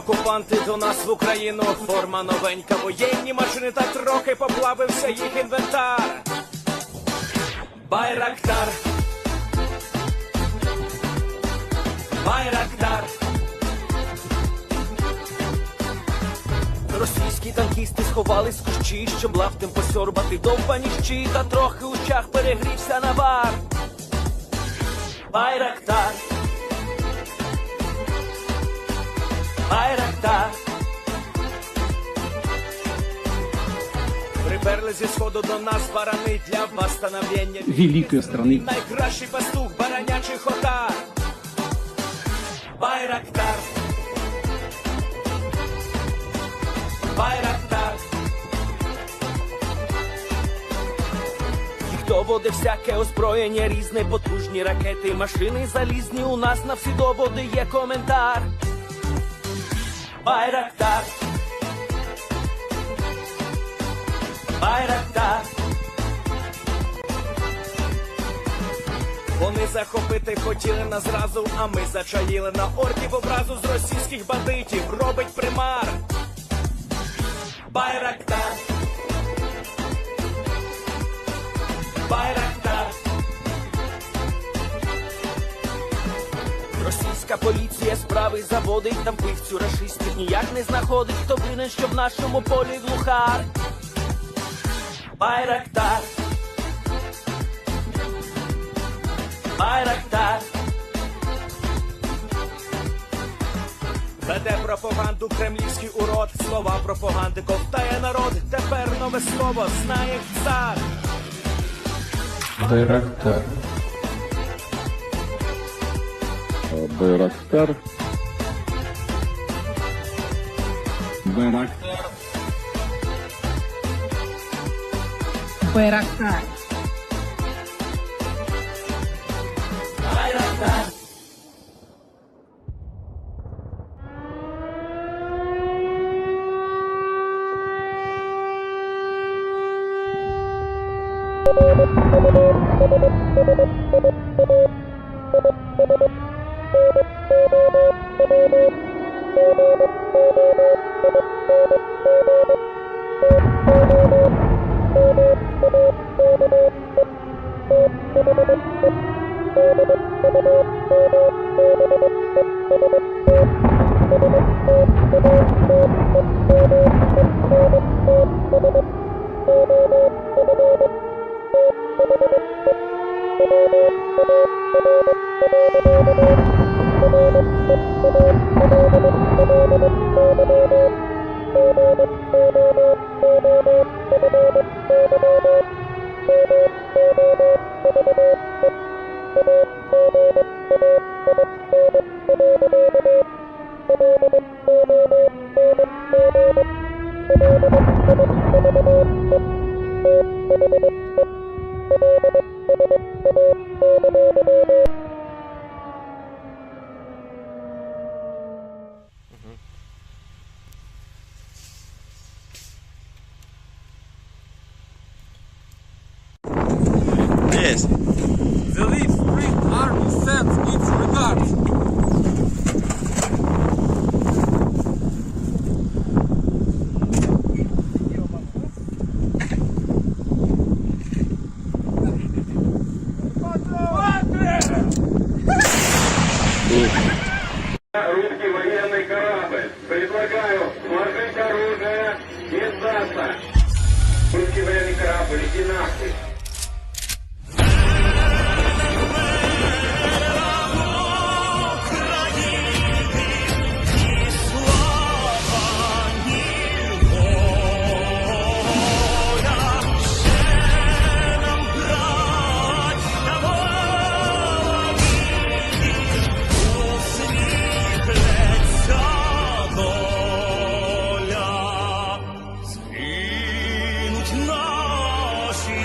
окупанти до нас в Україну. Форма новенька, воєнні машини, та трохи поплавився їх інвентар. Байрактар. Байрактар. Російські танкісти сховались в кущі, щоб лаптем посьорбати довбані щі, та трохи у чах перегрівся навар. Байрактар. Байрактар. Приперли зі сходу до нас барани для восстановлення великої страни. Найкращий пастух баранячих отар. Байрактар. Байрактар. І хто воде всяке озброєння різне, потужні ракети, машини залізні, у нас на всі доводи є коментар. Байрактар. Байрактар. Вони захопити хотіли нас зразу, а ми зачаїли на орків образу з російських бандитів. Робить примар. Байрактар. Байрактар. Російська поліція справи заводить, там пивцю рашистів ніяк не знаходить. Хто винен, що в нашому полі глухар? Байрактар. Байрактар. Веде пропаганду кремлівський урод, слова пропаганди ковтає народ. Тепер нове слово знає цар. Байрактар. Байрактар. Байрактар. Байрактар. Байрактар. Yes. The Leaf Spring Army sends its regards. Русский военный корабль. Предлагаю сложить оружие и сдаться. Русский военный корабль, иди нахуй. Наші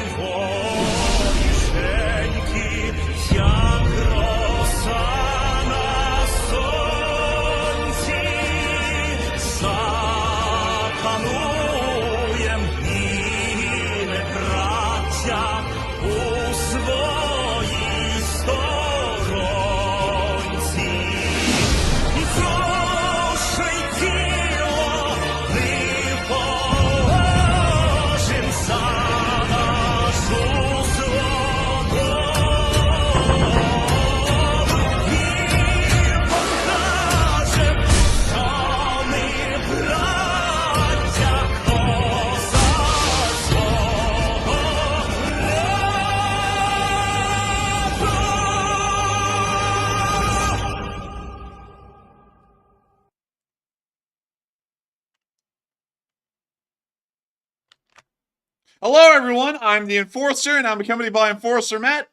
Hello, everyone. I'm the Enforcer, and I'm accompanied by Enforcer Matt.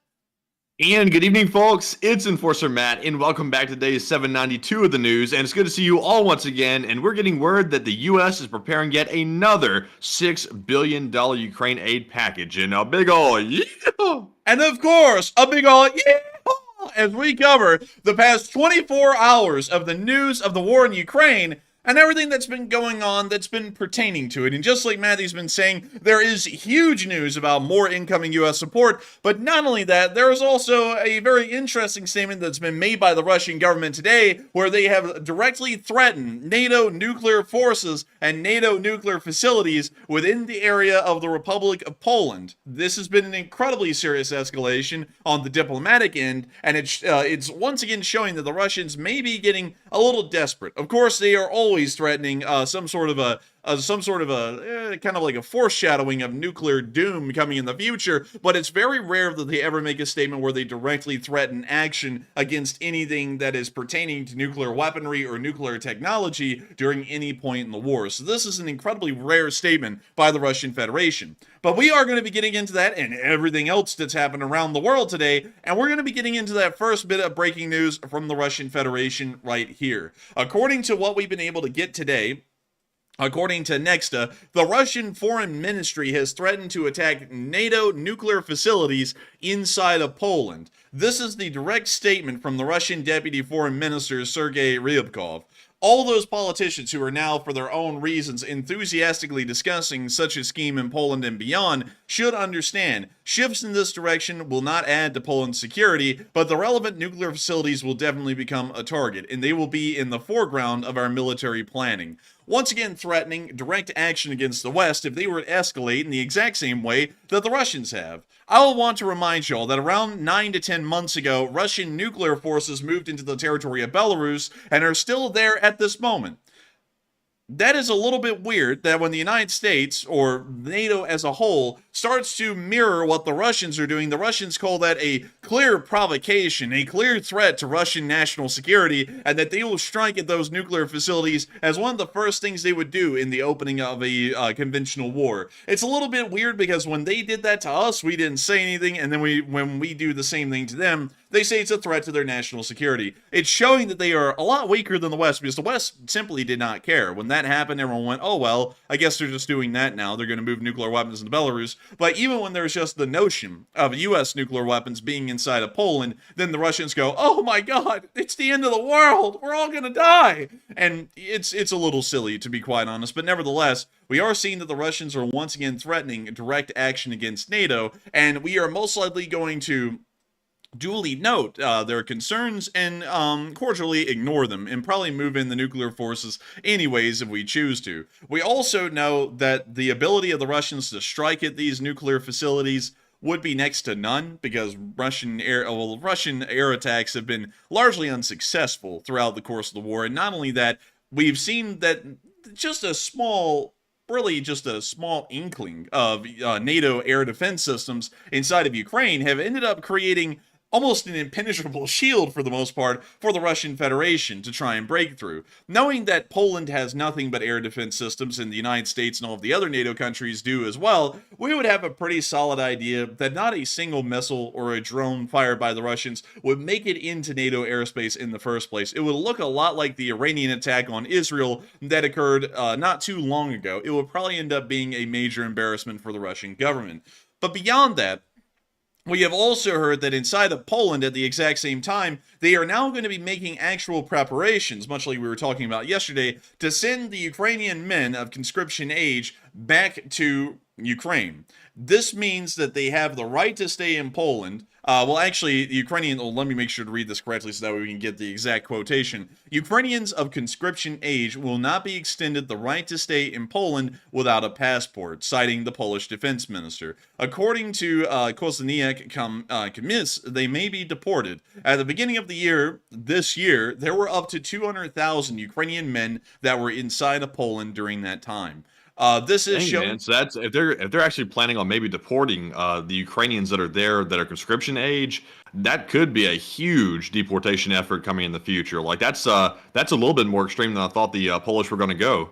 And good evening, folks. It's Enforcer Matt, and welcome back to day 792 of the news. And it's good to see you all once again. And we're getting word that the U.S. is preparing yet another $6 billion Ukraine aid package. And a big ol' yeah! And of course, a big ol' yeah! As we cover the past 24 hours of the news of the war in Ukraine and everything that's been going on that's been pertaining to it. And just like Matthew's been saying, there is huge news about more incoming U.S. support. But not only that, there is also a very interesting statement that's been made by the Russian government today, where they have directly threatened NATO nuclear forces and NATO nuclear facilities within the area of the Republic of Poland. This has been an incredibly serious escalation on the diplomatic end, and it's once again showing that the Russians may be getting a little desperate. Of course, they are always threatening some sort of a kind of like a foreshadowing of nuclear doom coming in the future, but it's very rare that they ever make a statement where they directly threaten action against anything that is pertaining to nuclear weaponry or nuclear technology during any point in the war. So this is an incredibly rare statement by the Russian Federation. But we are going to be getting into that and everything else that's happened around the world today, and we're going to be getting into that first bit of breaking news from the Russian Federation right here. According to what we've been able to get today, according to Nexta, the Russian Foreign Ministry has threatened to attack NATO nuclear facilities inside of Poland. This is the direct statement from the Russian Deputy Foreign Minister Sergei Ryabkov. All those politicians who are now, for their own reasons, enthusiastically discussing such a scheme in Poland and beyond should understand shifts in this direction will not add to Poland's security, but the relevant nuclear facilities will definitely become a target, and they will be in the foreground of our military planning. Once again threatening direct action against the West if they were to escalate in the exact same way that the Russians have. I will want to remind y'all that around 9 to 10 months ago, Russian nuclear forces moved into the territory of Belarus and are still there at this moment. That is a little bit weird that when the United States, or NATO as a whole, starts to mirror what the Russians are doing, the Russians call that a clear provocation, a clear threat to Russian national security, and that they will strike at those nuclear facilities as one of the first things they would do in the opening of a conventional war. It's a little bit weird because when they did that to us, we didn't say anything, and then when we do the same thing to them, they say it's a threat to their national security. It's showing that they are a lot weaker than the West, because the West simply did not care. When that happened, everyone went, oh well, I guess they're just doing that now. They're going to move nuclear weapons into Belarus. But even when there's just the notion of U.S. nuclear weapons being inside of Poland, then the Russians go, oh my god, it's the end of the world. We're all going to die. And it's a little silly, to be quite honest. But nevertheless, we are seeing that the Russians are once again threatening direct action against NATO, and we are most likely going to duly note their concerns and cordially ignore them and probably move in the nuclear forces anyways if we choose to. We also know that the ability of the Russians to strike at these nuclear facilities would be next to none, because Russian air attacks have been largely unsuccessful throughout the course of the war. And not only that, we've seen that just a small inkling of NATO air defense systems inside of Ukraine have ended up creating almost an impenetrable shield, for the most part, for the Russian Federation to try and break through. Knowing that Poland has nothing but air defense systems, and the United States and all of the other NATO countries do as well, we would have a pretty solid idea that not a single missile or a drone fired by the Russians would make it into NATO airspace in the first place. It would look a lot like the Iranian attack on Israel that occurred not too long ago. It would probably end up being a major embarrassment for the Russian government. But beyond that, we have also heard that inside of Poland at the exact same time, they are now going to be making actual preparations, much like we were talking about yesterday, to send the Ukrainian men of conscription age back to Ukraine. This means that they have the right to stay in Poland. The Ukrainian, let me make sure to read this correctly so that way we can get the exact quotation. Ukrainians of conscription age will not be extended the right to stay in Poland without a passport, citing the Polish defense minister. According to Kozniak Kamys, they may be deported. At the beginning of this year, there were up to 200,000 Ukrainian men that were inside of Poland during that time. This is showing. Man, so that's if they're actually planning on maybe deporting the Ukrainians that are there that are conscription age, that could be a huge deportation effort coming in the future. Like that's a little bit more extreme than I thought the Polish were going to go.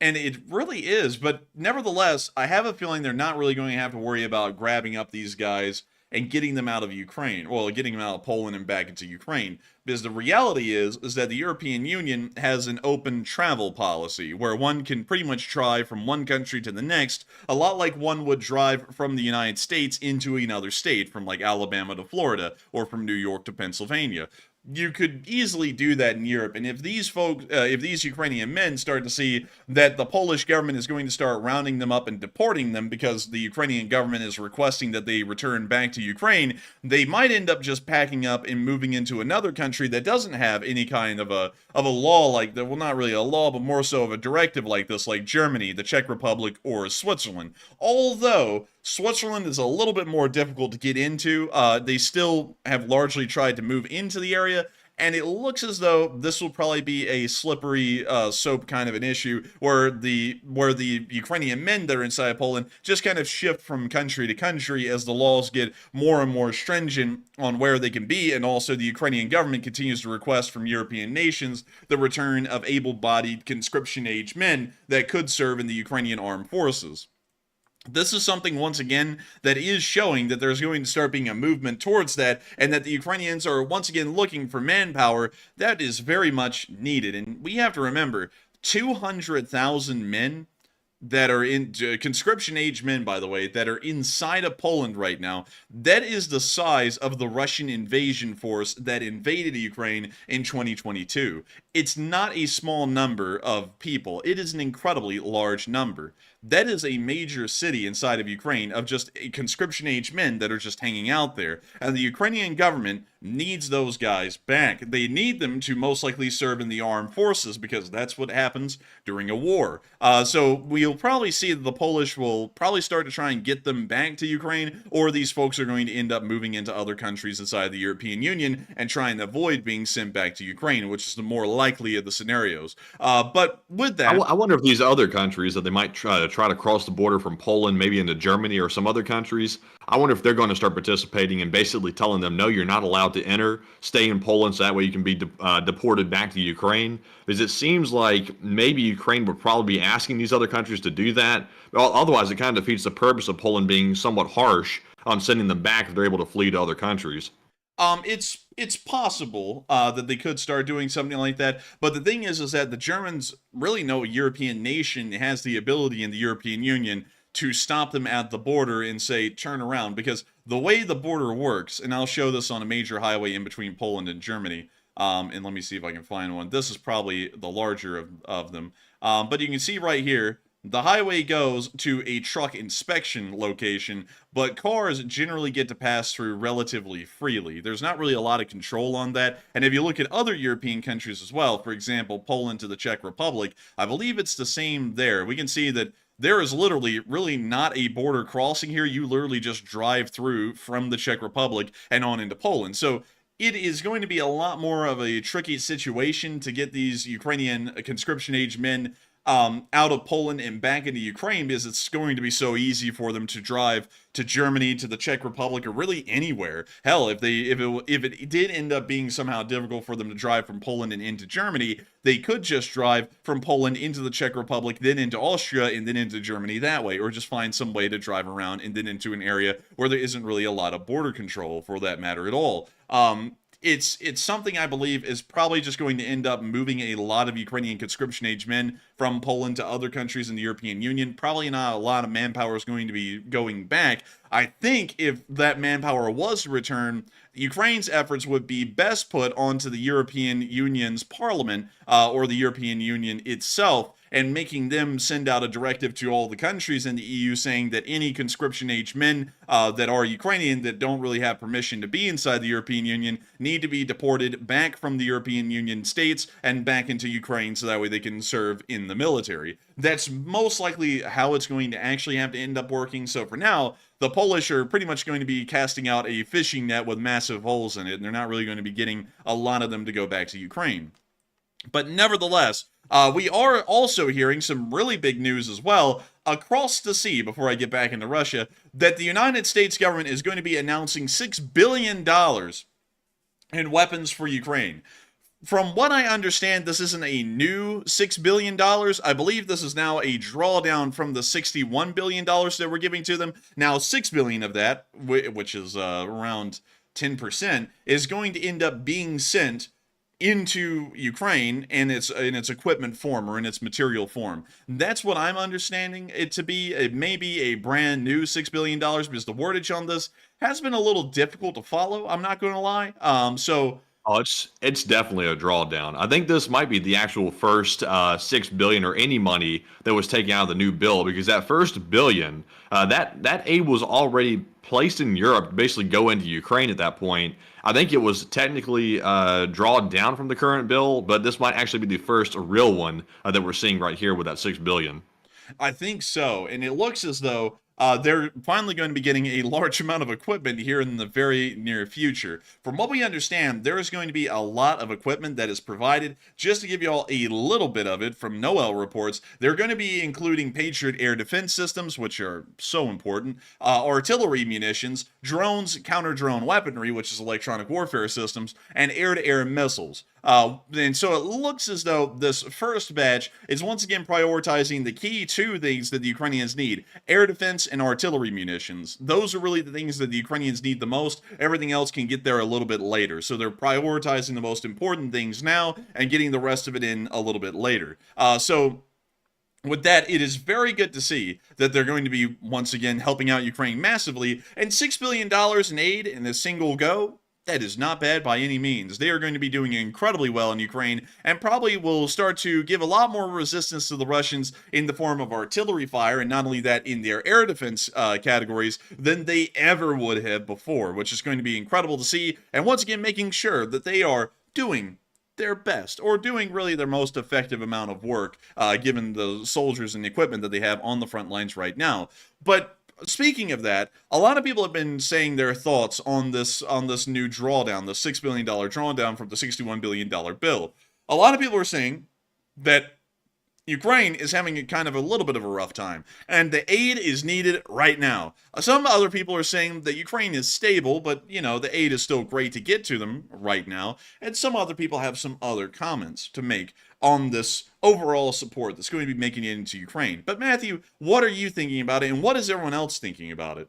And it really is, but nevertheless, I have a feeling they're not really going to have to worry about grabbing up these guys and getting them out of Ukraine, well, getting them out of Poland and back into Ukraine. Because the reality is that the European Union has an open travel policy where one can pretty much drive from one country to the next, a lot like one would drive from the United States into another state, from like Alabama to Florida, or from New York to Pennsylvania. You could easily do that in Europe, and if these folks, if these Ukrainian men start to see that the Polish government is going to start rounding them up and deporting them because the Ukrainian government is requesting that they return back to Ukraine, they might end up just packing up and moving into another country that doesn't have any kind of a law like that. Well, not really a law, but more so of a directive like this, like Germany, the Czech Republic, or Switzerland. Although Switzerland is a little bit more difficult to get into. They still have largely tried to move into the area, and it looks as though this will probably be a slippery soap kind of an issue where the Ukrainian men that are inside Poland just kind of shift from country to country as the laws get more and more stringent on where they can be, and also the Ukrainian government continues to request from European nations the return of able-bodied conscription-age men that could serve in the Ukrainian armed forces. This is something, once again, that is showing that there's going to start being a movement towards that, and that the Ukrainians are once again looking for manpower that is very much needed. And we have to remember, 200,000 men that are in conscription age men, by the way, that are inside of Poland right now. That is the size of the Russian invasion force that invaded Ukraine in 2022. It's not a small number of people. It is an incredibly large number. That is a major city inside of Ukraine of just conscription age men that are just hanging out there. And the Ukrainian government needs those guys back. They need them to most likely serve in the armed forces because that's what happens during a war. So we'll probably see that the Polish will probably start to try and get them back to Ukraine, or these folks are going to end up moving into other countries inside the European Union and try and avoid being sent back to Ukraine, which is the more likely of the scenarios. But with that, I wonder if these other countries that they might try to cross the border from Poland, maybe into Germany or some other countries, I wonder if they're going to start participating and basically telling them, no, you're not allowed to enter, stay in Poland, so that way you can be deported back to Ukraine. Because it seems like maybe Ukraine would probably be asking these other countries to do that. Otherwise, it kind of defeats the purpose of Poland being somewhat harsh on sending them back if they're able to flee to other countries. It's possible that they could start doing something like that, but the thing is that the Germans, really no European nation has the ability in the European Union to stop them at the border and say, turn around, because the way the border works, and I'll show this on a major highway in between Poland and Germany, and let me see if I can find one. This is probably the larger of them, but you can see right here, the highway goes to a truck inspection location, but cars generally get to pass through relatively freely. There's not really a lot of control on that, and if you look at other European countries as well, for example, Poland to the Czech Republic, I believe it's the same there. We can see that there is literally really not a border crossing here. You literally just drive through from the Czech Republic and on into Poland. So it is going to be a lot more of a tricky situation to get these Ukrainian conscription-age men out of Poland and back into Ukraine, because it's going to be so easy for them to drive to Germany, to the Czech Republic, or really anywhere. Hell, if it did end up being somehow difficult for them to drive from Poland and into Germany, they could just drive from Poland into the Czech Republic, then into Austria, and then into Germany that way, or just find some way to drive around and then into an area where there isn't really a lot of border control for that matter at all. It's something I believe is probably just going to end up moving a lot of Ukrainian conscription-age men from Poland to other countries in the European Union. Probably not a lot of manpower is going to be going back. I think if that manpower was to return, Ukraine's efforts would be best put onto the European Union's parliament, or the European Union itself, and making them send out a directive to all the countries in the EU saying that any conscription-age men that are Ukrainian that don't really have permission to be inside the European Union need to be deported back from the European Union states and back into Ukraine, so that way they can serve in the military. That's most likely how it's going to actually have to end up working. So for now, the Polish are pretty much going to be casting out a fishing net with massive holes in it, and they're not really going to be getting a lot of them to go back to Ukraine. But nevertheless, we are also hearing some really big news as well across the sea, before I get back into Russia, that the United States government is going to be announcing $6 billion in weapons for Ukraine. From what I understand, this isn't a new $6 billion. I believe this is now a drawdown from the $61 billion that we're giving to them. Now, $6 billion of that, which is around 10%, is going to end up being sent into Ukraine in its equipment form or in its material form. That's what I'm understanding it to be. It may be a brand new $6 billion because the wordage on this has been a little difficult to follow. I'm not going to lie. Oh, it's definitely a drawdown. I think this might be the actual first 6 billion or any money that was taken out of the new bill, because that first billion, that aid was already placed in Europe to basically go into Ukraine at that point. I think it was technically drawn down from the current bill, but this might actually be the first real one that we're seeing right here with that 6 billion. I think so, and it looks as though they're finally going to be getting a large amount of equipment here in the very near future. From what we understand, there is going to be a lot of equipment that is provided. Just to give you all a little bit of it from Noel reports, they're going to be including Patriot air defense systems, which are so important, artillery munitions, drones, counter-drone weaponry, which is electronic warfare systems, and air-to-air missiles. And so it looks as though this first batch is once again prioritizing the key two things that the Ukrainians need: air defense and artillery munitions. Those are really the things that the Ukrainians need the most. Everything else can get there a little bit later. So they're prioritizing the most important things now and getting the rest of it in a little bit later. With that, it is very good to see that they're going to be once again helping out Ukraine massively. And $6 billion in aid in a single go, that is not bad by any means. They are going to be doing incredibly well in Ukraine and probably will start to give a lot more resistance to the Russians in the form of artillery fire, and not only that, in their air defense categories, than they ever would have before, which is going to be incredible to see. And once again, making sure that they are doing their best, or doing really their most effective amount of work, given the soldiers and the equipment that they have on the front lines right now. But speaking of that, a lot of people have been saying their thoughts on this new drawdown, the $6 billion drawdown from the $61 billion bill. A lot of people are saying that Ukraine is having a kind of a little bit of a rough time, and the aid is needed right now. Some other people are saying that Ukraine is stable, but, the aid is still great to get to them right now, and some other people have some other comments to make on this overall support that's going to be making it into Ukraine. But Matthew, what are you thinking about it, and what is everyone else thinking about it?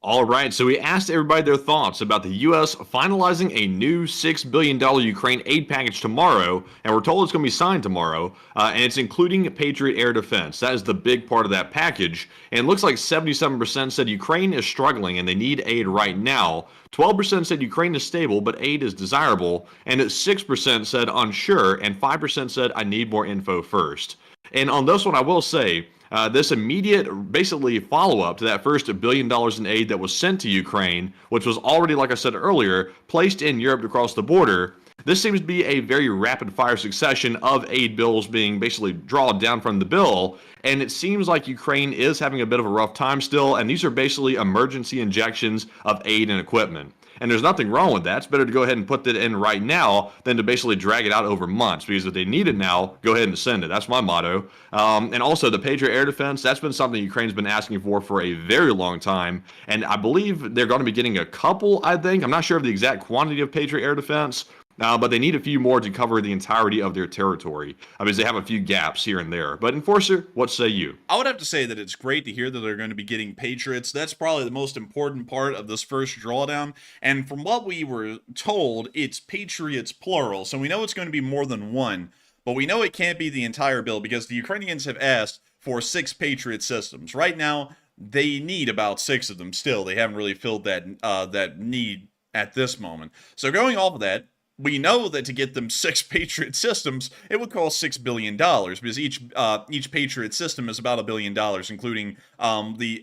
All right, so we asked everybody their thoughts about the U.S. finalizing a new $6 billion Ukraine aid package tomorrow, and we're told it's going to be signed tomorrow, and it's including Patriot air defense. That is the big part of that package, and it looks like 77% said Ukraine is struggling and they need aid right now. 12% said Ukraine is stable, but aid is desirable, and 6% said unsure, and 5% said I need more info first. And on this one, I will say, this immediate, basically, follow-up to that first $1 billion in aid that was sent to Ukraine, which was already, like I said earlier, placed in Europe to cross the border. This seems to be a very rapid-fire succession of aid bills being basically drawn down from the bill, and it seems like Ukraine is having a bit of a rough time still, and these are basically emergency injections of aid and equipment. And there's nothing wrong with that. It's better to go ahead and put that in right now than to basically drag it out over months, because if they need it now, go ahead and send it. That's my motto. And also the Patriot air defense, that's been something Ukraine's been asking for a very long time. And I believe they're going to be getting a couple, I think. I'm not sure of the exact quantity of Patriot air defense, but they need a few more to cover the entirety of their territory. Because they have a few gaps here and there. But Enforcer, what say you? I would have to say that it's great to hear that they're going to be getting Patriots. That's probably the most important part of this first drawdown. And from what we were told, it's Patriots plural. So we know it's going to be more than one. But we know it can't be the entire bill, because the Ukrainians have asked for 6 Patriot systems. Right now, they need about 6 of them still. They haven't really filled that need at this moment. So going off of that, we know that to get them 6 Patriot systems, it would cost $6 billion, because each Patriot system is about $1 billion, including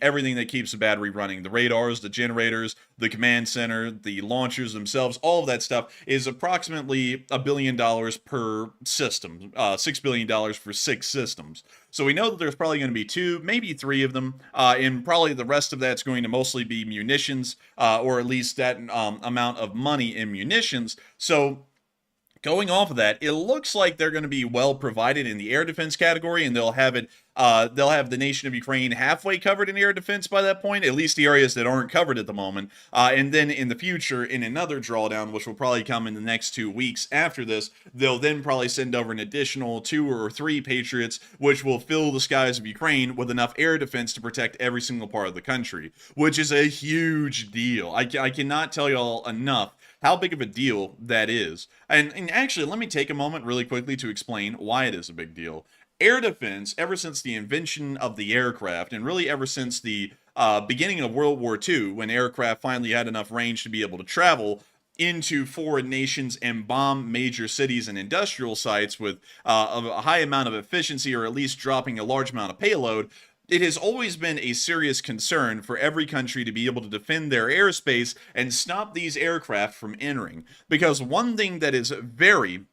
everything that keeps the battery running: the radars, the generators, the command center, the launchers themselves. All of that stuff is approximately $1 billion per system, $6 billion for 6 systems. So we know that there's probably going to be 2, maybe 3 of them, and probably the rest of that's going to mostly be munitions, or at least that amount of money in munitions. So Going off of that, it looks like they're going to be well provided in the air defense category, and they'll have the nation of Ukraine halfway covered in air defense by that point, at least the areas that aren't covered at the moment. And then in the future, in another drawdown, which will probably come in the next 2 weeks after this, they'll then probably send over an additional 2 or 3 Patriots, which will fill the skies of Ukraine with enough air defense to protect every single part of the country, which is a huge deal. I cannot tell y'all enough how big of a deal that is. And actually, let me take a moment really quickly to explain why it is a big deal. Air defense, ever since the invention of the aircraft, and really ever since the beginning of World War II, when aircraft finally had enough range to be able to travel into foreign nations and bomb major cities and industrial sites with a high amount of efficiency, or at least dropping a large amount of payload, it has always been a serious concern for every country to be able to defend their airspace and stop these aircraft from entering. Because one thing that is very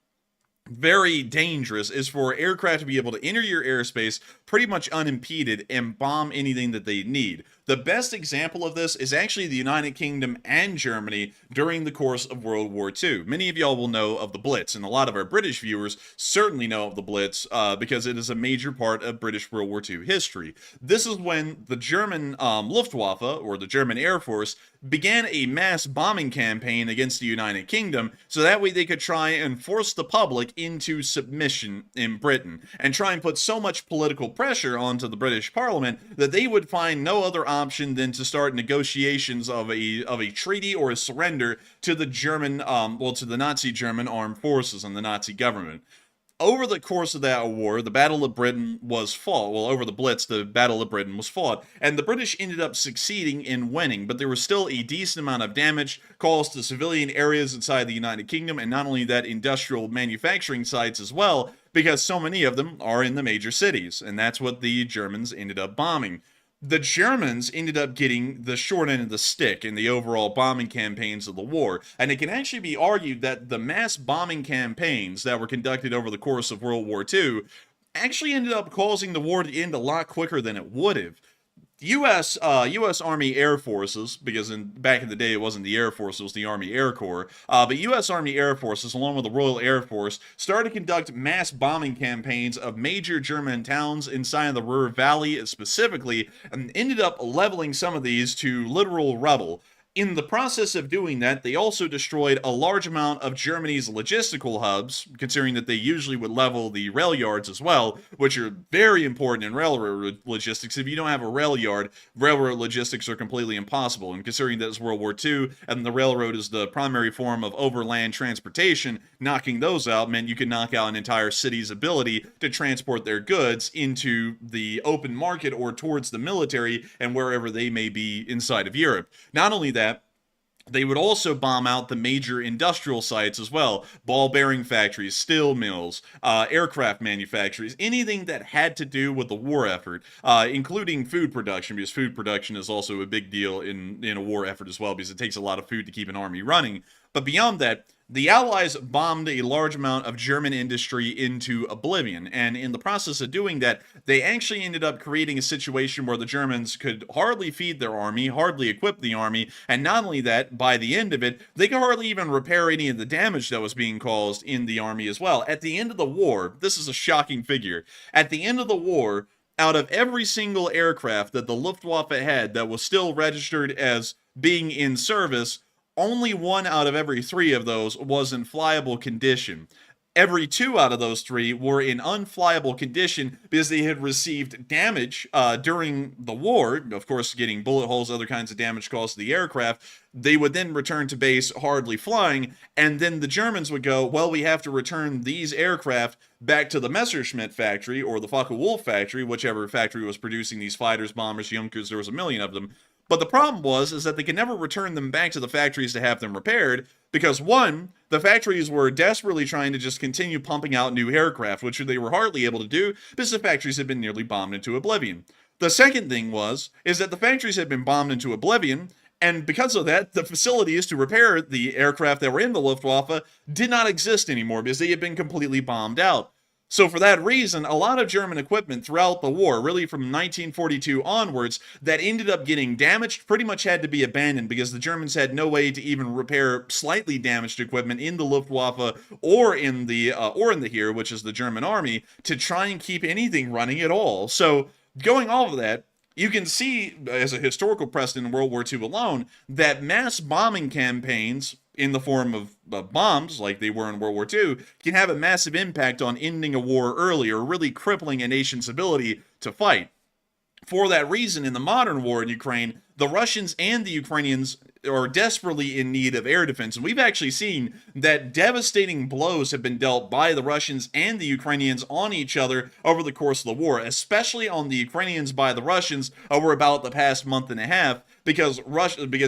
dangerous is for aircraft to be able to enter your airspace pretty much unimpeded and bomb anything that they need. The best example of this is actually the United Kingdom and Germany during the course of World War II. Many of y'all will know of the Blitz, and a lot of our British viewers certainly know of the Blitz because it is a major part of British World War II history. This is when the German Luftwaffe, or the German Air Force, began a mass bombing campaign against the United Kingdom, so that way they could try and force the public into submission in Britain, and try and put so much political pressure onto the British Parliament that they would find no other option than to start negotiations of a treaty or a surrender to the to the Nazi German armed forces and the Nazi government. Over the course of that war, the Battle of Britain was fought. Well, over the Blitz, the Battle of Britain was fought, and the British ended up succeeding in winning, but there was still a decent amount of damage caused to civilian areas inside the United Kingdom, and not only that, industrial manufacturing sites as well, because so many of them are in the major cities, and that's what the Germans ended up bombing. The Germans ended up getting the short end of the stick in the overall bombing campaigns of the war, and it can actually be argued that the mass bombing campaigns that were conducted over the course of World War II actually ended up causing the war to end a lot quicker than it would have. U.S. Army Air Forces, because back in the day it wasn't the Air Force, it was the Army Air Corps, but U.S. Army Air Forces, along with the Royal Air Force, started to conduct mass bombing campaigns of major German towns inside the Ruhr Valley specifically, and ended up leveling some of these to literal rubble. In the process of doing that, they also destroyed a large amount of Germany's logistical hubs, considering that they usually would level the rail yards as well, which are very important in railroad logistics. If you don't have a rail yard, railroad logistics are completely impossible. And considering that it's World War II, and the railroad is the primary form of overland transportation, knocking those out meant you could knock out an entire city's ability to transport their goods into the open market or towards the military and wherever they may be inside of Europe. Not only that, they would also bomb out the major industrial sites as well. Ball bearing factories, steel mills, aircraft manufacturers, anything that had to do with the war effort, including food production, because food production is also a big deal in a war effort as well, because it takes a lot of food to keep an army running. But beyond that, the Allies bombed a large amount of German industry into oblivion, and in the process of doing that, they actually ended up creating a situation where the Germans could hardly feed their army, hardly equip the army, and not only that, by the end of it, they could hardly even repair any of the damage that was being caused in the army as well. At the end of the war, this is a shocking figure, at the end of the war, out of every single aircraft that the Luftwaffe had that was still registered as being in service, only 1 out of every 3 of those was in flyable condition. Every 2 out of those 3 were in unflyable condition because they had received damage during the war, of course getting bullet holes, other kinds of damage caused to the aircraft. They would then return to base hardly flying, and then the Germans would go, well, we have to return these aircraft back to the Messerschmitt factory or the Focke-Wulf factory, whichever factory was producing these fighters, bombers, Junkers, there was a million of them. But the problem is that they could never return them back to the factories to have them repaired because, one, the factories were desperately trying to just continue pumping out new aircraft, which they were hardly able to do because the factories had been nearly bombed into oblivion. The second thing is that the factories had been bombed into oblivion, and because of that, the facilities to repair the aircraft that were in the Luftwaffe did not exist anymore because they had been completely bombed out. So for that reason, a lot of German equipment throughout the war, really from 1942 onwards, that ended up getting damaged pretty much had to be abandoned because the Germans had no way to even repair slightly damaged equipment in the Luftwaffe or in the Heer, which is the German army, to try and keep anything running at all. So going off of that, you can see, as a historical precedent in World War II alone, that mass bombing campaigns in the form of bombs, like they were in World War II, can have a massive impact on ending a war early or really crippling a nation's ability to fight. For that reason, in the modern war in Ukraine, the Russians and the Ukrainians are desperately in need of air defense. And we've actually seen that devastating blows have been dealt by the Russians and the Ukrainians on each other over the course of the war, especially on the Ukrainians by the Russians over about the past month and a half, because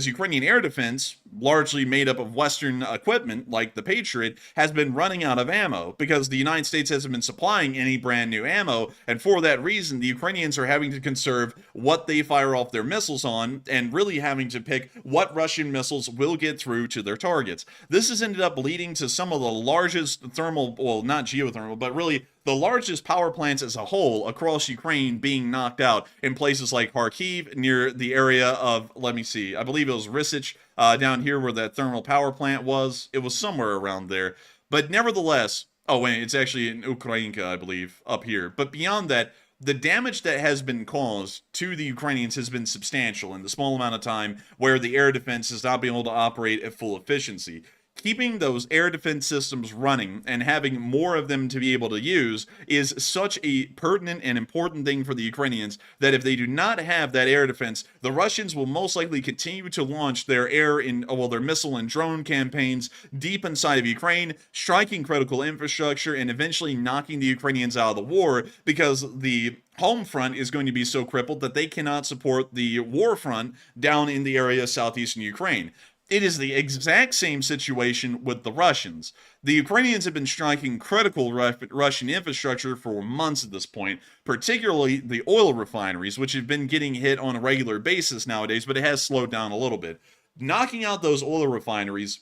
Ukrainian air defense, largely made up of Western equipment like the Patriot, has been running out of ammo because the United States hasn't been supplying any brand new ammo, and for that reason, the Ukrainians are having to conserve what they fire off their missiles on and really having to pick what Russian missiles will get through to their targets. This has ended up leading to some of the largest thermal, well, not geothermal, but really the largest power plants as a whole across Ukraine being knocked out in places like Kharkiv, near the area of, let me see, I believe it was Rysich, down here where that thermal power plant was. It was somewhere around there. But nevertheless, oh wait, it's actually in Ukrainka, I believe, up here. But beyond that, the damage that has been caused to the Ukrainians has been substantial in the small amount of time where the air defense has not been able to operate at full efficiency. Keeping those air defense systems running and having more of them to be able to use is such a pertinent and important thing for the Ukrainians that if they do not have that air defense, the Russians will most likely continue to launch their their missile and drone campaigns deep inside of Ukraine, striking critical infrastructure and eventually knocking the Ukrainians out of the war because the home front is going to be so crippled that they cannot support the war front down in the area of southeastern Ukraine. It is the exact same situation with the Russians. The Ukrainians have been striking critical Russian infrastructure for months at this point, particularly the oil refineries, which have been getting hit on a regular basis nowadays, but it has slowed down a little bit. Knocking out those oil refineries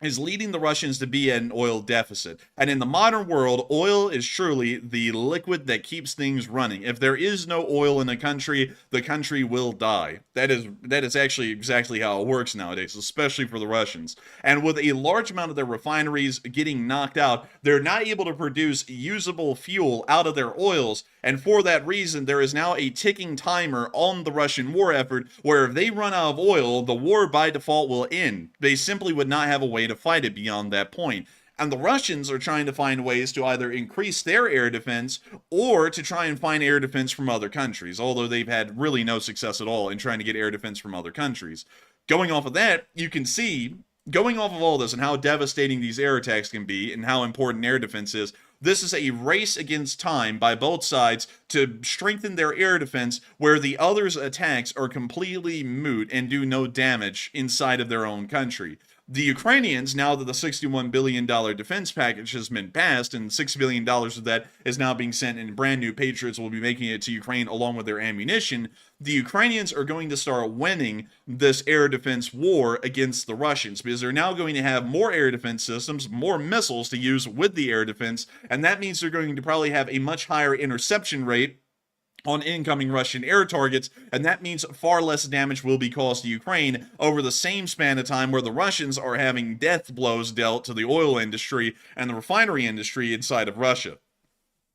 is leading the Russians to be at an oil deficit. And in the modern world, oil is truly the liquid that keeps things running. If there is no oil in a country, the country will die. That is actually exactly how it works nowadays, especially for the Russians. And with a large amount of their refineries getting knocked out, they're not able to produce usable fuel out of their oils. And for that reason, there is now a ticking timer on the Russian war effort where if they run out of oil, the war by default will end. They simply would not have a way to fight it beyond that point. And the Russians are trying to find ways to either increase their air defense or to try and find air defense from other countries, although they've had really no success at all in trying to get air defense from other countries. Going off of that, you can see, going off of all this and how devastating these air attacks can be and how important air defense is, this is a race against time by both sides to strengthen their air defense where the other's attacks are completely moot and do no damage inside of their own country. The Ukrainians, now that the $61 billion defense package has been passed, and $6 billion of that is now being sent in brand new Patriots will be making it to Ukraine along with their ammunition, the Ukrainians are going to start winning this air defense war against the Russians because they're now going to have more air defense systems, more missiles to use with the air defense, and that means they're going to probably have a much higher interception rate on incoming Russian air targets, and that means far less damage will be caused to Ukraine over the same span of time where the Russians are having death blows dealt to the oil industry and the refinery industry inside of Russia.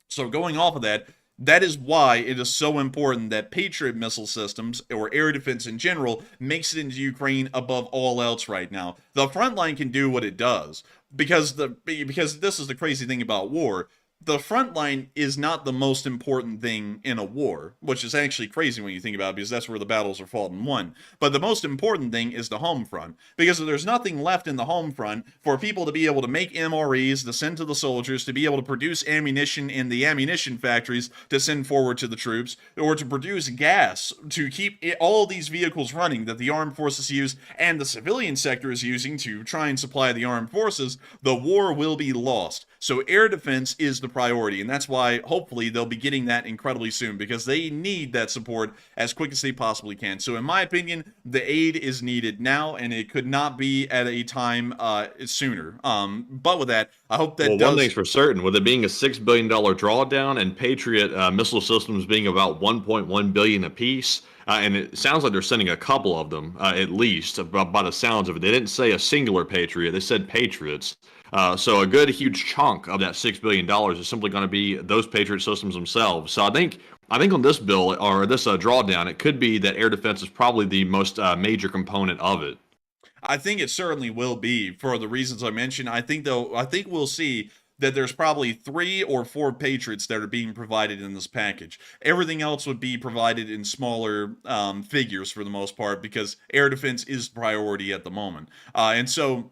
So going off of that, that is why it is so important that Patriot missile systems, or air defense in general, makes it into Ukraine above all else right now. The Frontline can do what it does, because this is the crazy thing about war. The front line is not the most important thing in a war, which is actually crazy when you think about it, because that's where the battles are fought and won. But the most important thing is the home front, because if there's nothing left in the home front for people to be able to make MREs to send to the soldiers, to be able to produce ammunition in the ammunition factories to send forward to the troops, or to produce gas to keep all these vehicles running that the armed forces use and the civilian sector is using to try and supply the armed forces, the war will be lost. So air defense is the priority, and that's why hopefully they'll be getting that incredibly soon, because they need that support as quick as they possibly can. So in my opinion, the aid is needed now, and it could not be at a time sooner. But with that, I hope that one thing's for certain, with it being a $6 billion drawdown and Patriot missile systems being about $1.1 billion apiece, and it sounds like they're sending a couple of them, at least, by the sounds of it. They didn't say a singular Patriot. They said Patriots. So a good, huge chunk of that $6 billion is simply going to be those Patriot systems themselves. So I think on this bill, or this drawdown, it could be that air defense is probably the most major component of it. I think it certainly will be, for the reasons I mentioned. I think we'll see that there's probably 3 or 4 Patriots that are being provided in this package. Everything else would be provided in smaller figures for the most part, because air defense is priority at the moment. And so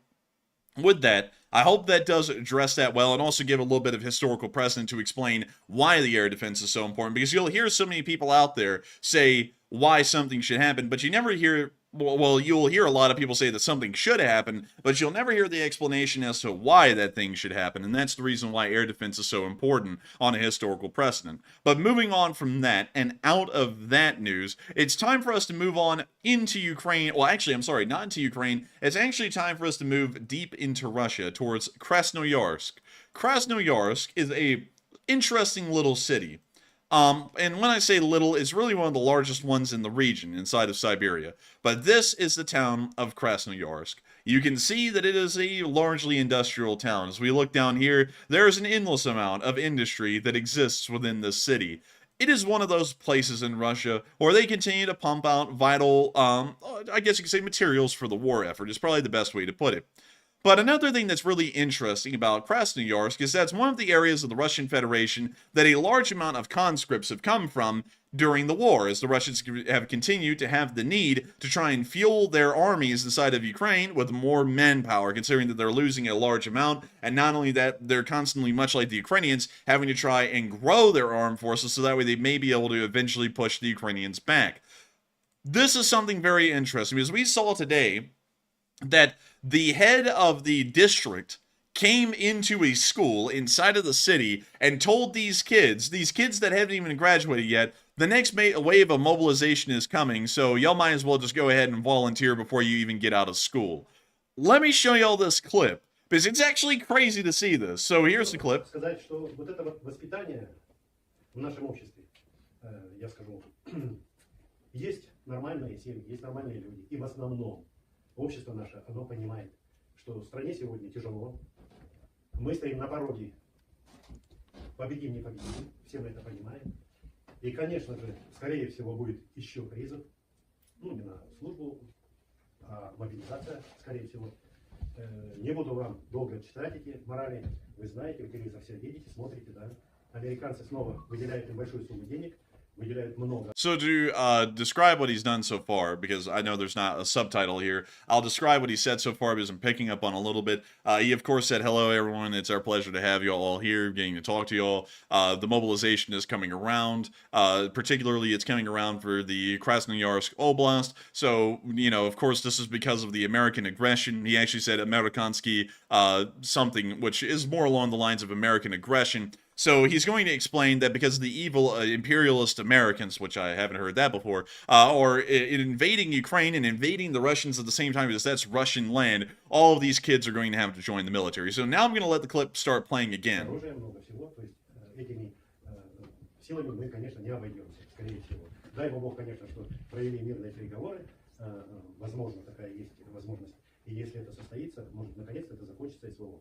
with that, I hope that does address that well, and also give a little bit of historical precedent to explain why the air defense is so important, because you'll hear so many people out there say why something should happen, but you never hear, well, you'll hear a lot of people say that something should happen, but you'll never hear the explanation as to why that thing should happen, and that's the reason why air defense is so important on a historical precedent. But moving on from that, and out of that news, it's time for us to move on into Ukraine. Well, actually, I'm sorry, not into Ukraine. It's actually time for us to move deep into Russia, towards Krasnoyarsk. Krasnoyarsk is a interesting little city. And when I say little, it's really one of the largest ones in the region, inside of Siberia. But this is the town of Krasnoyarsk. You can see that it is a largely industrial town. As we look down here, there is an endless amount of industry that exists within this city. It is one of those places in Russia where they continue to pump out vital, I guess you could say materials for the war effort, is probably the best way to put it. But another thing that's really interesting about Krasnoyarsk is that's one of the areas of the Russian Federation that a large amount of conscripts have come from during the war, as the Russians have continued to have the need to try and fuel their armies inside of Ukraine with more manpower, considering that they're losing a large amount, and not only that, they're constantly, much like the Ukrainians, having to try and grow their armed forces so that way they may be able to eventually push the Ukrainians back. This is something very interesting, because we saw today that the head of the district came into a school inside of the city and told these kids that haven't even graduated yet, the next wave of mobilization is coming, so y'all might as well just go ahead and volunteer before you even get out of school. Let me show y'all this clip, because it's actually crazy to see this. So here's the clip. Сказать, что вот это вот воспитание в нашем обществе, я скажу, есть нормальные семьи, есть нормальные люди, и в основном общество наше, оно понимает, что в стране сегодня тяжело, мы стоим на пороге, победим, не победим, все мы это понимаем. И, конечно же, скорее всего, будет еще призыв, ну, не на службу, а мобилизация, скорее всего. Не буду вам долго читать эти морали, вы знаете, вы телевизор все видите, смотрите, да. Американцы снова выделяют им большую сумму денег, выделяют много. So to describe what he's done so far, because I know there's not a subtitle here, I'll describe what he said so far because I'm picking up on a little bit. He, of course, said, hello, everyone. It's our pleasure to have you all here, getting to talk to you all. The mobilization is coming around. Particularly, it's coming around for the Krasnoyarsk Oblast. So, you know, of course, this is because of the American aggression. He actually said Amerikansky something, which is more along the lines of American aggression. So he's going to explain that because of the evil imperialist Americans, which I haven't heard that before, or invading Ukraine and invading the Russians at the same time, because that's Russian land, all of these kids are going to have to join the military. So now I'm going to let the clip start playing again. Оружия много всего, то есть этими силами мы, конечно, не обойдемся, скорее всего. Дай Бог, конечно, что провели мирные переговоры, возможно, такая есть возможность. И если это состоится, может, наконец-то это закончится СВО.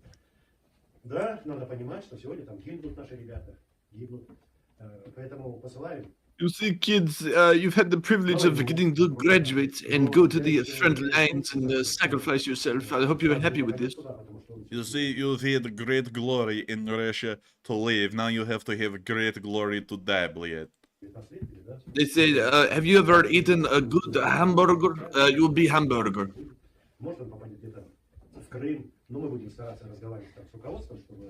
Да, надо понимать, что сегодня там гибнут наши ребята, гибнут. Поэтому посылаем. You see, kids, you've had the privilege of getting to graduate and go to the front lines and sacrifice yourself. I hope you're happy with this. You see, you've had great glory in Russia to live. Now you have to have great glory to die, блядь. They say, have you ever eaten a good hamburger? You'll be hamburger. Может, он попадет где-то в Крым, но мы будем стараться разговаривать там с руководством, чтобы...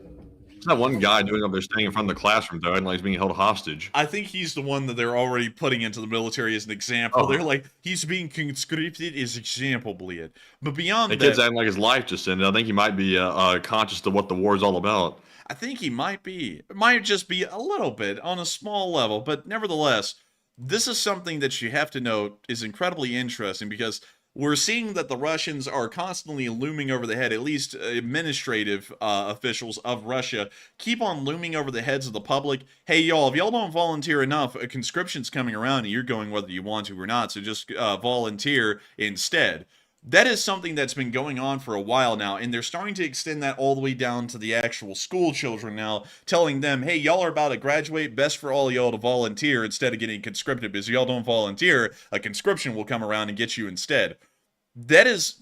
There's that one guy doing up there staying in front of the classroom, though, and like he's being held hostage. I think he's the one that they're already putting into the military as an example. Oh. They're like, he's being conscripted as example, блядь. But beyond The that... kid's acting like his life just ended. I think he might be conscious of what the war is all about. I think he might be. It might just be a little bit on a small level, but nevertheless, this is something that you have to note is incredibly interesting because we're seeing that the Russians are constantly looming over the head, at least administrative officials of Russia keep on looming over the heads of the public. Hey, y'all, if y'all don't volunteer enough, a conscription's coming around and you're going whether you want to or not, so just volunteer instead. That is something that's been going on for a while now, and they're starting to extend that all the way down to the actual school children now, telling them, hey, y'all are about to graduate, best for all y'all to volunteer instead of getting conscripted, because y'all don't volunteer, a conscription will come around and get you instead. That is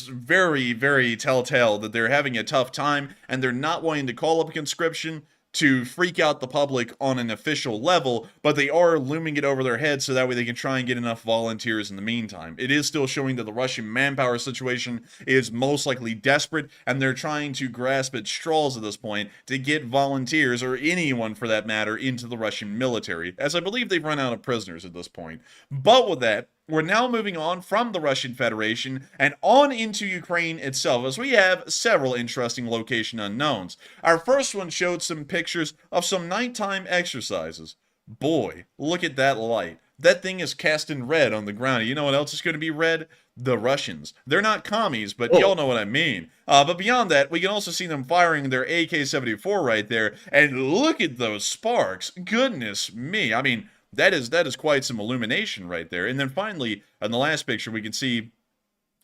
very, very telltale that they're having a tough time, and they're not wanting to call up a conscription to freak out the public on an official level, but they are looming it over their heads so that way they can try and get enough volunteers in the meantime. It is still showing that the Russian manpower situation is most likely desperate, and they're trying to grasp at straws at this point to get volunteers, or anyone for that matter, into the Russian military, as I believe they've run out of prisoners at this point. But with that, we're now moving on from the Russian Federation and on into Ukraine itself, as we have several interesting location unknowns. Our first one showed some pictures of some nighttime exercises. Boy, look at that light. That thing is cast in red on the ground. You know what else is going to be red? The Russians. They're not commies, but y'all know what I mean. But beyond that, we can also see them firing their AK-74 right there. And look at those sparks. Goodness me. I mean, that is quite some illumination right there. And then finally, in the last picture, we can see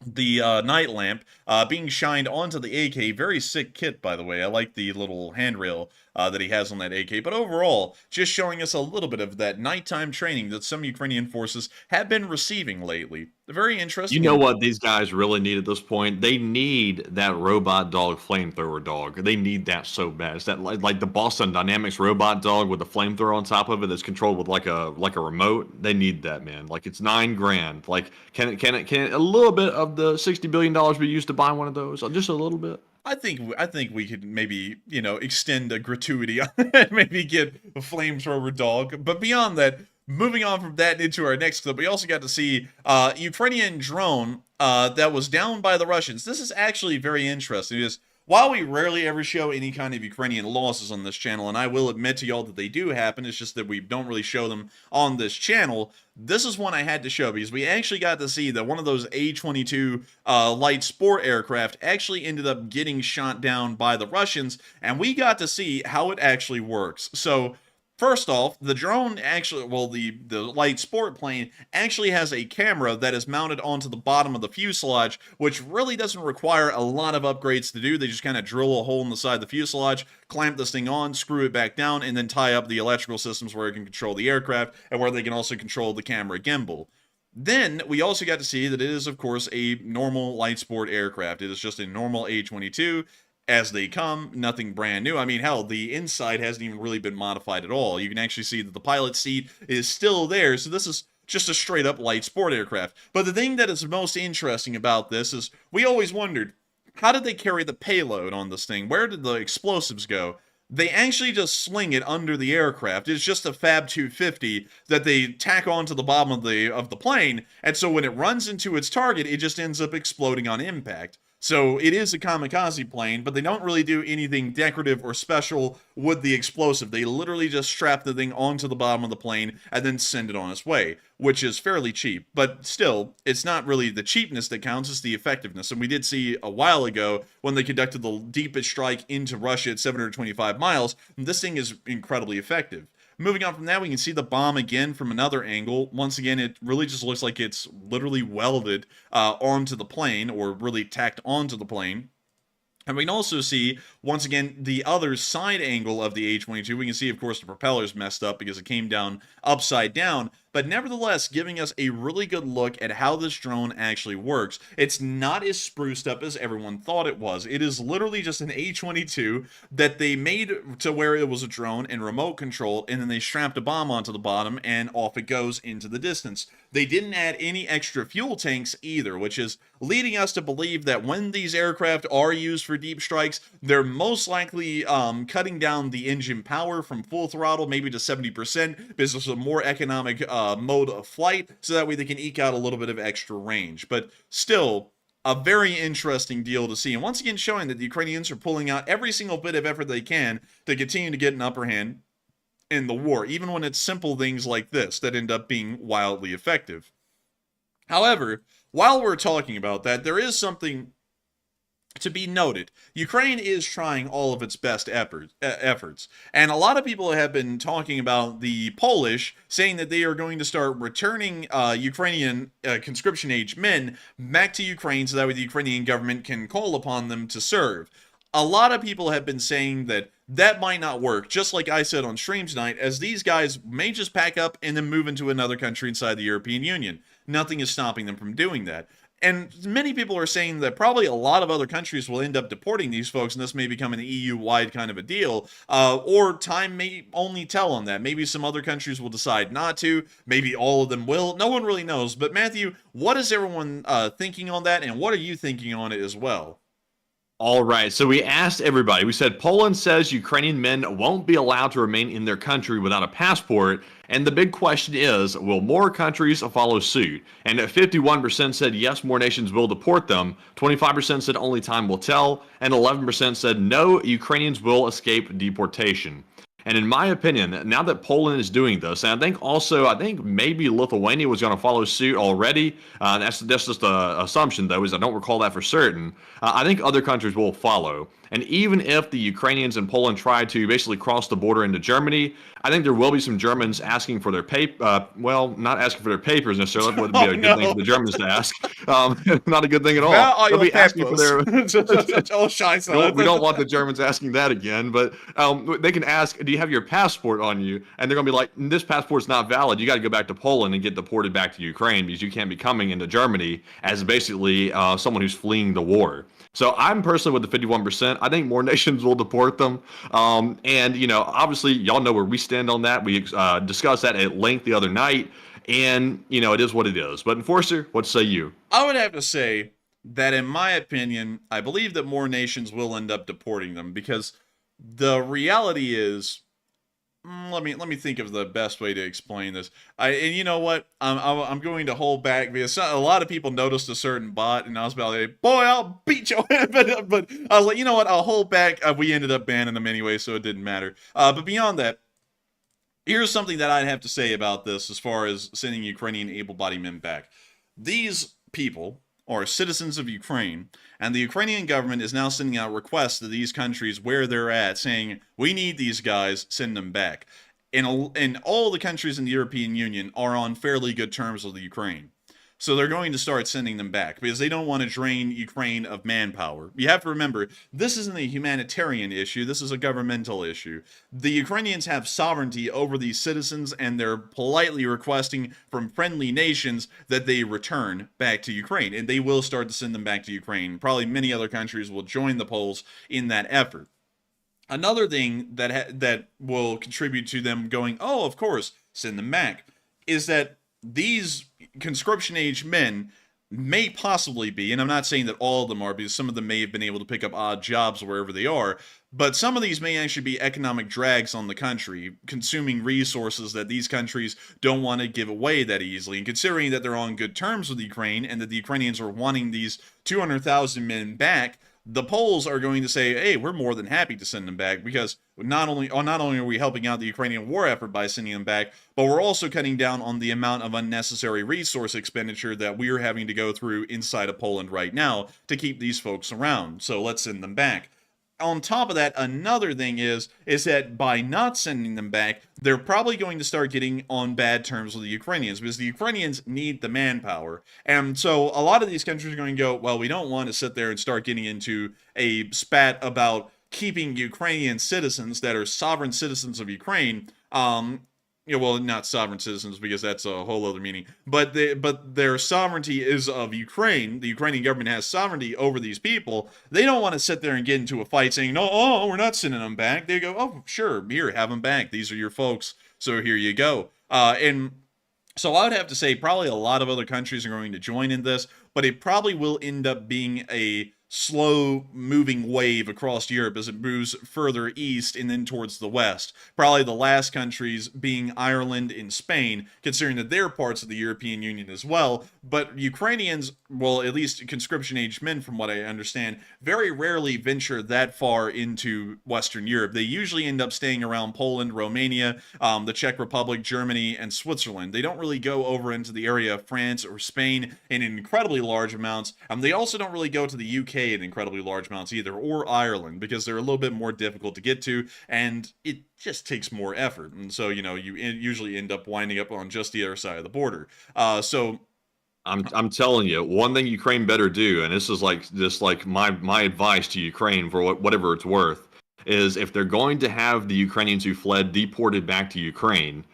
the night lamp being shined onto the AK. Very sick kit, by the way. I like the little handrail that he has on that AK. But overall, just showing us a little bit of that nighttime training that some Ukrainian forces have been receiving lately. Very interesting. You know what these guys really need at this point? They need that robot dog, flamethrower dog. They need that so bad. It's that like the Boston Dynamics robot dog with the flamethrower on top of it that's controlled with like a remote. They need that, man. Like, it's $9,000. Like, can a little bit of the $60 billion be used to buy one of those? Just a little bit. I think we could maybe, extend a gratuity on it, maybe get a flamethrower dog. But beyond that, moving on from that into our next clip, we also got to see Ukrainian drone that was downed by the Russians. This is actually very interesting because while we rarely ever show any kind of Ukrainian losses on this channel, and I will admit to y'all that they do happen, it's just that we don't really show them on this channel, this is one I had to show because we actually got to see that one of those A-22 light sport aircraft actually ended up getting shot down by the Russians, and we got to see how it actually works. So, first off, the drone actually, well, the light sport plane actually has a camera that is mounted onto the bottom of the fuselage, which really doesn't require a lot of upgrades to do. They just kind of drill a hole in the side of the fuselage, clamp this thing on, screw it back down, and then tie up the electrical systems where it can control the aircraft and where they can also control the camera gimbal. Then, we also got to see that it is, of course, a normal light sport aircraft. It is just a normal A-22. As they come, nothing brand new. I mean, hell, the inside hasn't even really been modified at all. You can actually see that the pilot seat is still there, so this is just a straight-up light sport aircraft. But the thing that is most interesting about this is we always wondered, how did they carry the payload on this thing? Where did the explosives go? They actually just sling it under the aircraft. It's just a Fab 250 that they tack onto the bottom of the plane, and so when it runs into its target, it just ends up exploding on impact. So it is a kamikaze plane, but they don't really do anything decorative or special with the explosive. They literally just strap the thing onto the bottom of the plane and then send it on its way, which is fairly cheap. But still, it's not really the cheapness that counts, it's the effectiveness. And we did see a while ago when they conducted the deepest strike into Russia at 725 miles, this thing is incredibly effective. Moving on from that, we can see the bomb again from another angle. Once again, it really just looks like it's literally welded onto the plane, or really tacked onto the plane. And we can also see, once again, the other side angle of the A-22. We can see, of course, the propeller's messed up because it came down upside down, but nevertheless giving us a really good look at how this drone actually works. It's not as spruced up as everyone thought it was. It is literally just an A-22 that they made to where it was a drone and remote controlled, and then they strapped a bomb onto the bottom, and off it goes into the distance. They didn't add any extra fuel tanks either, which is leading us to believe that when these aircraft are used for deep strikes, they're most likely cutting down the engine power from full throttle, maybe to 70%, because it's a more economic mode of flight, so that way they can eke out a little bit of extra range. But still, a very interesting deal to see. And once again, showing that the Ukrainians are pulling out every single bit of effort they can to continue to get an upper hand in the war, even when it's simple things like this that end up being wildly effective. However, while we're talking about that, there is something to be noted. Ukraine is trying all of its best efforts. And a lot of people have been talking about the Polish, saying that they are going to start returning Ukrainian conscription-age men back to Ukraine so that way the Ukrainian government can call upon them to serve. A lot of people have been saying that that might not work, just like I said on stream tonight, as these guys may just pack up and then move into another country inside the European Union. Nothing is stopping them from doing that. And many people are saying that probably a lot of other countries will end up deporting these folks, and this may become an EU-wide kind of a deal, or time may only tell on that. Maybe some other countries will decide not to, maybe all of them will. No one really knows. But Matthew, what is everyone thinking on that, and what are you thinking on it as well? All right, so we asked everybody. We said Poland says Ukrainian men won't be allowed to remain in their country without a passport. And the big question is, will more countries follow suit? And 51% said yes, more nations will deport them. 25% said only time will tell. And 11% said no, Ukrainians will escape deportation. And in my opinion, now that Poland is doing this, and I think maybe Lithuania was going to follow suit already. That's just an assumption, though, as I don't recall that for certain. I think other countries will follow. And even if the Ukrainians and Poland try to basically cross the border into Germany, I think there will be some Germans asking for their not asking for their papers necessarily. That would be a good thing for the Germans to ask. Not a good thing at all. They'll be asking for their. No, we don't want the Germans asking that again. But they can ask, "Do you have your passport on you?" And they're going to be like, "This passport's not valid. You got to go back to Poland and get deported back to Ukraine because you can't be coming into Germany as basically someone who's fleeing the war." So I'm personally with the 51%. I think more nations will deport them. And, obviously, y'all know where we stand on that. We discussed that at length the other night. And, it is what it is. But Enforcer, what say you? I would have to say that, in my opinion, I believe that more nations will end up deporting them because the reality is, let me think of the best way to explain this. And you know what? I'm going to hold back because a lot of people noticed a certain bot, and I was about to say, "Boy, I'll beat you." but I was like, you know what? I'll hold back. We ended up banning them anyway, so it didn't matter. But beyond that, here's something that I'd have to say about this as far as sending Ukrainian able-bodied men back. These people are citizens of Ukraine, and the Ukrainian government is now sending out requests to these countries where they're at, saying, "We need these guys, send them back." And all the countries in the European Union are on fairly good terms with the Ukraine. So they're going to start sending them back because they don't want to drain Ukraine of manpower. You have to remember, this isn't a humanitarian issue. This is a governmental issue. The Ukrainians have sovereignty over these citizens, and they're politely requesting from friendly nations that they return back to Ukraine. And they will start to send them back to Ukraine. Probably many other countries will join the Poles in that effort. Another thing that will contribute to them going, "Oh, of course, send them back," is that these conscription-age men may possibly be, and I'm not saying that all of them are, because some of them may have been able to pick up odd jobs wherever they are, but some of these may actually be economic drags on the country, consuming resources that these countries don't want to give away that easily. And considering that they're on good terms with Ukraine, and that the Ukrainians are wanting these 200,000 men back, the Poles are going to say, "Hey, we're more than happy to send them back," because not only are we helping out the Ukrainian war effort by sending them back, but we're also cutting down on the amount of unnecessary resource expenditure that we're having to go through inside of Poland right now to keep these folks around. So let's send them back. On top of that, another thing is that by not sending them back, they're probably going to start getting on bad terms with the Ukrainians because the Ukrainians need the manpower. And so a lot of these countries are going to go, "Well, we don't want to sit there and start getting into a spat about keeping Ukrainian citizens that are sovereign citizens of Ukraine, well, not sovereign citizens because that's a whole other meaning, but their sovereignty is of Ukraine. The Ukrainian government has sovereignty over these people. They don't want to sit there and get into a fight saying, "No, we're not sending them back." They go, "Oh, sure, here, have them back. These are your folks, so here you go." And so I would have to say probably a lot of other countries are going to join in this, but it probably will end up being a slow moving wave across Europe as it moves further east and then towards the west. Probably the last countries being Ireland and Spain, considering that they're parts of the European Union as well. But Ukrainians, well, at least conscription age men, from what I understand, very rarely venture that far into Western Europe. They usually end up staying around Poland, Romania, the Czech Republic, Germany, and Switzerland. They don't really go over into the area of France or Spain in incredibly large amounts. They also don't really go to the UK in incredibly large amounts either, or Ireland, because they're a little bit more difficult to get to, and it just takes more effort. And so, you usually end up winding up on just the other side of the border. I'm telling you, one thing Ukraine better do, and this is like my advice to Ukraine for whatever it's worth, is if they're going to have the Ukrainians who fled deported back to Ukraine,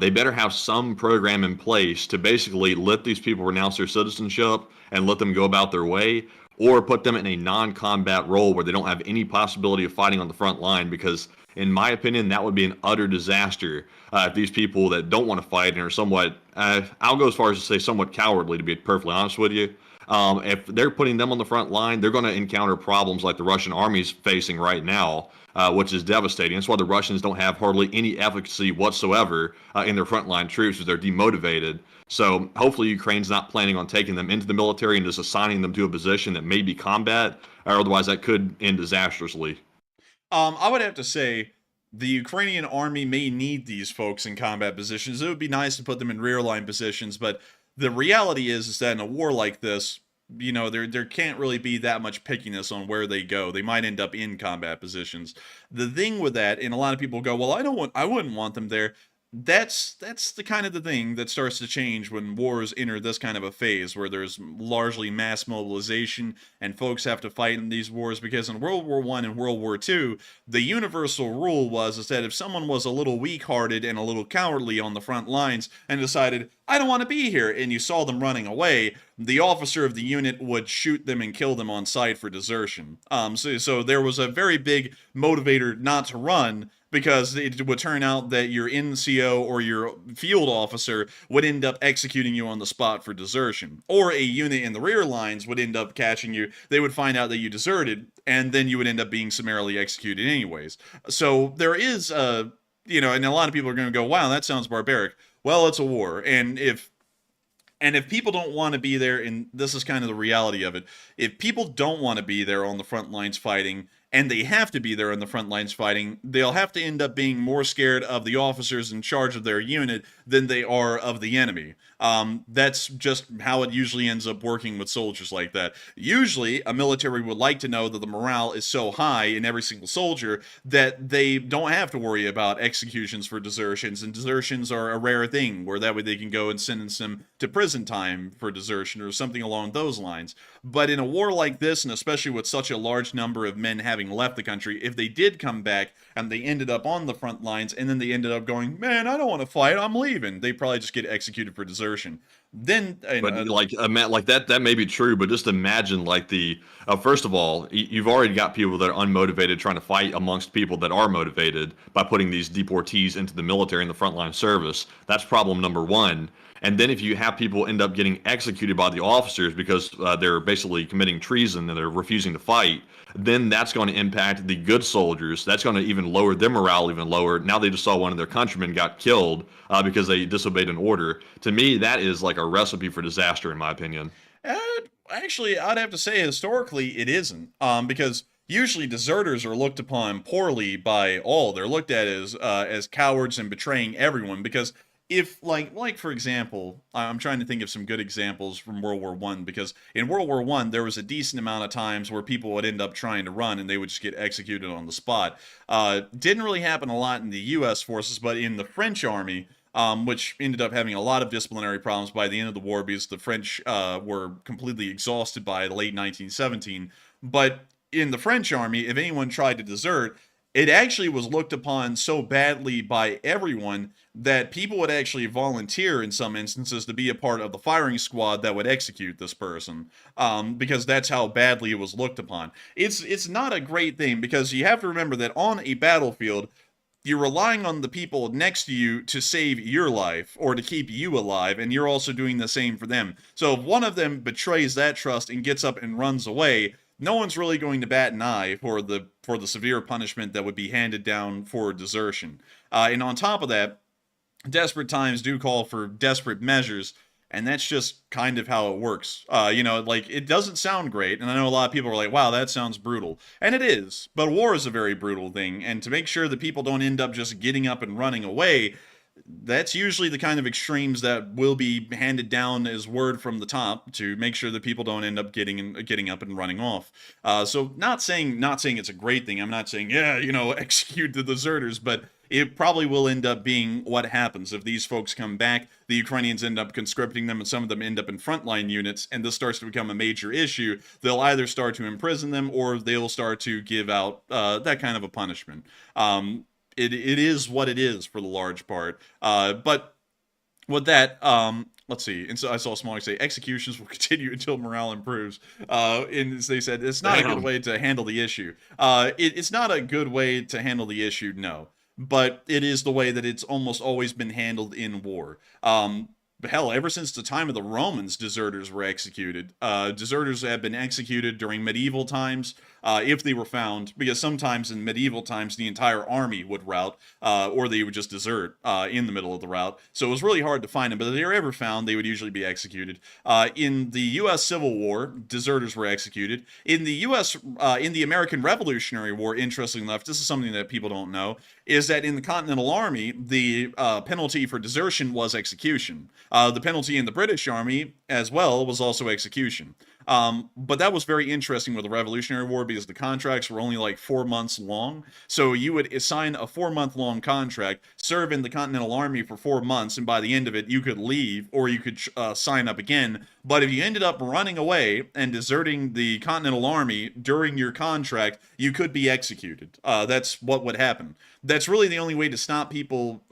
they better have some program in place to basically let these people renounce their citizenship and let them go about their way, or put them in a non-combat role where they don't have any possibility of fighting on the front line, because in my opinion, that would be an utter disaster if these people that don't want to fight and are somewhat, I'll go as far as to say somewhat cowardly, to be perfectly honest with you, if they're putting them on the front line, they're going to encounter problems like the Russian army's facing right now, which is devastating. That's why the Russians don't have hardly any efficacy whatsoever in their frontline troops, because they're demotivated. So hopefully Ukraine's not planning on taking them into the military and just assigning them to a position that may be combat, or otherwise that could end disastrously. I would have to say the Ukrainian army may need these folks in combat positions. It would be nice to put them in rear line positions, but the reality is that in a war like this, there can't really be that much pickiness on where they go. They might end up in combat positions. The thing with that, and a lot of people go, well, I wouldn't want them there. That's the kind of the thing that starts to change when wars enter this kind of a phase where there's largely mass mobilization and folks have to fight in these wars, because in World War I and World War II, the universal rule was that if someone was a little weak-hearted and a little cowardly on the front lines and decided, I don't want to be here, and you saw them running away, the officer of the unit would shoot them and kill them on sight for desertion. So there was a very big motivator not to run, because it would turn out that your NCO or your field officer would end up executing you on the spot for desertion. Or a unit in the rear lines would end up catching you. They would find out that you deserted, and then you would end up being summarily executed anyways. So there is, and a lot of people are going to go, wow, that sounds barbaric. Well, it's a war, and if people don't want to be there, and this is kind of the reality of it, if people don't want to be there on the front lines fighting, and they have to be there on the front lines fighting, they'll have to end up being more scared of the officers in charge of their unit than they are of the enemy. That's just how it usually ends up working with soldiers like that. Usually, a military would like to know that the morale is so high in every single soldier that they don't have to worry about executions for desertions, and desertions are a rare thing, where that way they can go and sentence them to prison time for desertion or something along those lines. But in a war like this, and especially with such a large number of men having left the country, if they did come back and they ended up on the front lines and then they ended up going, man, I don't want to fight, I'm leaving, they probably just get executed for desertion. Then, Matt, like that may be true, but just imagine first of all, you've already got people that are unmotivated trying to fight amongst people that are motivated by putting these deportees into the military and the frontline service. That's problem number one. And then if you have people end up getting executed by the officers because they're basically committing treason and they're refusing to fight, then that's going to impact the good soldiers. That's going to even lower their morale even lower. Now they just saw one of their countrymen got killed because they disobeyed an order. To me, that is like a recipe for disaster, in my opinion. Actually, I'd have to say historically it isn't, because usually deserters are looked upon poorly by all. They're looked at as cowards and betraying everyone, because if, like for example, I'm trying to think of some good examples from World War I, because in World War I, there was a decent amount of times where people would end up trying to run and they would just get executed on the spot. Didn't really happen a lot in the U.S. forces, but in the French army, which ended up having a lot of disciplinary problems by the end of the war, because the French were completely exhausted by late 1917. But in the French army, if anyone tried to desert, it actually was looked upon so badly by everyone that people would actually volunteer in some instances to be a part of the firing squad that would execute this person, because that's how badly it was looked upon. It's not a great thing, because you have to remember that on a battlefield, you're relying on the people next to you to save your life or to keep you alive, and you're also doing the same for them. So if one of them betrays that trust and gets up and runs away, no one's really going to bat an eye for the severe punishment that would be handed down for desertion. And on top of that, desperate times do call for desperate measures, and that's just kind of how it works. You know, like, it doesn't sound great, and I know a lot of people are like, wow, that sounds brutal. And it is, but war is a very brutal thing, and to make sure that people don't end up just getting up and running away, that's usually the kind of extremes that will be handed down as word from the top to make sure that people don't end up getting up and running off. So not saying it's a great thing. I'm not saying, yeah, you know, execute the deserters, but it probably will end up being what happens if these folks come back. The Ukrainians end up conscripting them, and some of them end up in frontline units, and this starts to become a major issue. They'll either start to imprison them, or they'll start to give out that kind of a punishment. It is what it is for the large part. But with that, let's see. And so I saw Smalley say executions will continue until morale improves. And as they said, it's not a good way to handle the issue. It's not a good way to handle the issue, no. But it is the way that it's almost always been handled in war. Hell, ever since the time of the Romans, deserters were executed. Deserters have been executed during medieval times, if they were found, because sometimes in medieval times the entire army would rout, or they would just desert in the middle of the rout. So it was really hard to find them, but if they were ever found, they would usually be executed. In the U.S. Civil War, deserters were executed. In the in the American Revolutionary War, interestingly enough, this is something that people don't know, is that in the Continental Army, the penalty for desertion was execution. The penalty in the British Army, as well, was also execution. But that was very interesting with the Revolutionary War because the contracts were only like 4 months long. So you would assign a 4-month-long contract, serve in the Continental Army for 4 months, and by the end of it, you could leave or you could sign up again. But if you ended up running away and deserting the Continental Army during your contract, you could be executed. That's what would happen. That's really the only way to stop people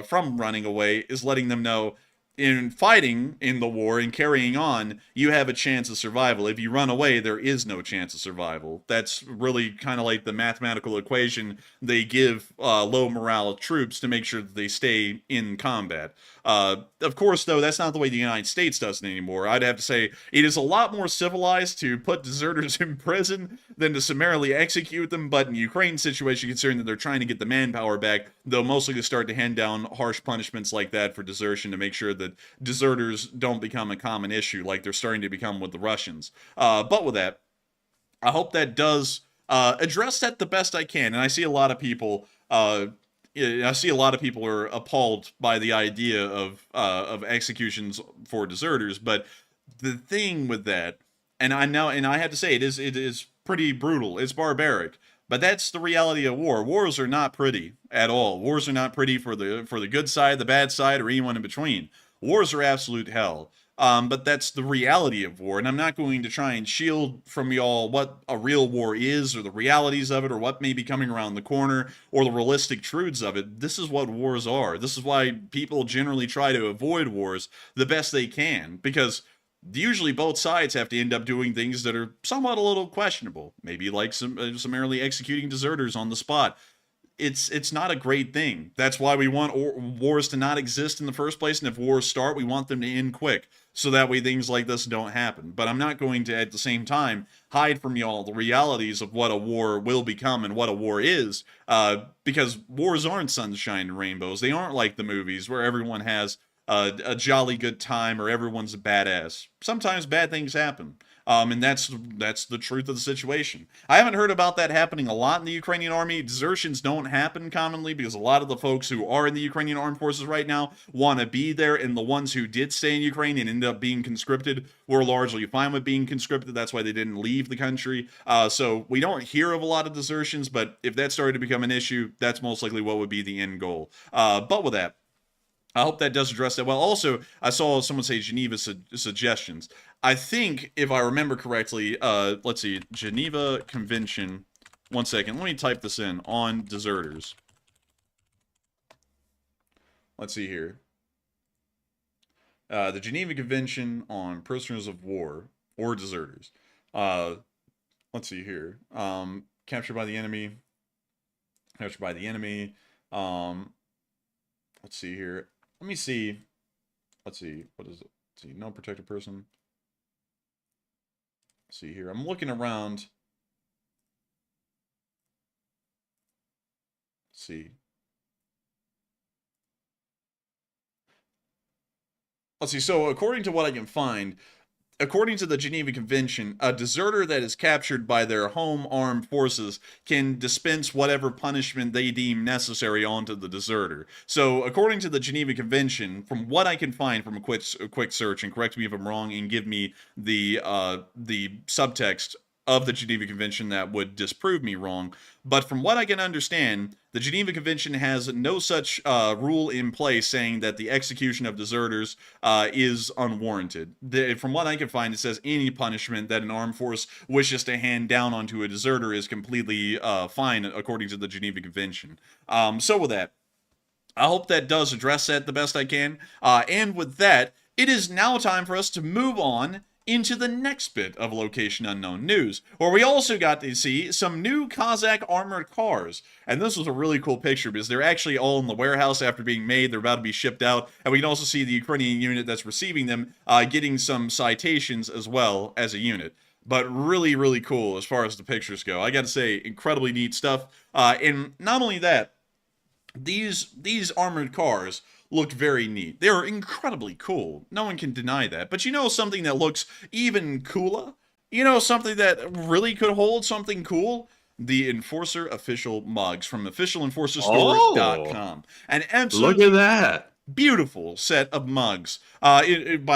from running away, is letting them know, in fighting in the war and carrying on, you have a chance of survival. If you run away, there is no chance of survival. That's really kind of like the mathematical equation they give low morale troops to make sure that they stay in combat. Of course, though, that's not the way the United States does it anymore. I'd have to say it is a lot more civilized to put deserters in prison than to summarily execute them, but in the Ukraine situation, considering that they're trying to get the manpower back, they'll mostly start to hand down harsh punishments like that for desertion to make sure that deserters don't become a common issue like they're starting to become with the Russians. But with that, I hope that does address that the best I can. And I see a lot of people are appalled by the idea of executions for deserters. But the thing with that, and I have to say, it is pretty brutal. It's barbaric. But that's the reality of war. Wars are not pretty at all. Wars are not pretty for the good side, the bad side, or anyone in between. Wars are absolute hell. But that's the reality of war, and I'm not going to try and shield from y'all what a real war is, or the realities of it, or what may be coming around the corner, or the realistic truths of it. This is what wars are. This is why people generally try to avoid wars the best they can, because usually both sides have to end up doing things that are somewhat a little questionable. Maybe like summarily executing deserters on the spot. It's not a great thing. That's why we want wars to not exist in the first place, and if wars start, we want them to end quick, so that way things like this don't happen. But I'm not going to, at the same time, hide from y'all the realities of what a war will become and what a war is, because wars aren't sunshine and rainbows. They aren't like the movies where everyone has a jolly good time or everyone's a badass. Sometimes bad things happen. And that's the truth of the situation. I haven't heard about that happening a lot in the Ukrainian army. Desertions don't happen commonly because a lot of the folks who are in the Ukrainian armed forces right now want to be there, and the ones who did stay in Ukraine and ended up being conscripted were largely fine with being conscripted. That's why they didn't leave the country. So we don't hear of a lot of desertions, but if that started to become an issue, that's most likely what would be the end goal. But with that, I hope that does address that well. Also, I saw someone say Geneva suggestions. I think, if I remember correctly, let's see, Geneva Convention. One second, let me type this in on deserters. Let's see here. The Geneva Convention on prisoners of war or deserters. Let's see here. Captured by the enemy. Captured by the enemy. Let's see here. Let me see. Let's see. What is it? Let's see. No protected person. Let's see here. I'm looking around see. Let's see. So according to what I can find, according to the Geneva Convention, a deserter that is captured by their home armed forces can dispense whatever punishment they deem necessary onto the deserter. So, according to the Geneva Convention, from what I can find from a quick search, and correct me if I'm wrong, and give me the subtext of the Geneva Convention that would disprove me wrong, but from what I can understand, the Geneva Convention has no such rule in place saying that the execution of deserters is unwarranted. From what I can find, it says any punishment that an armed force wishes to hand down onto a deserter is completely fine, according to the Geneva Convention. So with that, I hope that does address that the best I can. And with that, it is now time for us to move on into the next bit of Location Unknown news, where we also got to see some new Kazakh armored cars. And this was a really cool picture because they're actually all in the warehouse after being made. They're about to be shipped out. And we can also see the Ukrainian unit that's receiving them getting some citations as well as a unit. But really, really cool as far as the pictures go. I got to say, incredibly neat stuff. And not only that, these armored cars looked very neat. They were incredibly cool. No one can deny that. But you know something that looks even cooler? You know something that really could hold something cool? The Enforcer official mugs from officialenforcerstore.com. An absolutely Look at that. beautiful set of mugs. By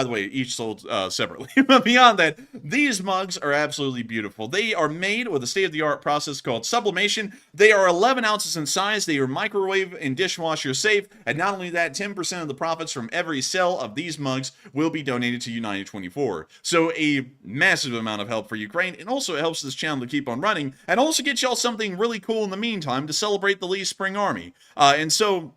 the way, each sold separately. But beyond that, these mugs are absolutely beautiful. They are made with a state-of-the-art process called sublimation. They are 11 ounces in size. They are microwave and dishwasher safe. And not only that, 10% of the profits from every sale of these mugs will be donated to United 24. So a massive amount of help for Ukraine. And also it helps this channel to keep on running. And also get y'all something really cool in the meantime to celebrate the Lee Spring Army. And so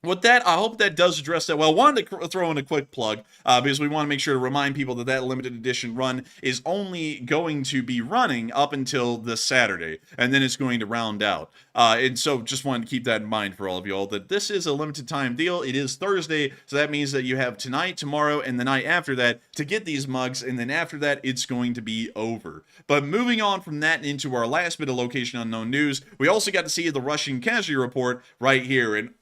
with that, I hope that does address that well. I wanted to throw in a quick plug because we want to make sure to remind people that that limited edition run is only going to be running up until this Saturday, and then it's going to round out. And so just wanted to keep that in mind for all of y'all, that this is a limited time deal. It is Thursday, so that means that you have tonight, tomorrow, and the night after that to get these mugs, and then after that, it's going to be over. But moving on from that into our last bit of Location Unknown news, we also got to see the Russian casualty report right here, and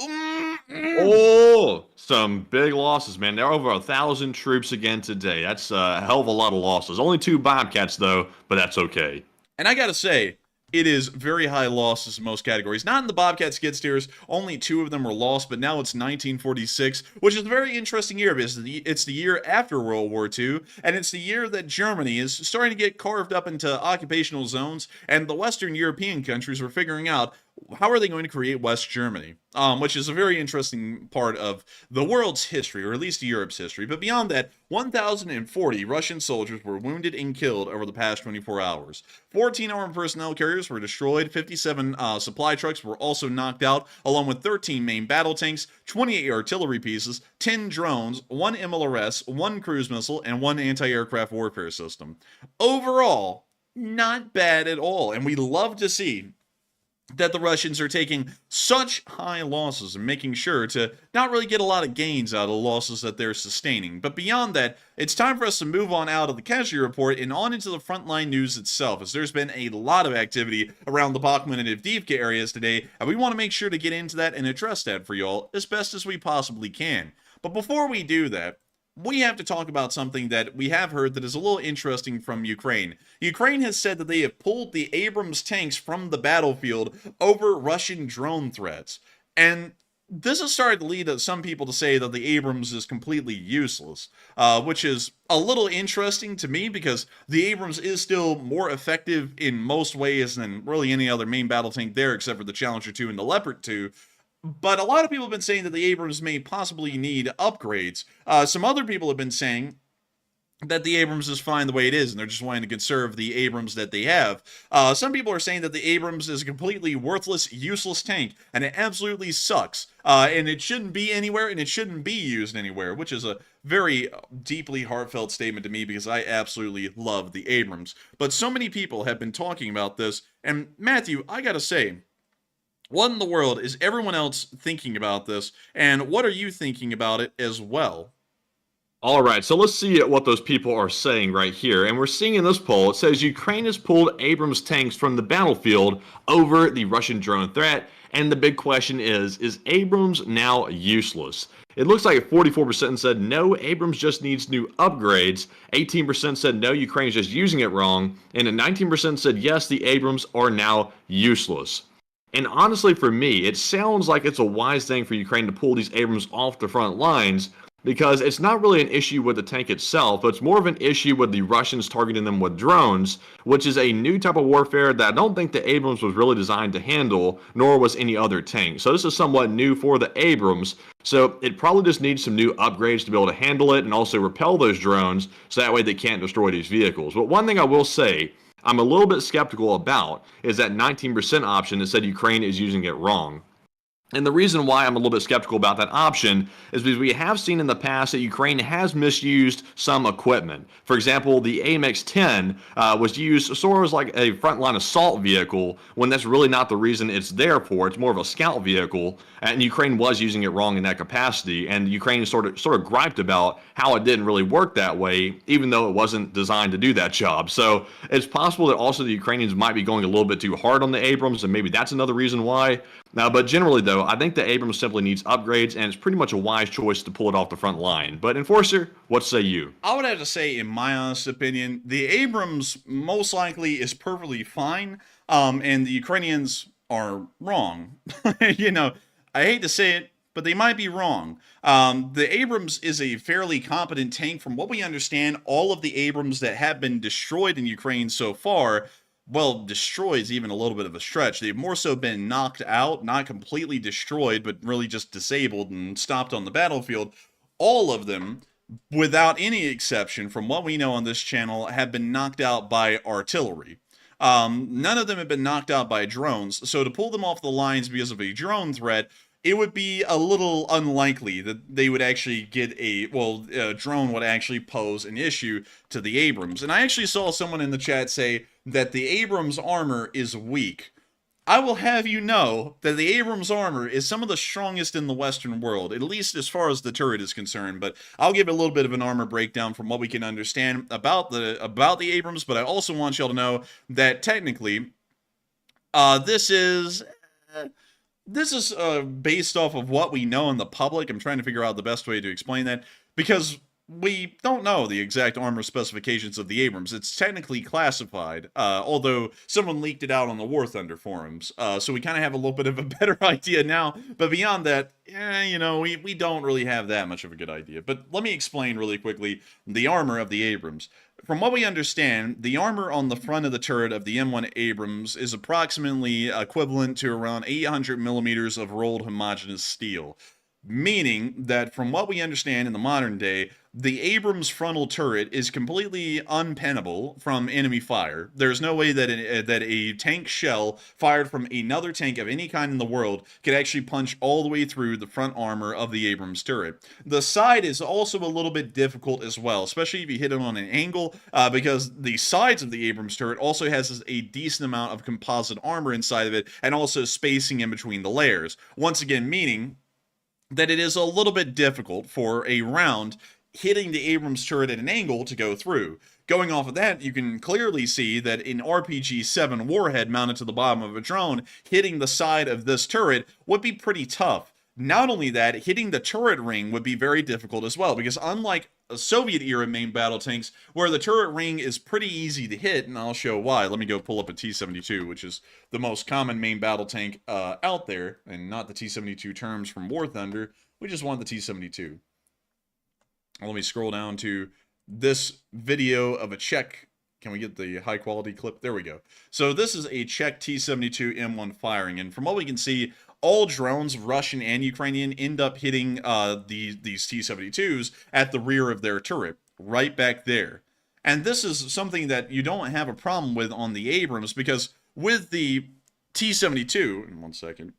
Oh, some big losses, man. There are over 1,000 troops again today. That's a hell of a lot of losses. Only 2 Bobcats, though, but that's okay. And I gotta say, it is very high losses in most categories. Not in the Bobcat skid steers, only 2 of them were lost, but now it's 1946, which is a very interesting year because it's the year after World War II, and it's the year that Germany is starting to get carved up into occupational zones, and the Western European countries were figuring out how are they going to create West Germany, which is a very interesting part of the world's history, or at least Europe's history. But beyond that, 1,040 Russian soldiers were wounded and killed over the past 24 hours. 14 armored personnel carriers were destroyed, 57 supply trucks were also knocked out, along with 13 main battle tanks, 28 artillery pieces, 10 drones, 1 MLRS, 1 cruise missile, and 1 anti-aircraft warfare system. Overall, not bad at all, and we love to see that the Russians are taking such high losses and making sure to not really get a lot of gains out of the losses that they're sustaining. But beyond that, it's time for us to move on out of the casualty report and on into the frontline news itself, as there's been a lot of activity around the Bakhmut and Avdiivka areas today, and we want to make sure to get into that and address that for y'all as best as we possibly can. But before we do that, we have to talk about something that we have heard that is a little interesting from Ukraine. Ukraine has said that they have pulled the Abrams tanks from the battlefield over Russian drone threats. And this has started to lead some people to say that the Abrams is completely useless, which is a little interesting to me because the Abrams is still more effective in most ways than really any other main battle tank there except for the Challenger 2 and the Leopard 2. But a lot of people have been saying that the Abrams may possibly need upgrades. Some other people have been saying that the Abrams is fine the way it is, and they're just wanting to conserve the Abrams that they have. Some people are saying that the Abrams is a completely worthless, useless tank, and it absolutely sucks. And it shouldn't be anywhere, and it shouldn't be used anywhere, which is a very deeply heartfelt statement to me because I absolutely love the Abrams. But so many people have been talking about this, and Matthew, I gotta say, what in the world is everyone else thinking about this, and what are you thinking about it as well? All right, so let's see what those people are saying right here. And we're seeing in this poll, it says Ukraine has pulled Abrams tanks from the battlefield over the Russian drone threat. And the big question is Abrams now useless? It looks like 44% said no, Abrams just needs new upgrades. 18% said no, Ukraine's just using it wrong. And 19% said yes, the Abrams are now useless. And honestly, for me, it sounds like it's a wise thing for Ukraine to pull these Abrams off the front lines, because it's not really an issue with the tank itself, but it's more of an issue with the Russians targeting them with drones, which is a new type of warfare that I don't think the Abrams was really designed to handle, nor was any other tank. So this is somewhat new for the Abrams. So it probably just needs some new upgrades to be able to handle it and also repel those drones, so that way they can't destroy these vehicles. But one thing I will say I'm a little bit skeptical about is that 19% option that said Ukraine is using it wrong. And the reason why I'm a little bit skeptical about that option is because we have seen in the past that Ukraine has misused some equipment. For example, the AMX-10 was used sort of as like a frontline assault vehicle when that's really not the reason it's there for. It's more of a scout vehicle, and Ukraine was using it wrong in that capacity. And Ukraine sort of griped about how it didn't really work that way, even though it wasn't designed to do that job. So it's possible that also the Ukrainians might be going a little bit too hard on the Abrams, and maybe that's another reason why. But generally, though, I think the Abrams simply needs upgrades, and it's pretty much a wise choice to pull it off the front line. But Enforcer, what say you? I would have to say, in my honest opinion, the Abrams most likely is perfectly fine, and the Ukrainians are wrong. You know, I hate to say it, but they might be wrong. The Abrams is a fairly competent tank. From what we understand, all of the Abrams that have been destroyed in Ukraine so far, well, destroyed is even a little bit of a stretch. They've more so been knocked out, not completely destroyed, but really just disabled and stopped on the battlefield. All of them, without any exception, from what we know on this channel, have been knocked out by artillery. None of them have been knocked out by drones, so to pull them off the lines because of a drone threat, it would be a little unlikely that they would actually get a drone would actually pose an issue to the Abrams. And I actually saw someone in the chat say that the Abrams armor is weak. I will have you know that the Abrams armor is some of the strongest in the Western world, at least as far as the turret is concerned. But I'll give a little bit of an armor breakdown from what we can understand about the Abrams. But I also want y'all to know that technically, this is based off of what we know in the public. I'm trying to figure out the best way to explain that, because we don't know the exact armor specifications of the Abrams. It's technically classified, although someone leaked it out on the War Thunder forums. So we kind of have a little bit of a better idea now. But beyond that, you know, we don't really have that much of a good idea. But let me explain really quickly the armor of the Abrams. From what we understand, the armor on the front of the turret of the M1 Abrams is approximately equivalent to around 800 millimeters of rolled homogeneous steel. Meaning that from what we understand in the modern day, the Abrams frontal turret is completely unpennable from enemy fire. There's no way that a tank shell fired from another tank of any kind in the world could actually punch all the way through the front armor of the Abrams turret. The side is also a little bit difficult as well, especially if you hit it on an angle, because the sides of the Abrams turret also has a decent amount of composite armor inside of it, and also spacing in between the layers. Once again, meaning that it is a little bit difficult for a round hitting the Abrams turret at an angle to go through. Going off of that, you can clearly see that an RPG-7 warhead mounted to the bottom of a drone hitting the side of this turret would be pretty tough. Not only that, hitting the turret ring would be very difficult as well, because unlike Soviet-era main battle tanks, where the turret ring is pretty easy to hit, and I'll show why. Let me go pull up a T-72, which is the most common main battle tank out there, and not the T-72 terms from War Thunder. We just want the T-72. Let me scroll down to this video of a Czech. Can we get the high quality clip? There we go. So this is a Czech T-72 M1 firing, and from what we can see, all drones, Russian and Ukrainian, end up hitting these T-72s at the rear of their turret, right back there. And this is something that you don't have a problem with on the Abrams, because with the T-72, in 1 second,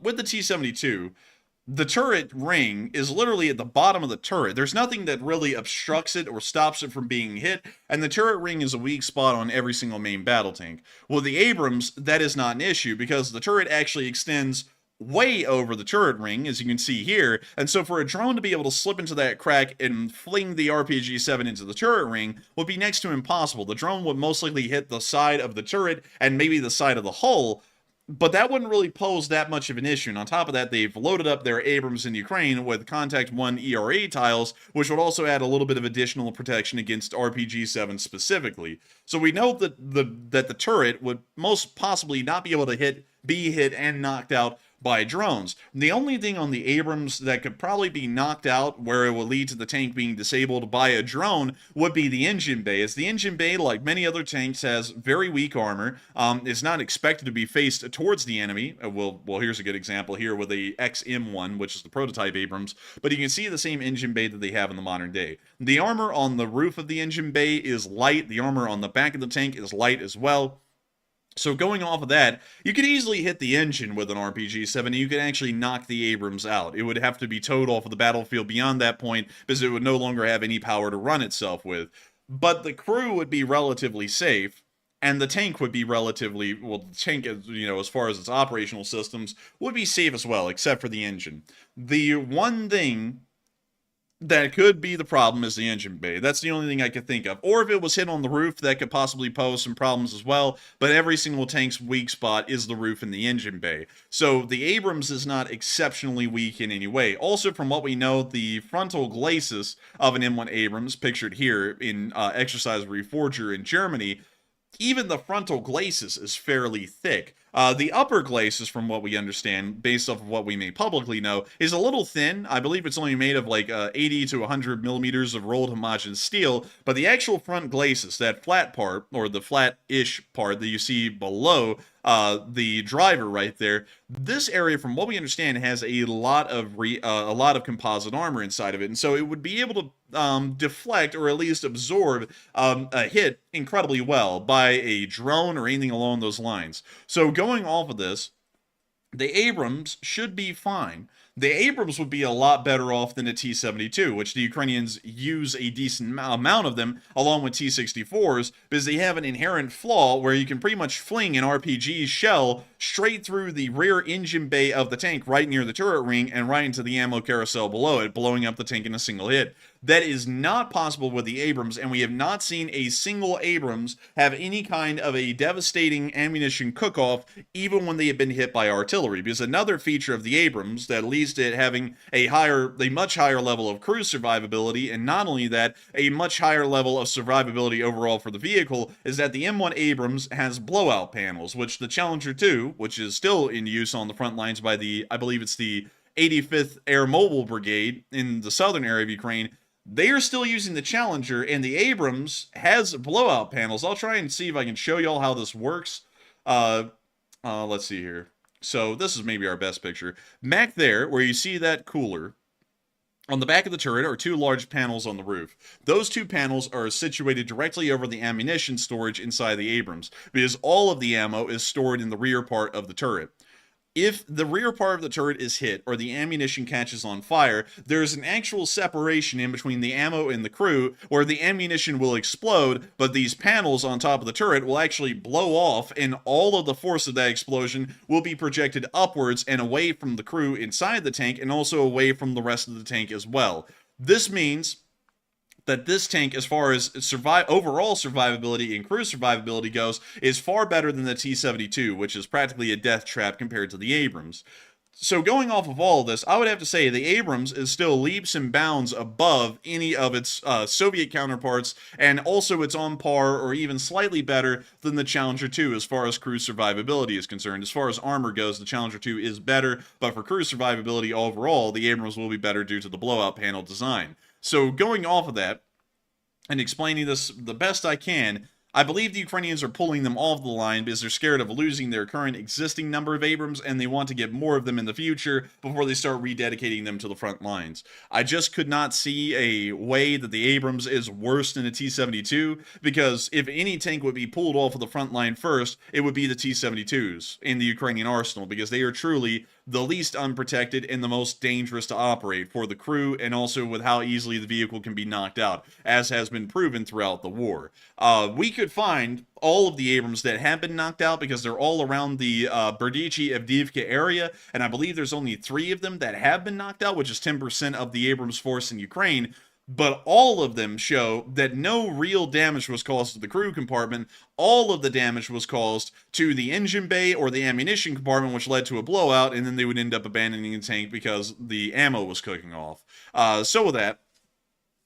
with the T-72, the turret ring is literally at the bottom of the turret. There's nothing that really obstructs it or stops it from being hit, and the turret ring is a weak spot on every single main battle tank. Well, the Abrams, that is not an issue, because the turret actually extends way over the turret ring, as you can see here, and so for a drone to be able to slip into that crack and fling the RPG-7 into the turret ring would be next to impossible. The drone would most likely hit the side of the turret and maybe the side of the hull, but that wouldn't really pose that much of an issue. And on top of that, they've loaded up their Abrams in Ukraine with Contact 1 ERA tiles, which would also add a little bit of additional protection against RPG-7 specifically. So we know that the turret would most possibly not be able to be hit and knocked out by drones. The only thing on the Abrams that could probably be knocked out where it will lead to the tank being disabled by a drone would be the engine bay, as the engine bay, like many other tanks, has very weak armor, is not expected to be faced towards the enemy. Well, here's a good example here with the XM1, which is the prototype Abrams, but you can see the same engine bay that they have in the modern day. The armor on the roof of the engine bay is light, the armor on the back of the tank is light as well. So going off of that, you could easily hit the engine with an RPG-7 and you could actually knock the Abrams out. It would have to be towed off of the battlefield beyond that point because it would no longer have any power to run itself with. But the crew would be relatively safe, and the tank would be relatively, well, the tank, as far as its operational systems, would be safe as well, except for the engine. The one thing that could be the problem is the engine bay. That's the only thing I could think of. Or if it was hit on the roof, that could possibly pose some problems as well. But every single tank's weak spot is the roof and the engine bay. So the Abrams is not exceptionally weak in any way. Also, from what we know, the frontal glacis of an M1 Abrams, pictured here in Exercise Reforger in Germany, even the frontal glacis is fairly thick. The upper glacis, from what we understand, based off of what we may publicly know, is a little thin. I believe it's only made of like 80 to 100 millimeters of rolled homogeneous steel, but the actual front glacis, that flat part, or the flat-ish part that you see below the driver right there, this area, from what we understand, has a lot of composite armor inside of it, and so it would be able to deflect or at least absorb a hit incredibly well by a drone or anything along those lines. So going off of this, the Abrams should be fine. The Abrams would be a lot better off than a T-72, which the Ukrainians use a decent amount of them, along with T-64s, because they have an inherent flaw where you can pretty much fling an RPG shell straight through the rear engine bay of the tank right near the turret ring and right into the ammo carousel below it, blowing up the tank in a single hit. That is not possible with the Abrams, and we have not seen a single Abrams have any kind of a devastating ammunition cook-off, even when they have been hit by artillery. Because another feature of the Abrams that leads to it having a much higher level of cruise survivability, and not only that, a much higher level of survivability overall for the vehicle, is that the M1 Abrams has blowout panels, which the Challenger 2, which is still in use on the front lines by I believe it's the 85th Air Mobile Brigade in the southern area of Ukraine, they are still using the Challenger, and the Abrams has blowout panels. I'll try and see if I can show y'all how this works. Let's see here. So this is maybe our best picture. Back there, where you see that cooler, on the back of the turret are two large panels on the roof. Those two panels are situated directly over the ammunition storage inside the Abrams, because all of the ammo is stored in the rear part of the turret. If the rear part of the turret is hit or the ammunition catches on fire, there's an actual separation in between the ammo and the crew where the ammunition will explode, but these panels on top of the turret will actually blow off, and all of the force of that explosion will be projected upwards and away from the crew inside the tank and also away from the rest of the tank as well. This means that this tank, as far as overall survivability and cruise survivability goes, is far better than the T-72, which is practically a death trap compared to the Abrams. So going off of all of this, I would have to say the Abrams is still leaps and bounds above any of its Soviet counterparts, and also it's on par or even slightly better than the Challenger 2 as far as cruise survivability is concerned. As far as armor goes, the Challenger 2 is better, but for cruise survivability overall, the Abrams will be better due to the blowout panel design. So going off of that, and explaining this the best I can, I believe the Ukrainians are pulling them off the line because they're scared of losing their current existing number of Abrams, and they want to get more of them in the future before they start rededicating them to the front lines. I just could not see a way that the Abrams is worse than a T-72, because if any tank would be pulled off of the front line first, it would be the T-72s in the Ukrainian arsenal, because they are truly the least unprotected and the most dangerous to operate for the crew, and also with how easily the vehicle can be knocked out, as has been proven throughout the war. We could find all of the Abrams that have been knocked out because they're all around the Berdichi-Avdiivka area, and I believe there's only 3 of them that have been knocked out, which is 10% of the Abrams force in Ukraine. But all of them show that no real damage was caused to the crew compartment. All of the damage was caused to the engine bay or the ammunition compartment, which led to a blowout, and then they would end up abandoning the tank because the ammo was cooking off. So with that,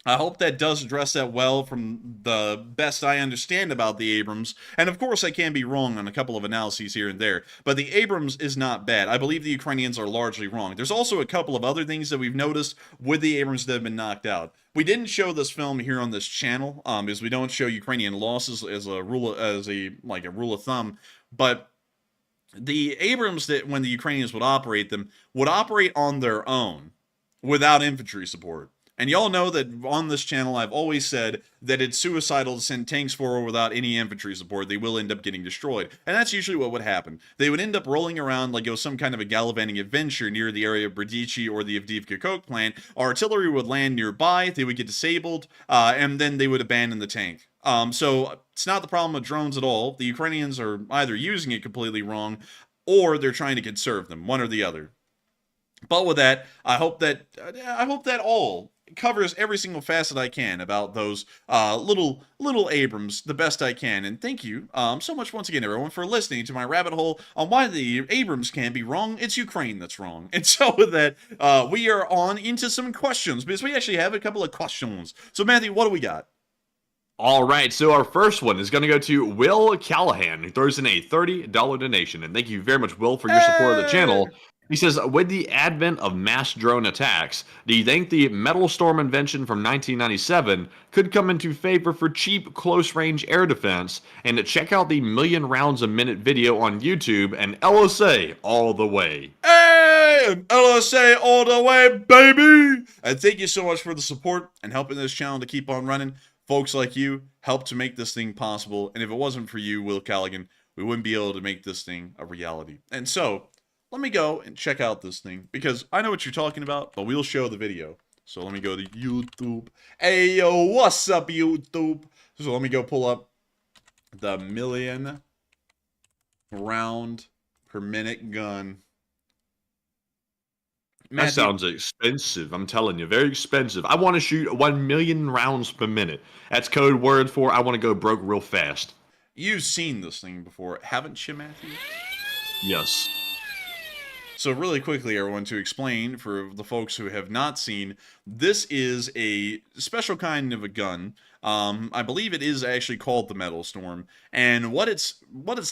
I hope that does address that well from the best I understand about the Abrams. And of course, I can be wrong on a couple of analyses here and there, but the Abrams is not bad. I believe the Ukrainians are largely wrong. There's also a couple of other things that we've noticed with the Abrams that have been knocked out. We didn't show this film here on this channel, because we don't show Ukrainian losses as a rule of thumb, but the Abrams, that when the Ukrainians would operate them, would operate on their own without infantry support. And y'all know that on this channel, I've always said that it's suicidal to send tanks forward without any infantry support. They will end up getting destroyed. And that's usually what would happen. They would end up rolling around like it was some kind of a gallivanting adventure near the area of Berdichi or the Avdiivka coke plant. Artillery would land nearby, they would get disabled, and then they would abandon the tank. So it's not the problem with drones at all. The Ukrainians are either using it completely wrong, or they're trying to conserve them, one or the other. But with that, I hope that all covers every single facet I can about those little Abrams the best I can. And thank you so much once again, everyone, for listening to my rabbit hole on why the Abrams can be wrong. It's Ukraine that's wrong. And so with that, we are on into some questions, because we actually have a couple of questions. So Matthew, what do we got? All right, so our first one is going to go to Will Callahan, who throws in a $30 donation. And thank you very much, Will, for your support of the channel. He says, with the advent of mass drone attacks, do you think the metal storm invention from 1997 could come into favor for cheap, close-range air defense? And check out the million rounds a minute video on YouTube and LSA all the way. Hey, LSA all the way, baby! And thank you so much for the support and helping this channel to keep on running. Folks like you help to make this thing possible. And if it wasn't for you, Will Callaghan, we wouldn't be able to make this thing a reality. And so let me go and check out this thing, because I know what you're talking about, but we'll show the video. So let me go to YouTube. Hey, yo, what's up, YouTube? So let me go pull up the million round per minute gun. That sounds expensive. I'm telling you, very expensive. I want to shoot 1 million rounds per minute. That's code word for I want to go broke real fast. You've seen this thing before, haven't you, Matthew? Yes. So really quickly, everyone, to explain for the folks who have not seen, this is a special kind of a gun. I believe it is actually called the Metal Storm, and what its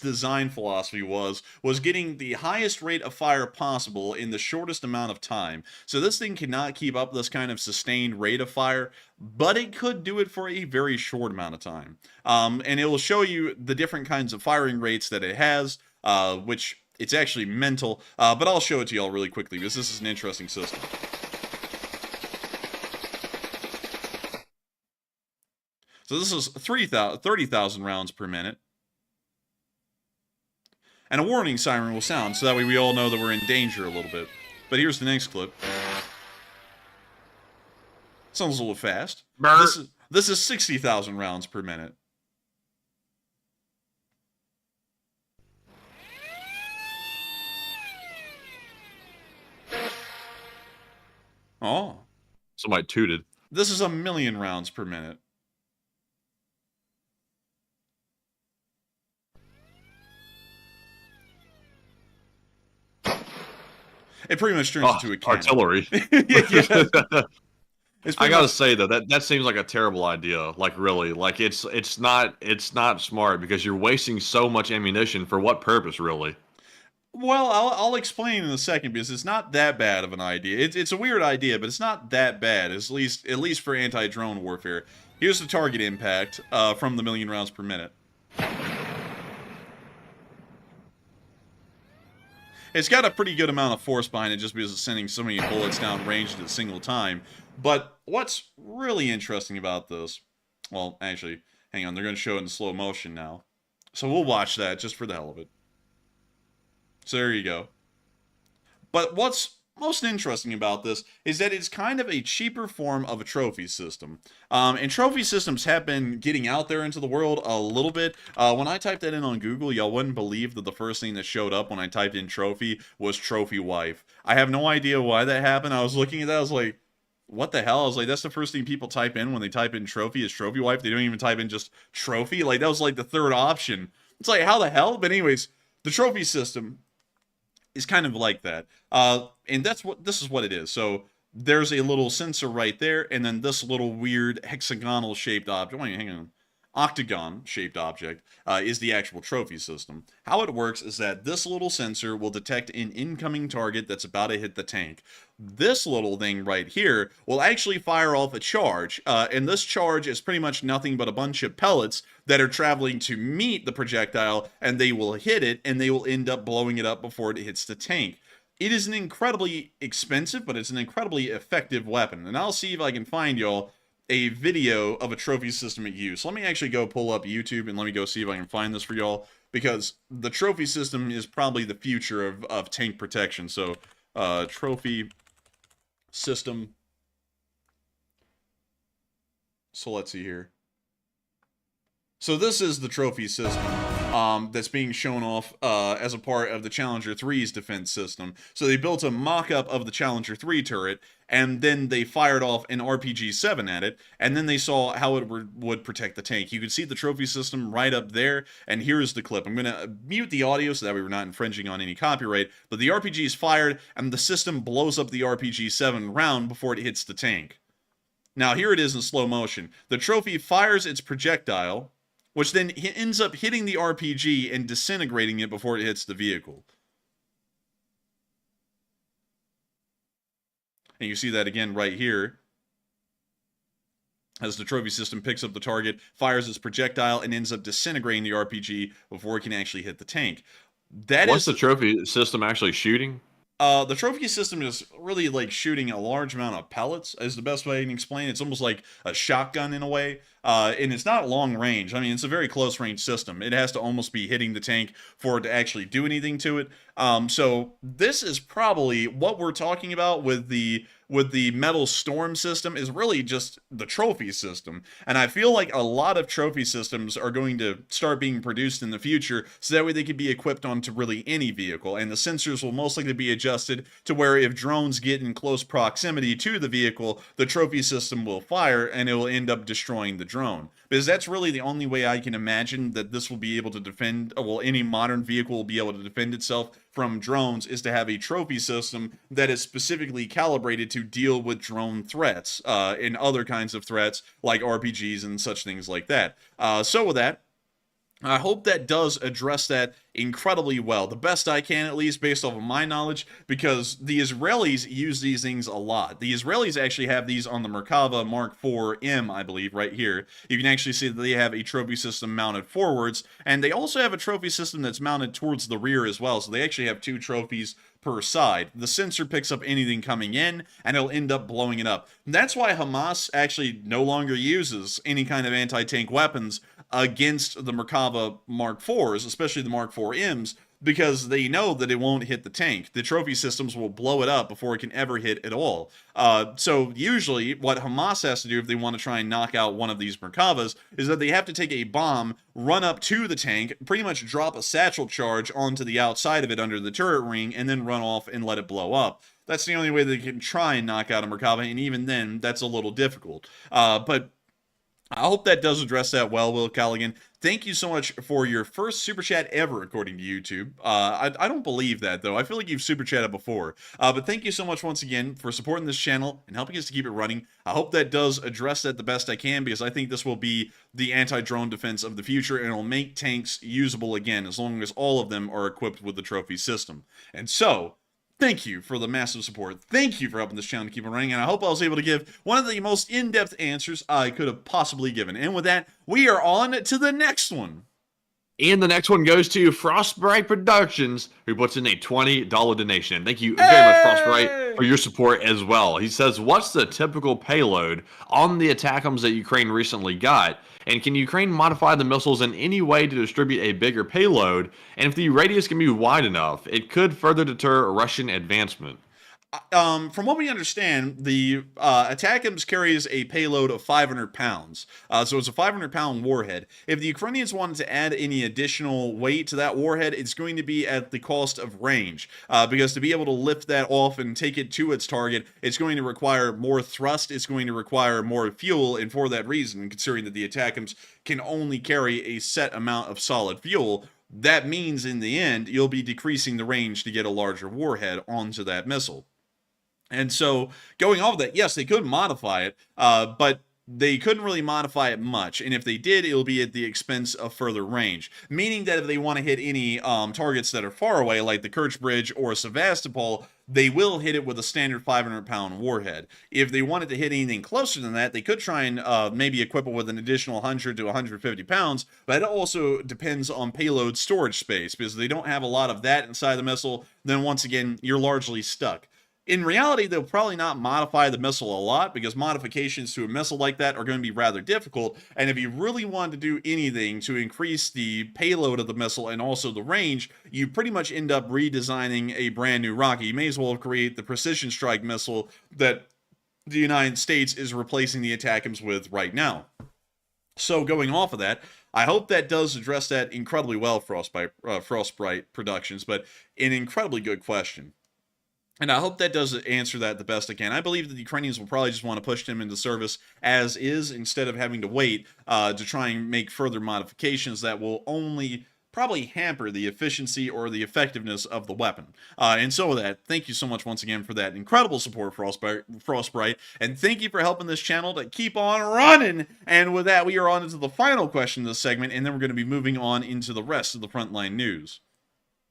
design philosophy was getting the highest rate of fire possible in the shortest amount of time. So this thing cannot keep up this kind of sustained rate of fire, but it could do it for a very short amount of time. And it will show you the different kinds of firing rates that it has, which it's actually mental, but I'll show it to y'all really quickly because this is an interesting system. So this is 30,000 rounds per minute. And a warning siren will sound, so that way we all know that we're in danger a little bit. But here's the next clip. Sounds a little fast. This is 60,000 rounds per minute. Oh. Somebody tooted. This is 1 million rounds per minute. It pretty much turns into a cannon. Artillery. Yeah. I gotta say though, that seems like a terrible idea. Like really, like it's not smart, because you're wasting so much ammunition for what purpose, really? Well, I'll explain in a second, because it's not that bad of an idea. It's a weird idea, but it's not that bad, at least for anti-drone warfare. Here's the target impact from the 1 million rounds per minute. It's got a pretty good amount of force behind it just because it's sending so many bullets down range at a single time. But what's really interesting about this, well, actually, hang on, they're going to show it in slow motion now. So we'll watch that just for the hell of it. So there you go. But what's most interesting about this is that it's kind of a cheaper form of a trophy system. And trophy systems have been getting out there into the world a little bit. When I typed that in on Google, y'all wouldn't believe that the first thing that showed up when I typed in trophy was trophy wife. I have no idea why that happened. I was looking at that, I was like, what the hell? I was like, that's the first thing people type in when they type in trophy is trophy wife. They don't even type in just trophy. Like, that was like the third option. It's like, how the hell? But anyways, the trophy system is kind of like that. And this is what it is. So there's a little sensor right there, and then this little weird hexagonal shaped object. Wait, hang on. Octagon shaped object is the actual trophy system. How it works is that this little sensor will detect an incoming target that's about to hit the tank. This little thing right here will actually fire off a charge, and this charge is pretty much nothing but a bunch of pellets that are traveling to meet the projectile, and they will hit it, and they will end up blowing it up before it hits the tank. It is an incredibly expensive, but it's an incredibly effective weapon, and I'll see if I can find y'all a video of a trophy system at use. Let me actually go pull up YouTube and let me go see if I can find this for y'all, because the trophy system is probably the future of tank protection. So, trophy system. So let's see here. So this is the trophy system that's being shown off as a part of the Challenger 3's defense system. So they built a mock-up of the Challenger 3 turret, and then they fired off an RPG-7 at it, and then they saw how it would protect the tank. You can see the trophy system right up there, and here's the clip. I'm going to mute the audio so that we were not infringing on any copyright, but the RPG is fired, and the system blows up the RPG-7 round before it hits the tank. Now, here it is in slow motion. The trophy fires its projectile, which then ends up hitting the RPG and disintegrating it before it hits the vehicle. And you see that again right here, as the trophy system picks up the target, fires its projectile, and ends up disintegrating the RPG before it can actually hit the tank. What's the trophy system actually shooting? The trophy system is really like shooting a large amount of pellets, is the best way I can explain. It's almost like a shotgun in a way, and it's not long range. I mean, it's a very close range system. It has to almost be hitting the tank for it to actually do anything to it. So this is probably what we're talking about with the Metal Storm system is really just the trophy system. And I feel like a lot of trophy systems are going to start being produced in the future, so that way they could be equipped onto really any vehicle. And the sensors will most likely be adjusted to where if drones get in close proximity to the vehicle, the trophy system will fire and it will end up destroying the drone. Because that's really the only way I can imagine that this will be able to defend, well, any modern vehicle will be able to defend itself from drones, is to have a trophy system that is specifically calibrated to deal with drone threats and other kinds of threats like RPGs and such things like that. So with that, I hope that does address that incredibly well, the best I can, at least based off of my knowledge, because the Israelis use these things a lot. The Israelis actually have these on the Merkava Mark IV-M, I believe, right here. You can actually see that they have a trophy system mounted forwards, and they also have a trophy system that's mounted towards the rear as well, so they actually have 2 trophies per side. The sensor picks up anything coming in, and it'll end up blowing it up. And that's why Hamas actually no longer uses any kind of anti-tank weapons against the Merkava Mark IVs, especially the Mark IV-Ms, because they know that it won't hit the tank. The trophy systems will blow it up before it can ever hit at all. So usually what Hamas has to do if they want to try and knock out one of these Merkavas is that they have to take a bomb, run up to the tank, pretty much drop a satchel charge onto the outside of it under the turret ring, and then run off and let it blow up. That's the only way they can try and knock out a Merkava, and even then, that's a little difficult. But I hope that does address that well, Will Callaghan. Thank you so much for your first super chat ever, according to YouTube. I don't believe that, though. I feel like you've super chatted before. But thank you so much once again for supporting this channel and helping us to keep it running. I hope that does address that the best I can, because I think this will be the anti-drone defense of the future, and it'll make tanks usable again, as long as all of them are equipped with the trophy system. And so, thank you for the massive support. Thank you for helping this channel to keep it running. And I hope I was able to give one of the most in-depth answers I could have possibly given. And with that, we are on to the next one. And the next one goes to Frostbite Productions, who puts in a $20 donation. Thank you very much, Frostbite. for your support as well. He says, what's the typical payload on the ATACMS that Ukraine recently got? And can Ukraine modify the missiles in any way to distribute a bigger payload? And if the radius can be wide enough, it could further deter Russian advancement. From what we understand, the ATACMS carries a payload of 500 pounds. So it's a 500-pound warhead. If the Ukrainians wanted to add any additional weight to that warhead, it's going to be at the cost of range. Because to be able to lift that off and take it to its target, it's going to require more thrust, it's going to require more fuel, and for that reason, considering that the ATACMS can only carry a set amount of solid fuel, that means in the end, you'll be decreasing the range to get a larger warhead onto that missile. And so, going off of that, yes, they could modify it, but they couldn't really modify it much. And if they did, it'll be at the expense of further range. Meaning that if they want to hit any targets that are far away, like the Kerch Bridge or Sevastopol, they will hit it with a standard 500-pound warhead. If they wanted to hit anything closer than that, they could try and maybe equip it with an additional 100 to 150 pounds, but it also depends on payload storage space, because if they don't have a lot of that inside the missile, then once again, you're largely stuck. In reality, they'll probably not modify the missile a lot, because modifications to a missile like that are going to be rather difficult, and if you really want to do anything to increase the payload of the missile and also the range, you pretty much end up redesigning a brand new rocket. You may as well create the precision strike missile that the United States is replacing the ATACMS with right now. So going off of that, I hope that does address that incredibly well, Frostbite Productions, but an incredibly good question. And I hope that does answer that the best I can. I believe that the Ukrainians will probably just want to push them into service as is, instead of having to wait to try and make further modifications that will only probably hamper the efficiency or the effectiveness of the weapon. And so with that, thank you so much once again for that incredible support, Frostbite, and thank you for helping this channel to keep on running. And with that, we are on into the final question of this segment, and then we're going to be moving on into the rest of the Frontline news.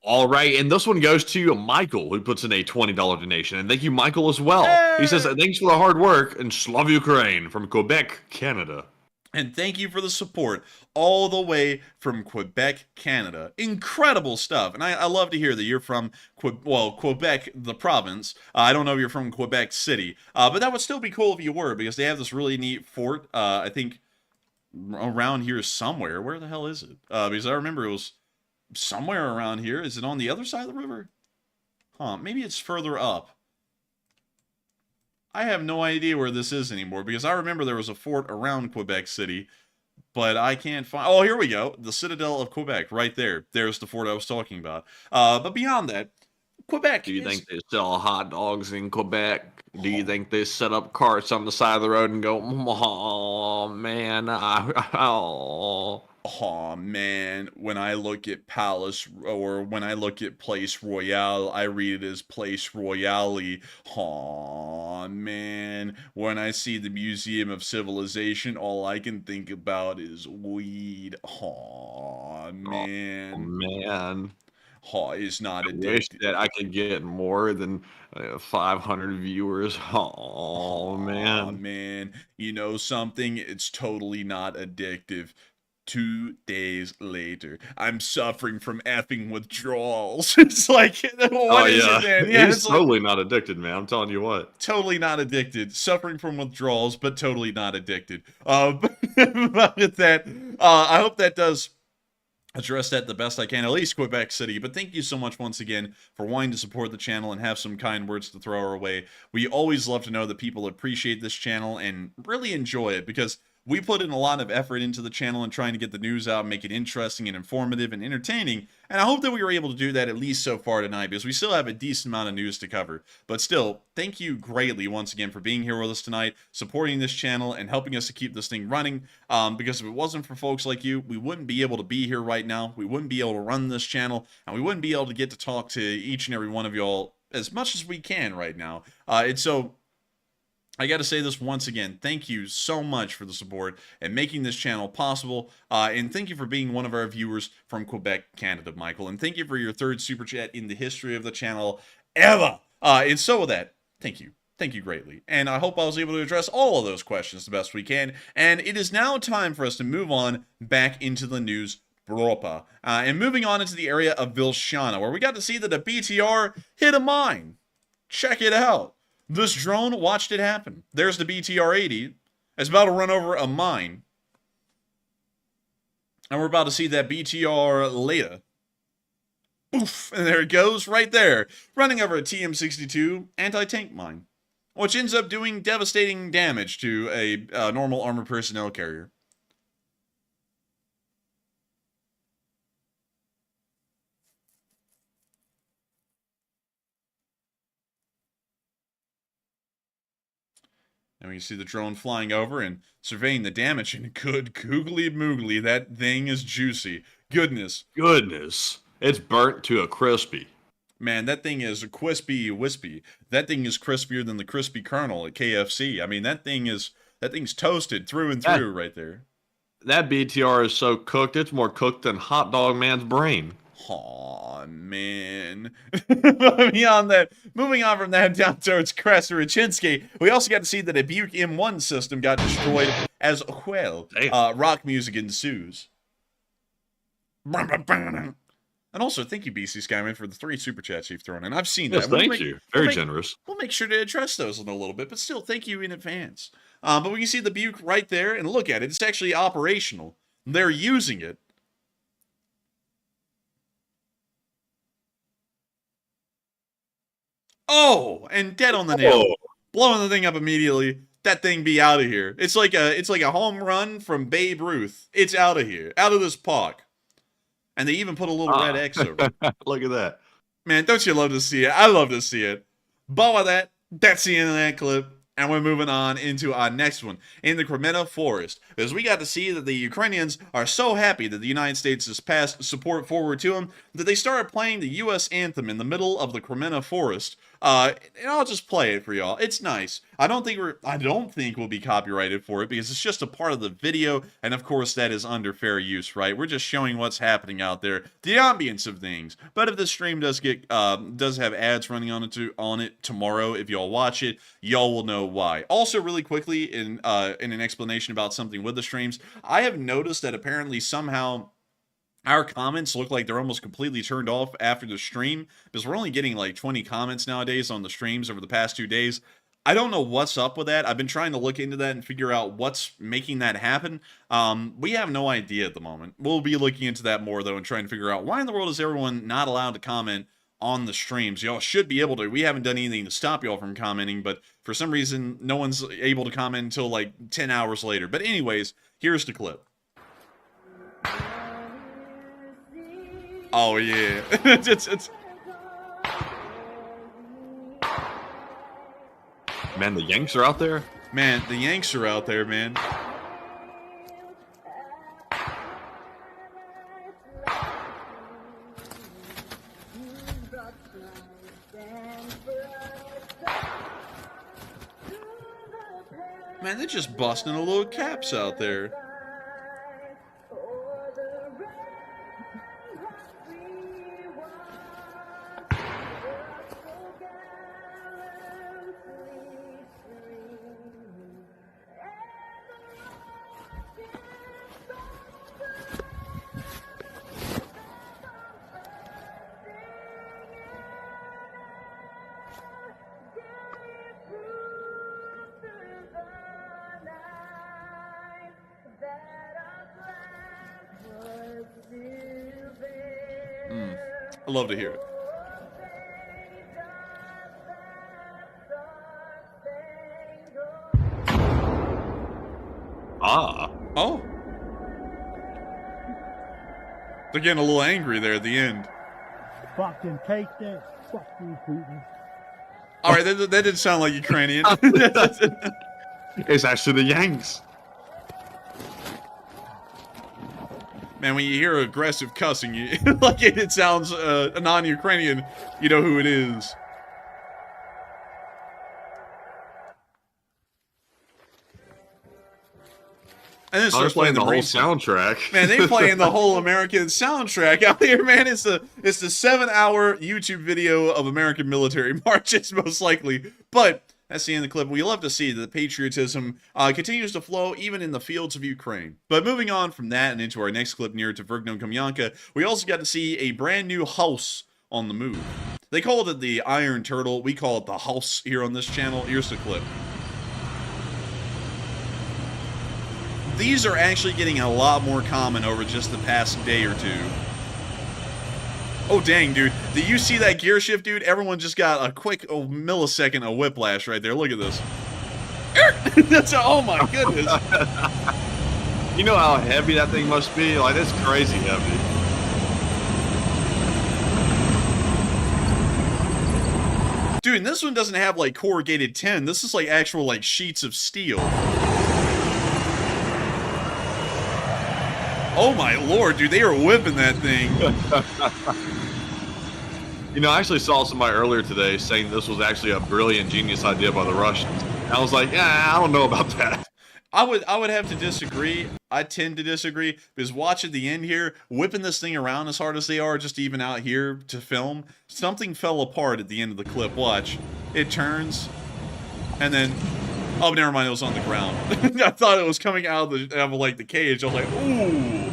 All right, and this one goes to Michael, who puts in a $20 donation. And thank you, Michael, as well. Hey! He says, thanks for the hard work, and Slav Ukraine from Quebec, Canada. And thank you for the support all the way from Quebec, Canada. Incredible stuff. And I love to hear that you're from, Quebec, the province. I don't know if you're from Quebec City, but that would still be cool if you were, because they have this really neat fort, I think, around here somewhere. Where the hell is it? Because I remember it was somewhere around here. Is it on the other side of the river? Huh, maybe it's further up. I have no idea where this is anymore, because I remember there was a fort around Quebec City, but I can't find... Oh, here we go. The Citadel of Quebec, right there. There's the fort I was talking about. But beyond that, Quebec. Do you think they sell hot dogs in Quebec? Do you think they set up carts on the side of the road and go, oh, man, Oh man, when I look at Palace, or when I look at Place Royale, I read it as Place Royale. Oh man, when I see the Museum of Civilization, all I can think about is weed. Oh man. Oh, man. Oh, it's not addictive. I wish that I could get more than 500 viewers. Oh man. Oh man, you know something? It's totally not addictive. 2 days later, I'm suffering from effing withdrawals. It's like, what is it, man? Yeah, he's totally not addicted, man. I'm telling you what. Totally not addicted. Suffering from withdrawals, but totally not addicted. But with that, I hope that does address that the best I can, at least Quebec City. But thank you so much once again for wanting to support the channel and have some kind words to throw our way. We always love to know that people appreciate this channel and really enjoy it, because we put in a lot of effort into the channel and trying to get the news out, make it interesting and informative and entertaining. And I hope that we were able to do that at least so far tonight, because we still have a decent amount of news to cover. But still, thank you greatly once again for being here with us tonight, supporting this channel and helping us to keep this thing running. Because if it wasn't for folks like you, we wouldn't be able to be here right now. We wouldn't be able to run this channel, and we wouldn't be able to get to talk to each and every one of y'all as much as we can right now. And so I got to say this once again. Thank you so much for the support and making this channel possible. And thank you for being one of our viewers from Quebec, Canada, Michael. And thank you for your 3rd super chat in the history of the channel ever. And so with that, thank you. Thank you greatly. And I hope I was able to address all of those questions the best we can. And it is now time for us to move on back into the news proper. And moving on into the area of Vilshana, where we got to see that a BTR hit a mine. Check it out. This drone watched it happen. There's the BTR-80. It's about to run over a mine. And we're about to see that BTR later. Poof, and there it goes, right there, running over a TM-62 anti-tank mine, which ends up doing devastating damage to a normal armored personnel carrier. And we see the drone flying over and surveying the damage, and good googly moogly, that thing is juicy. Goodness. It's burnt to a crispy. Man, that thing is crispy wispy. That thing is crispier than the crispy kernel at KFC. I mean, that thing's toasted through and through right there. That BTR is so cooked, it's more cooked than Hot Dog Man's brain. Aw, man. Moving on from that down towards Krasnodar, we also got to see that a Buick M1 system got destroyed as well. Rock music ensues. And also, thank you, BC Skyman, for the 3 super chats you've thrown in. I've seen that. Yes, thank you. Very generous. We'll make sure to address those in a little bit, but still, thank you in advance. But we can see the Buick right there, and look at it. It's actually operational. They're using it. Oh, and dead on the nail. Blowing the thing up immediately. That thing be out of here. It's like a home run from Babe Ruth. It's out of here. Out of this park. And they even put a little red X over it. Look at that. Man, don't you love to see it? I love to see it. But with that, that's the end of that clip. And we're moving on into our next one in the Crimea forest. Because we got to see that the Ukrainians are so happy that the United States has passed support forward to them that they started playing the U.S. anthem in the middle of the Crimea forest. And I'll just play it for y'all. It's nice. I don't think we'll be copyrighted for it because it's just a part of the video, and of course that is under fair use, right? We're just showing what's happening out there, the ambience of things. But if the stream does have ads running on it tomorrow, if y'all watch it, y'all will know why. Also, really quickly, in an explanation about something with the streams, I have noticed that apparently somehow our comments look like they're almost completely turned off after the stream, because we're only getting like 20 comments nowadays on the streams over the past 2 days. I don't know what's up with that. I've been trying to look into that and figure out what's making that happen. We have no idea at the moment. We'll be looking into that more, though, and trying to figure out why in the world is everyone not allowed to comment on the streams. Y'all should be able to. We haven't done anything to stop y'all from commenting, but for some reason, no one's able to comment until like 10 hours later. But anyways, here's the clip. Oh, yeah. it's... Man, the Yanks are out there? Man, the Yanks are out there, man. Man, they're just busting a little caps out there. I love to hear it. Oh. They're getting a little angry there at the end. Fucking take that. Fuck you, Putin. All right, that didn't sound like Ukrainian. It's actually the Yanks. Man, when you hear aggressive cussing, like it sounds a non-Ukrainian, you know who it is. And then starts playing the whole soundtrack. Man, they playing the whole American soundtrack out here, man. It's the 7-hour YouTube video of American military marches, most likely. But that's the end of the clip. We love to see that the patriotism continues to flow even in the fields of Ukraine. But moving on from that and into our next clip near to Vergno Kamyanka, we also got to see a brand new house on the move. They called it the Iron Turtle. We call it the House here on this channel. Here's the clip. These are actually getting a lot more common over just the past day or two. Oh, dang, dude. Did you see that gear shift, dude? Everyone just got a quick millisecond of whiplash right there. Look at this. That's oh, my goodness. You know how heavy that thing must be? Like, it's crazy heavy. Dude, and this one doesn't have, like, corrugated tin. This is, like, actual, like, sheets of steel. Oh my lord, dude, they are whipping that thing. You know, I actually saw somebody earlier today saying this was actually a brilliant, genius idea by the Russians. And I was like, yeah, I don't know about that. I would have to disagree. I tend to disagree because watch at the end here, whipping this thing around as hard as they are, just even out here to film, something fell apart at the end of the clip. Watch, it turns, and then. Oh, never mind, it was on the ground. I thought it was coming out of like, the cage. I was like, ooh.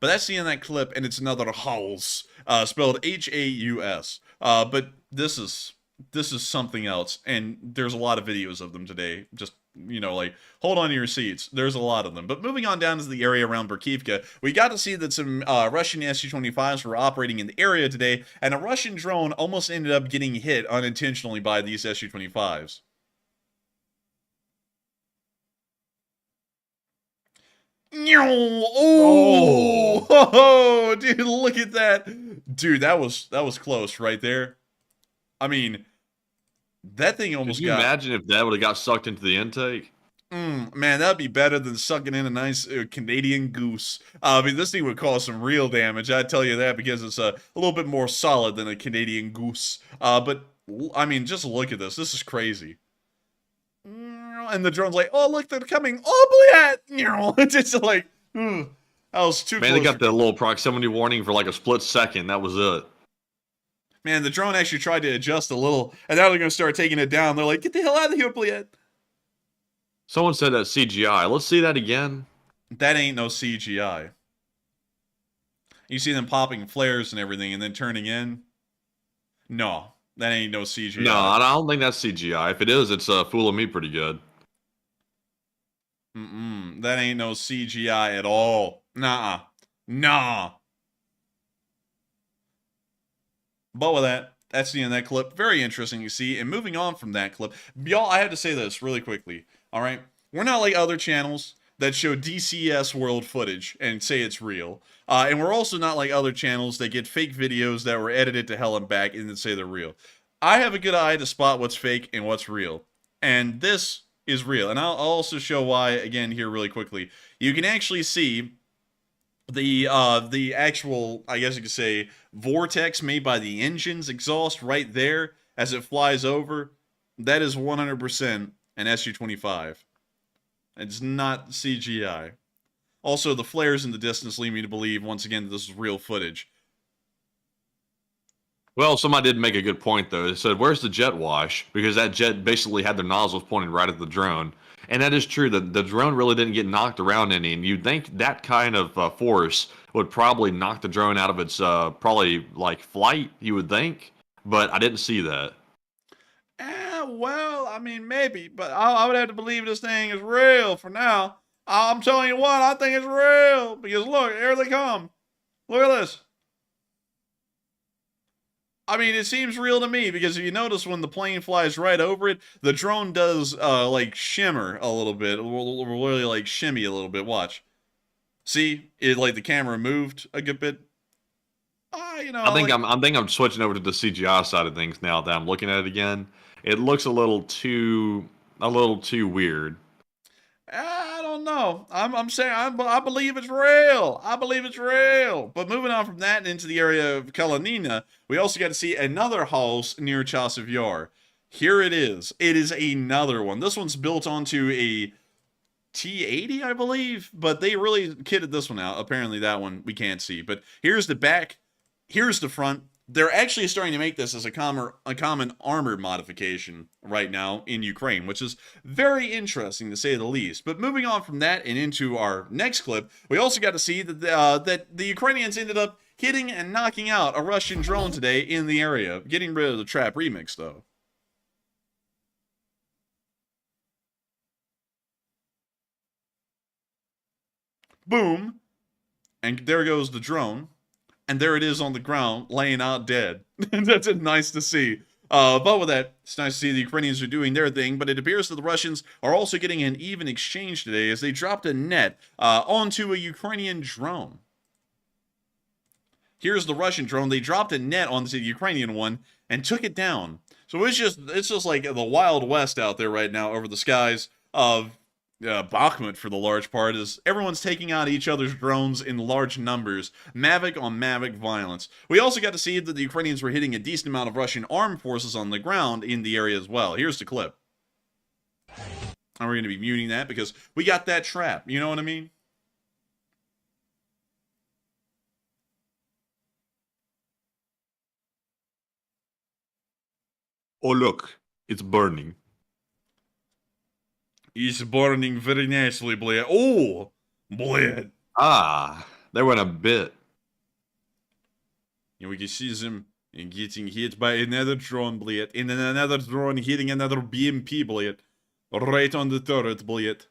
But that's the end of that clip, and it's another house, spelled H-A-U-S. But this is something else, and there's a lot of videos of them today. Just, you know, like, hold on to your seats. There's a lot of them. But moving on down to the area around Berkivka, we got to see that some Russian Su-25s were operating in the area today, and a Russian drone almost ended up getting hit unintentionally by these Su-25s. Oh, dude, look at that. Dude, that was close right there. I mean, that thing almost got... Could you imagine if that would have got sucked into the intake? Man, that'd be better than sucking in a nice Canadian goose. I mean, this thing would cause some real damage, I tell you that, because it's a little bit more solid than a Canadian goose. But, I mean, just look at this. This is crazy. And the drone's like, oh, look, they're coming. Oh, it's just like, that was too close. Man, they got that little proximity warning for like a split second. That was it. Man, the drone actually tried to adjust a little, and now they're going to start taking it down. They're like, get the hell out of here, please. Someone said that CGI. Let's see that again. That ain't no CGI. You see them popping flares and everything and then turning in? No, that ain't no CGI. No, I don't think that's CGI. If it is, it's fooling me pretty good. That ain't no CGI at all. Nah. But with that, that's the end of that clip. Very interesting, you see. And moving on from that clip, y'all, I have to say this really quickly. All right? We're not like other channels that show DCS world footage and say it's real. And we're also not like other channels that get fake videos that were edited to hell and back and then say they're real. I have a good eye to spot what's fake and what's real. And this is real. And I'll also show why, again, here really quickly. You can actually see the actual, I guess you could say, vortex made by the engine's exhaust right there as it flies over. That is 100% an Su-25. It's not CGI. Also, the flares in the distance lead me to believe, once again, that this is real footage. Well, somebody did make a good point, though. They said, where's the jet wash? Because that jet basically had their nozzles pointing right at the drone. And that is true. The drone really didn't get knocked around any. And you'd think that kind of force would probably knock the drone out of its, probably, like, flight, you would think. But I didn't see that. Well, I mean, maybe. But I would have to believe this thing is real for now. I'm telling you what, I think it's real. Because, look, here they come. Look at this. I mean, it seems real to me, because if you notice when the plane flies right over it, the drone does, like, shimmer a little bit. It will really, like, shimmy a little bit. Watch. See? It, like, the camera moved a good bit. You know, I think I'm switching over to the CGI side of things now that I'm looking at it again. It looks a little too weird. I don't know. I'm saying I believe it's real. I believe it's real. But moving on from that into the area of Kalinina, we also got to see another house near Chasiv Yar. Here it is. It is another one. This one's built onto a T-80, I believe. But they really kitted this one out. Apparently that one we can't see. But here's the back. Here's the front. They're actually starting to make this as a common armored modification right now in Ukraine, which is very interesting to say the least. But moving on from that and into our next clip, we also got to see that the Ukrainians ended up hitting and knocking out a Russian drone today in the area. Getting rid of the trap remix, though. Boom. And there goes the drone. And there it is on the ground, laying out dead. That's nice to see. But with that, it's nice to see the Ukrainians are doing their thing, but it appears that the Russians are also getting an even exchange today as they dropped a net onto a Ukrainian drone. Here's the Russian drone. They dropped a net onto the Ukrainian one and took it down. So it's just like the Wild West out there right now over the skies of Bakhmut for the large part, is everyone's taking out each other's drones in large numbers. Mavic on Mavic violence. We also got to see that the Ukrainians were hitting a decent amount of Russian armed forces on the ground in the area as well. Here's the clip. And we're going to be muting that because we got that trap. You know what I mean? Oh, look. It's burning. It's burning very nicely, bled. Oh, bled. Ah, there went a bit. And we can see them getting hit by another drone, bled. And then another drone hitting another BMP, bled. Right on the turret, bled.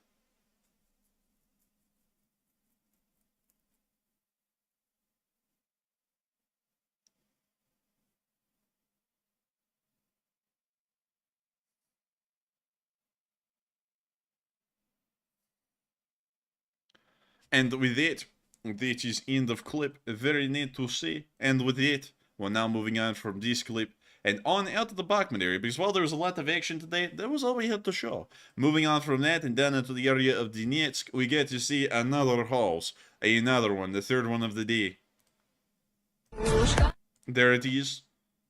And with it, that is end of clip. Very neat to see. And with it, we're now moving on from this clip and on out to the Bakhmut area, because while there was a lot of action today, that was all we had to show. Moving on from that and down into the area of Donetsk, we get to see another house. Another one, the third one of the day. There it is.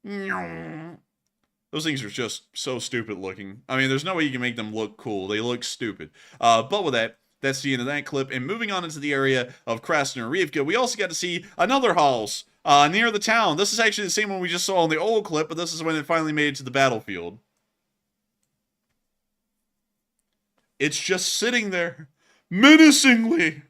Those things are just so stupid looking. I mean, there's no way you can make them look cool. They look stupid. But with that, that's the end of that clip. And moving on into the area of Krasnoyarivka, we also got to see another house near the town. This is actually the same one we just saw in the old clip, but this is when it finally made it to the battlefield. It's just sitting there, menacingly.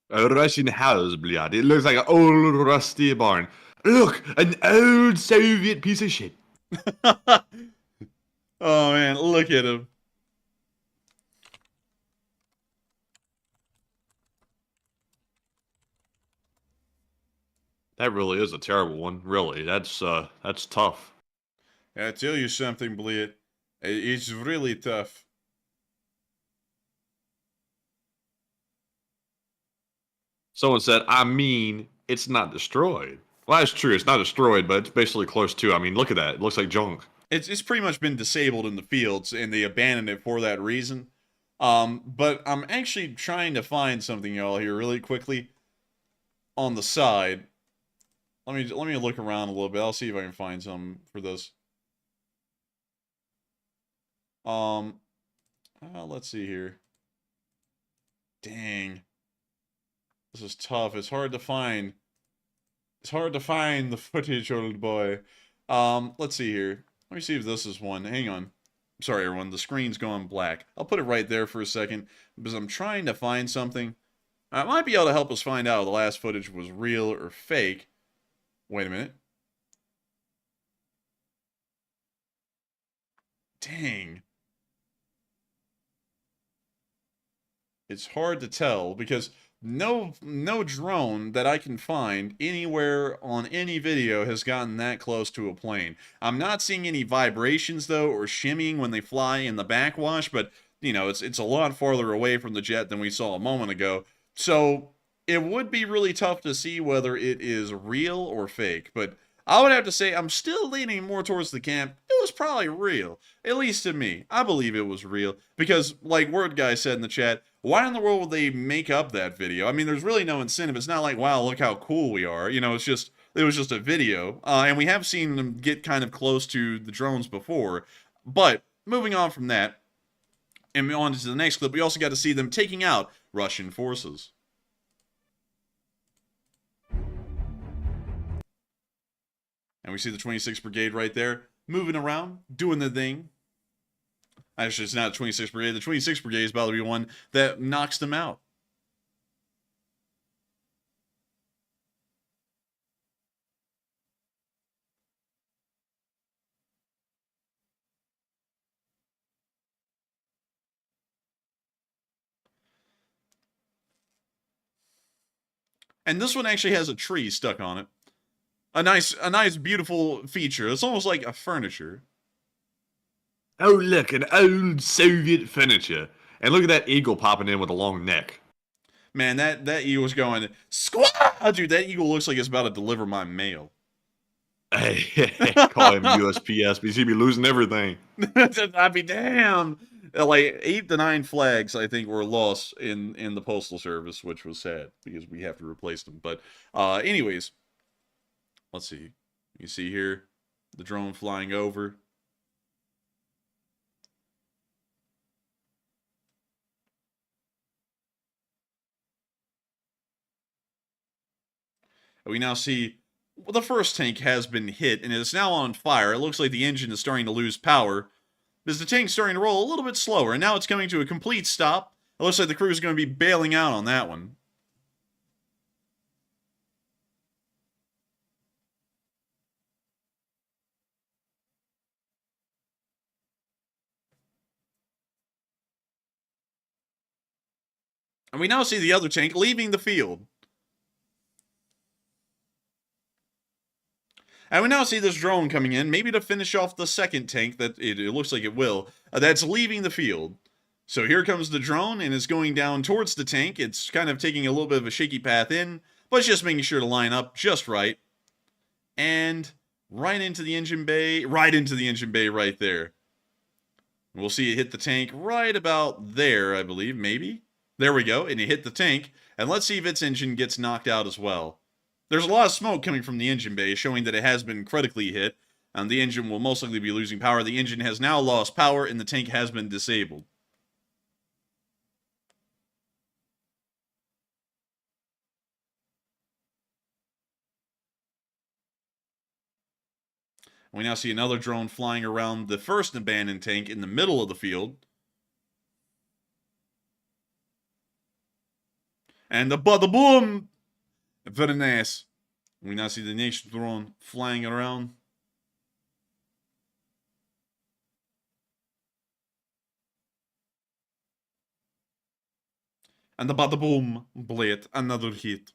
A Russian house, blood. It looks like an old rusty barn. Look, an old Soviet piece of shit. Oh man, look at him. That really is a terrible one. Really, that's tough. I tell you something, Bled. It's really tough. Someone said, I mean, it's not destroyed. Well, that's true. It's not destroyed, but it's basically close to. I mean, look at that. It looks like junk. It's pretty much been disabled in the fields, and they abandoned it for that reason. But I'm actually trying to find something, y'all, here really quickly on the side. Let me look around a little bit. I'll see if I can find something for this. Let's see here. Dang. This is tough. It's hard to find. It's hard to find the footage, old boy. Let's see here. Let me see if this is one. Hang on. Sorry, everyone. The screen's going black. I'll put it right there for a second because I'm trying to find something. I might be able to help us find out if the last footage was real or fake. Wait a minute. Dang. It's hard to tell because no drone that I can find anywhere on any video has gotten that close to a plane. I'm not seeing any vibrations though or shimmying when they fly in the backwash, but you know, it's a lot farther away from the jet than we saw a moment ago. So it would be really tough to see whether it is real or fake, but I would have to say I'm still leaning more towards the camp. It was probably real, at least to me. I believe it was real because, like Word Guy said in the chat, why in the world would they make up that video? I mean, there's really no incentive. It's not like, wow, look how cool we are. You know, it was just a video, and we have seen them get kind of close to the drones before. But moving on from that, and on to the next clip, we also got to see them taking out Russian forces. And we see the 26th Brigade right there, moving around, doing the thing. Actually, it's not the 26th Brigade. The 26th Brigade is about to be one that knocks them out. And this one actually has a tree stuck on it. A nice, beautiful feature. It's almost like a furniture. Oh, look, an old Soviet furniture. And look at that eagle popping in with a long neck. Man, that eagle's going, squaw! Dude, that eagle looks like it's about to deliver my mail. Hey, call him USPS because he'd be losing everything. I'd be damned. Like 8 to 9 flags, I think, were lost in the postal service, which was sad because we have to replace them. But, anyways, let's see. You see here the drone flying over. We now see the first tank has been hit and is now on fire. It looks like the engine is starting to lose power because the tank's starting to roll a little bit slower. And now it's coming to a complete stop. It looks like the crew is going to be bailing out on that one. And we now see the other tank leaving the field. And we now see this drone coming in, maybe to finish off the second tank that it looks like it will, that's leaving the field. So here comes the drone, and it's going down towards the tank. It's kind of taking a little bit of a shaky path in, but it's just making sure to line up just right. And right into the engine bay right there. We'll see it hit the tank right about there, I believe, maybe. There we go, and it hit the tank. And let's see if its engine gets knocked out as well. There's a lot of smoke coming from the engine bay, showing that it has been critically hit, and the engine will most likely be losing power. The engine has now lost power, and the tank has been disabled. We now see another drone flying around the first abandoned tank in the middle of the field. And the boom! Very nice. We now see the next drone flying around. And the bada boom blade, another hit.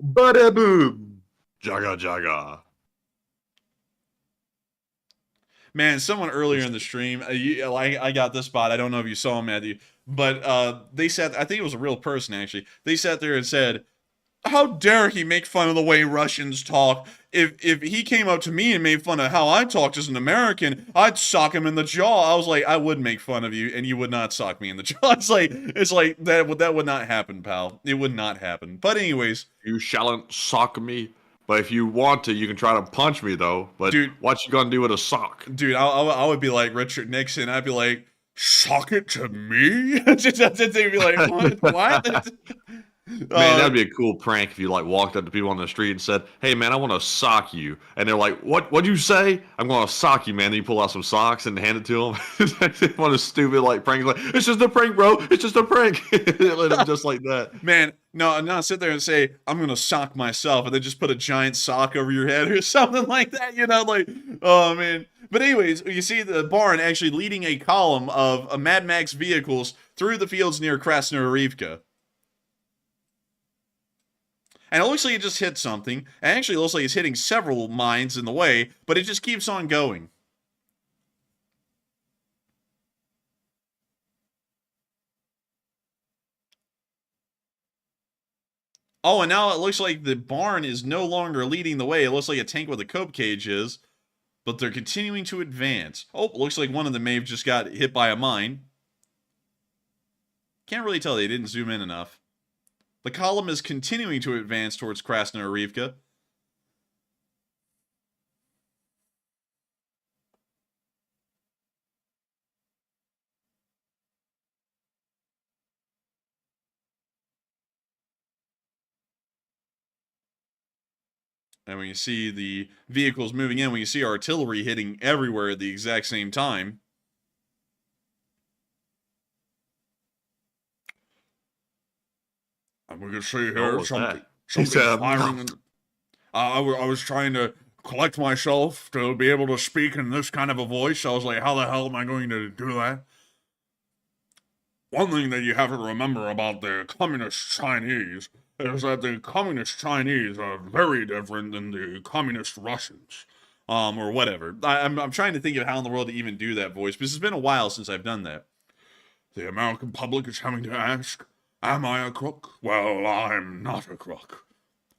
Bada boom! Jaga jaga. Man, someone earlier in the stream, I got this spot. I don't know if you saw him, Matthew, but they said, I think it was a real person actually. They sat there and said, "How dare he make fun of the way Russians talk? If he came up to me and made fun of how I talked as an American, I'd sock him in the jaw." I was like, I would make fun of you, and you would not sock me in the jaw. It's like that would not happen, pal. It would not happen. But anyways, you shalln't sock me. But if you want to, you can try to punch me, though. But dude, what you gonna do with a sock? Dude, I would be like Richard Nixon. I'd be like, sock it to me? They'd be like, what? Man, that'd be a cool prank if you like walked up to people on the street and said, "Hey, man, I want to sock you," and they're like, What'd you say?" "I'm gonna sock you, man." Then you pull out some socks and hand it to them. What a stupid like prank! Like, it's just a prank, bro. It's just a prank. Let them just like that. Man, no, sit there and say, "I'm gonna sock myself," and then just put a giant sock over your head or something like that. You know, like, oh man. But anyways, you see the barn actually leading a column of Mad Max vehicles through the fields near Krasnoyarivka. And it looks like it just hit something. And actually, it looks like it's hitting several mines in the way, but it just keeps on going. Oh, and now it looks like the barn is no longer leading the way. It looks like a tank with a cope cage is, but they're continuing to advance. Oh, it looks like one of them may have just got hit by a mine. Can't really tell. They didn't zoom in enough. The column is continuing to advance towards Krasnoyarivka. And when you see the vehicles moving in, when you see artillery hitting everywhere at the exact same time. And we can see What here was something that? something It's, firing. I was trying to collect myself to be able to speak in this kind of a voice. I was like, how the hell am I going to do that? One thing that you have to remember about the communist Chinese is that the communist Chinese are very different than the communist Russians. Or whatever. I'm trying to think of how in the world to even do that voice, because it's been a while since I've done that. The American public is coming to ask, am I a crook? Well, I'm not a crook.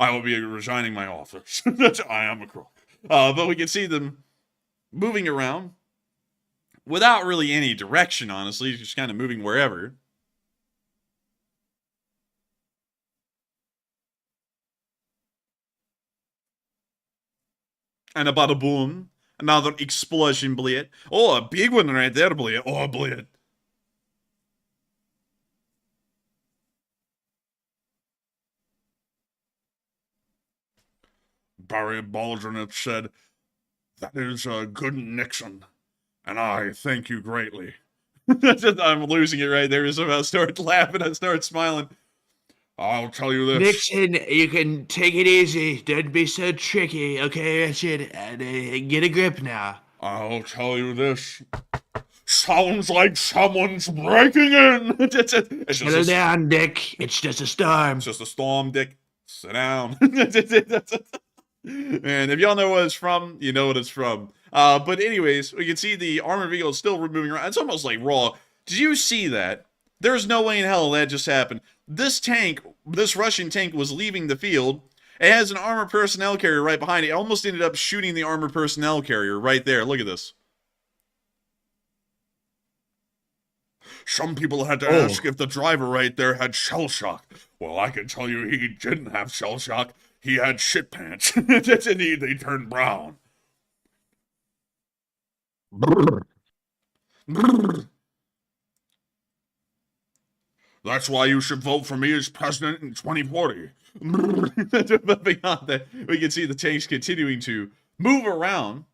I will be resigning my office. I am a crook. But we can see them moving around without really any direction, honestly, just kind of moving wherever. And a bada boom. Another explosion, blade. Oh, a big one right there, blade. Oh, blade. Barry Baldwin said, that is a good Nixon, and I thank you greatly. I'm losing it right there. So I start laughing, I start smiling. I'll tell you this. Nixon, you can take it easy. Don't be so tricky, okay, Richard? And get a grip now. I'll tell you this. Sounds like someone's breaking in. It's Settle down, Dick. It's just a storm. It's just a storm, Dick. Sit down. And if y'all know what it's from, you know what it's from. But anyways, we can see the armored vehicle is still moving around. It's almost like raw. Did you see that? There's no way in hell that just happened. This tank, this Russian tank, was leaving the field. It has an armored personnel carrier right behind it. It almost ended up shooting the armored personnel carrier right there. Look at this. Some people had to ask if the driver right there had shell shock. Well, I can tell you he didn't have shell shock. He had shit pants. They turned brown. That's why you should vote for me as president in 2040. But beyond that, we can see the tanks continuing to move around.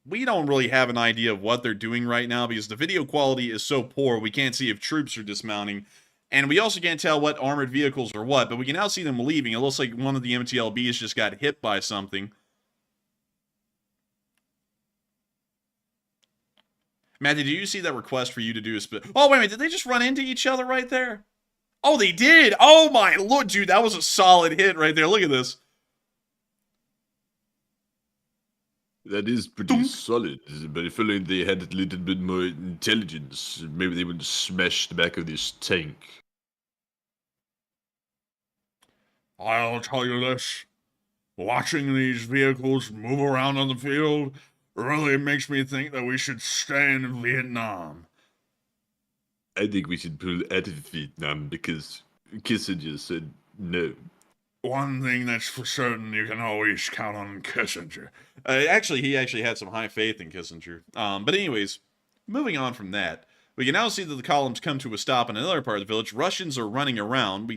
We don't really have an idea of what they're doing right now because the video quality is so poor, we can't see if troops are dismounting. And we also can't tell what armored vehicles are what, but we can now see them leaving. It looks like one of the MTLBs just got hit by something. Matthew, did you see that request for you to do a spit? Oh, wait a minute, did they just run into each other right there? Oh, they did! Oh my lord, dude, that was a solid hit right there. Look at this. That is pretty solid, but if only they had a little bit more intelligence, maybe they would smash the back of this tank. I'll tell you this. Watching these vehicles move around on the field really makes me think that we should stay in Vietnam. I think we should pull out of Vietnam because Kissinger said no. One thing that's for certain, you can always count on Kissinger. He actually had some high faith in Kissinger. But anyways, moving on from that, we can now see that the columns come to a stop in another part of the village. Russians are running around.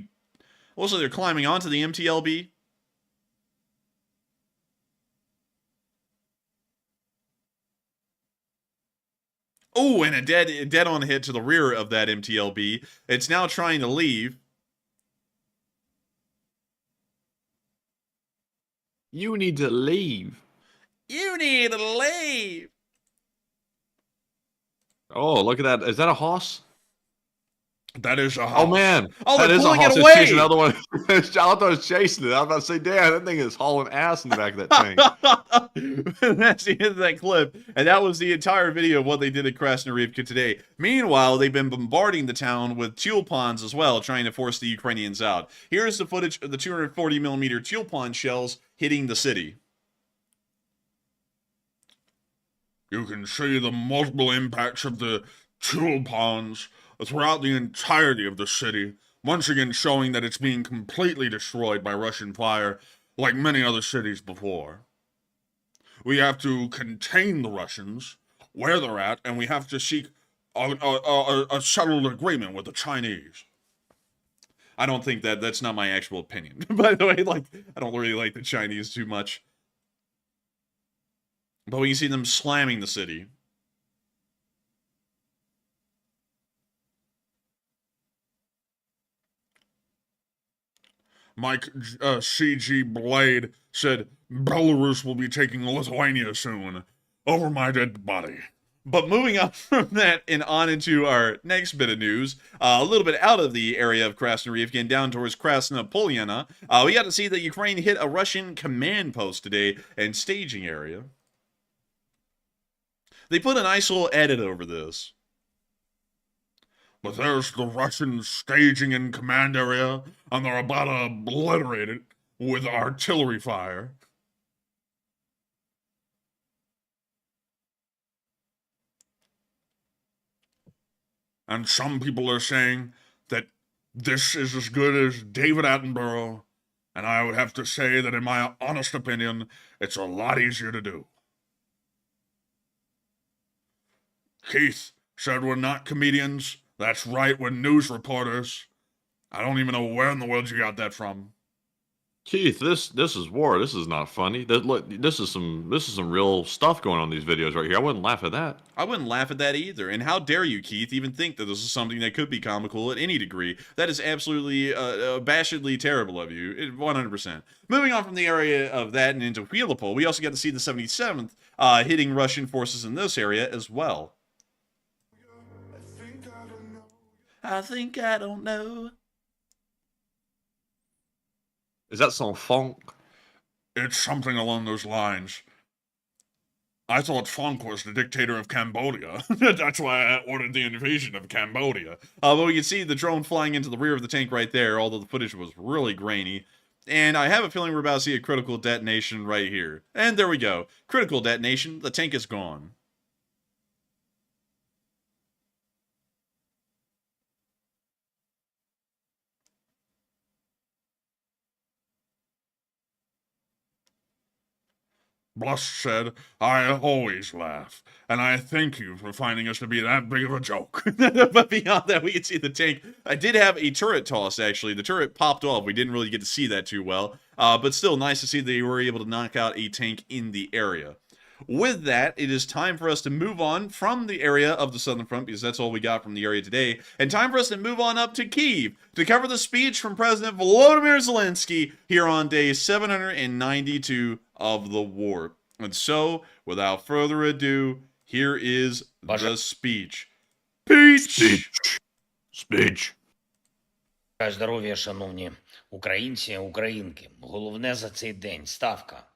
Also, they're climbing onto the MTLB. Oh, and a dead-on hit to the rear of that MTLB. It's now trying to leave. You need to leave. You need to leave. Oh, look at that. Is that a horse? That is a horse. Oh, man. Oh, that they're is a pulling horse. it It's away. chasing another one. I thought it was chasing it. I was about to say, damn, that thing is hauling ass in the back of that tank. That's the end of that clip. And that was the entire video of what they did at Krasnoyarivka today. Meanwhile, they've been bombarding the town with tulpans as well, trying to force the Ukrainians out. Here's the footage of the 240mm tulpan shells hitting the city. You can see the multiple impacts of the tulpans throughout the entirety of the city, once again showing that it's being completely destroyed by Russian fire, like many other cities before. We have to contain the Russians where they're at, and we have to seek a settled agreement with the Chinese. I don't think that's not my actual opinion. By the way, I don't really like the Chinese too much. But we can see them slamming the city. Mike C.G. Blade said Belarus will be taking Lithuania soon. Over my dead body. But moving on from that and on into our next bit of news, a little bit out of the area of Krasnoyarsk and down towards Krasnopolyana, we got to see that Ukraine hit a Russian command post today and staging area. They put a nice little edit over this. But there's the Russian staging and command area, and they're about to obliterate it with artillery fire. And some people are saying that this is as good as David Attenborough, and I would have to say that in my honest opinion, it's a lot easier to do. Keith said we're not comedians. That's right, we're news reporters. I don't even know where in the world you got that from. Keith, this is war. This is not funny. Look, this is some real stuff going on in these videos right here. I wouldn't laugh at that. I wouldn't laugh at that either. And how dare you, Keith, even think that this is something that could be comical at any degree? That is absolutely bashedly terrible of you, 100%. Moving on from the area of that and into Wheelapole, we also got to see the 77th hitting Russian forces in this area as well. I think I don't know. Is that some funk? It's something along those lines. I thought Funk was the dictator of Cambodia. That's why I ordered the invasion of Cambodia. But we can see the drone flying into the rear of the tank right there, although the footage was really grainy. And I have a feeling we're about to see a critical detonation right here. And there we go. Critical detonation. The tank is gone. Blush said, I always laugh, and I thank you for finding us to be that big of a joke. But beyond that, we can see the tank. I did have a turret toss, actually. The turret popped off. We didn't really get to see that too well. But still, nice to see they were able to knock out a tank in the area. With that, it is time for us to move on from the area of the Southern Front, because that's all we got from the area today, and time for us to move on up to Kyiv to cover the speech from President Volodymyr Zelenskyy here on day 792 of the war. And so, without further ado, here is the speech. Speech. Здоров'я, шановні українці, українки. Головне за цей день – ставка.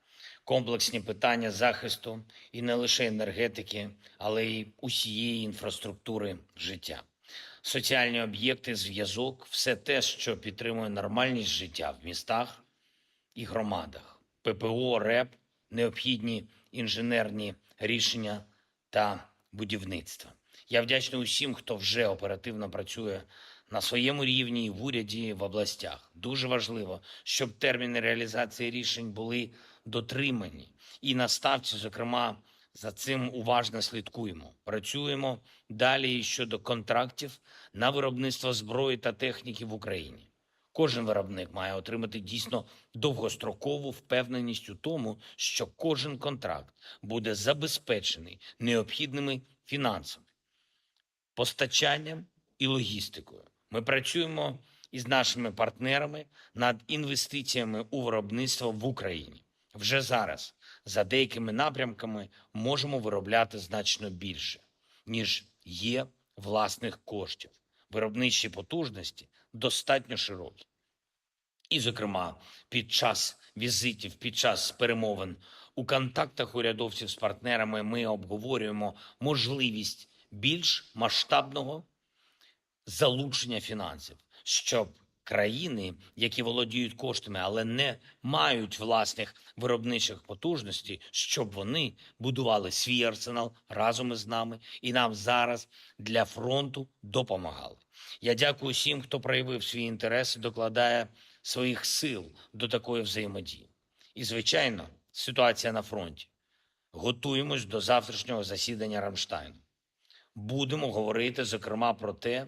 Комплексні питання захисту і не лише енергетики, але й усієї інфраструктури життя. Соціальні об'єкти, зв'язок – все те, що підтримує нормальність життя в містах і громадах. ППО, РЕП, необхідні інженерні рішення та будівництва. Я вдячний усім, хто вже оперативно працює на своєму рівні, в уряді, в областях. Дуже важливо, щоб терміни реалізації рішень були дотримані. І на ставці, зокрема, за цим уважно слідкуємо. Працюємо далі щодо контрактів на виробництво зброї та техніки в Україні. Кожен виробник має отримати дійсно довгострокову впевненість у тому, що кожен контракт буде забезпечений необхідними фінансами, постачанням і логістикою. Ми працюємо із нашими партнерами над інвестиціями у виробництво в Україні. Вже зараз за деякими напрямками можемо виробляти значно більше, ніж є власних коштів. Виробничі потужності достатньо широкі. І, зокрема, під час візитів, під час перемовин у контактах урядовців з партнерами ми обговорюємо можливість більш масштабного залучення фінансів, щоб країни, які володіють коштами, але не мають власних виробничих потужностей, щоб вони будували свій арсенал разом із нами і нам зараз для фронту допомагали. Я дякую всім, хто проявив свій інтерес і докладає своїх сил до такої взаємодії. І, звичайно, ситуація на фронті. Готуємось до завтрашнього засідання Рамштайну. Будемо говорити, зокрема, про те,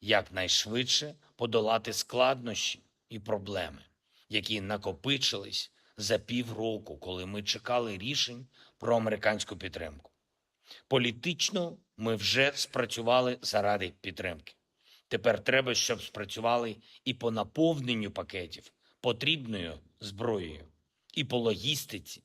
як найшвидше подолати складнощі і проблеми, які накопичились за півроку, коли ми чекали рішень про американську підтримку. Політично ми вже спрацювали заради підтримки. Тепер треба, щоб спрацювали і по наповненню пакетів потрібною зброєю і по логістиці.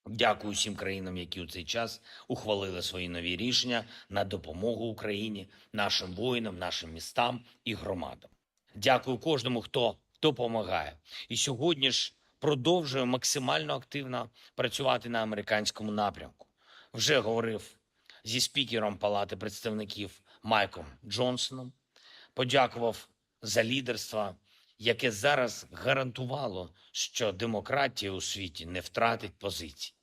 Дякую всім країнам, які у цей час ухвалили свої нові рішення на допомогу Україні, нашим воїнам, нашим містам і громадам. Дякую кожному, хто допомагає. І сьогодні ж продовжую максимально активно працювати на американському напрямку. Вже говорив зі спікером Палати представників Майком Джонсоном, подякував за лідерство, яке зараз гарантувало, що демократія у світі не втратить позицій.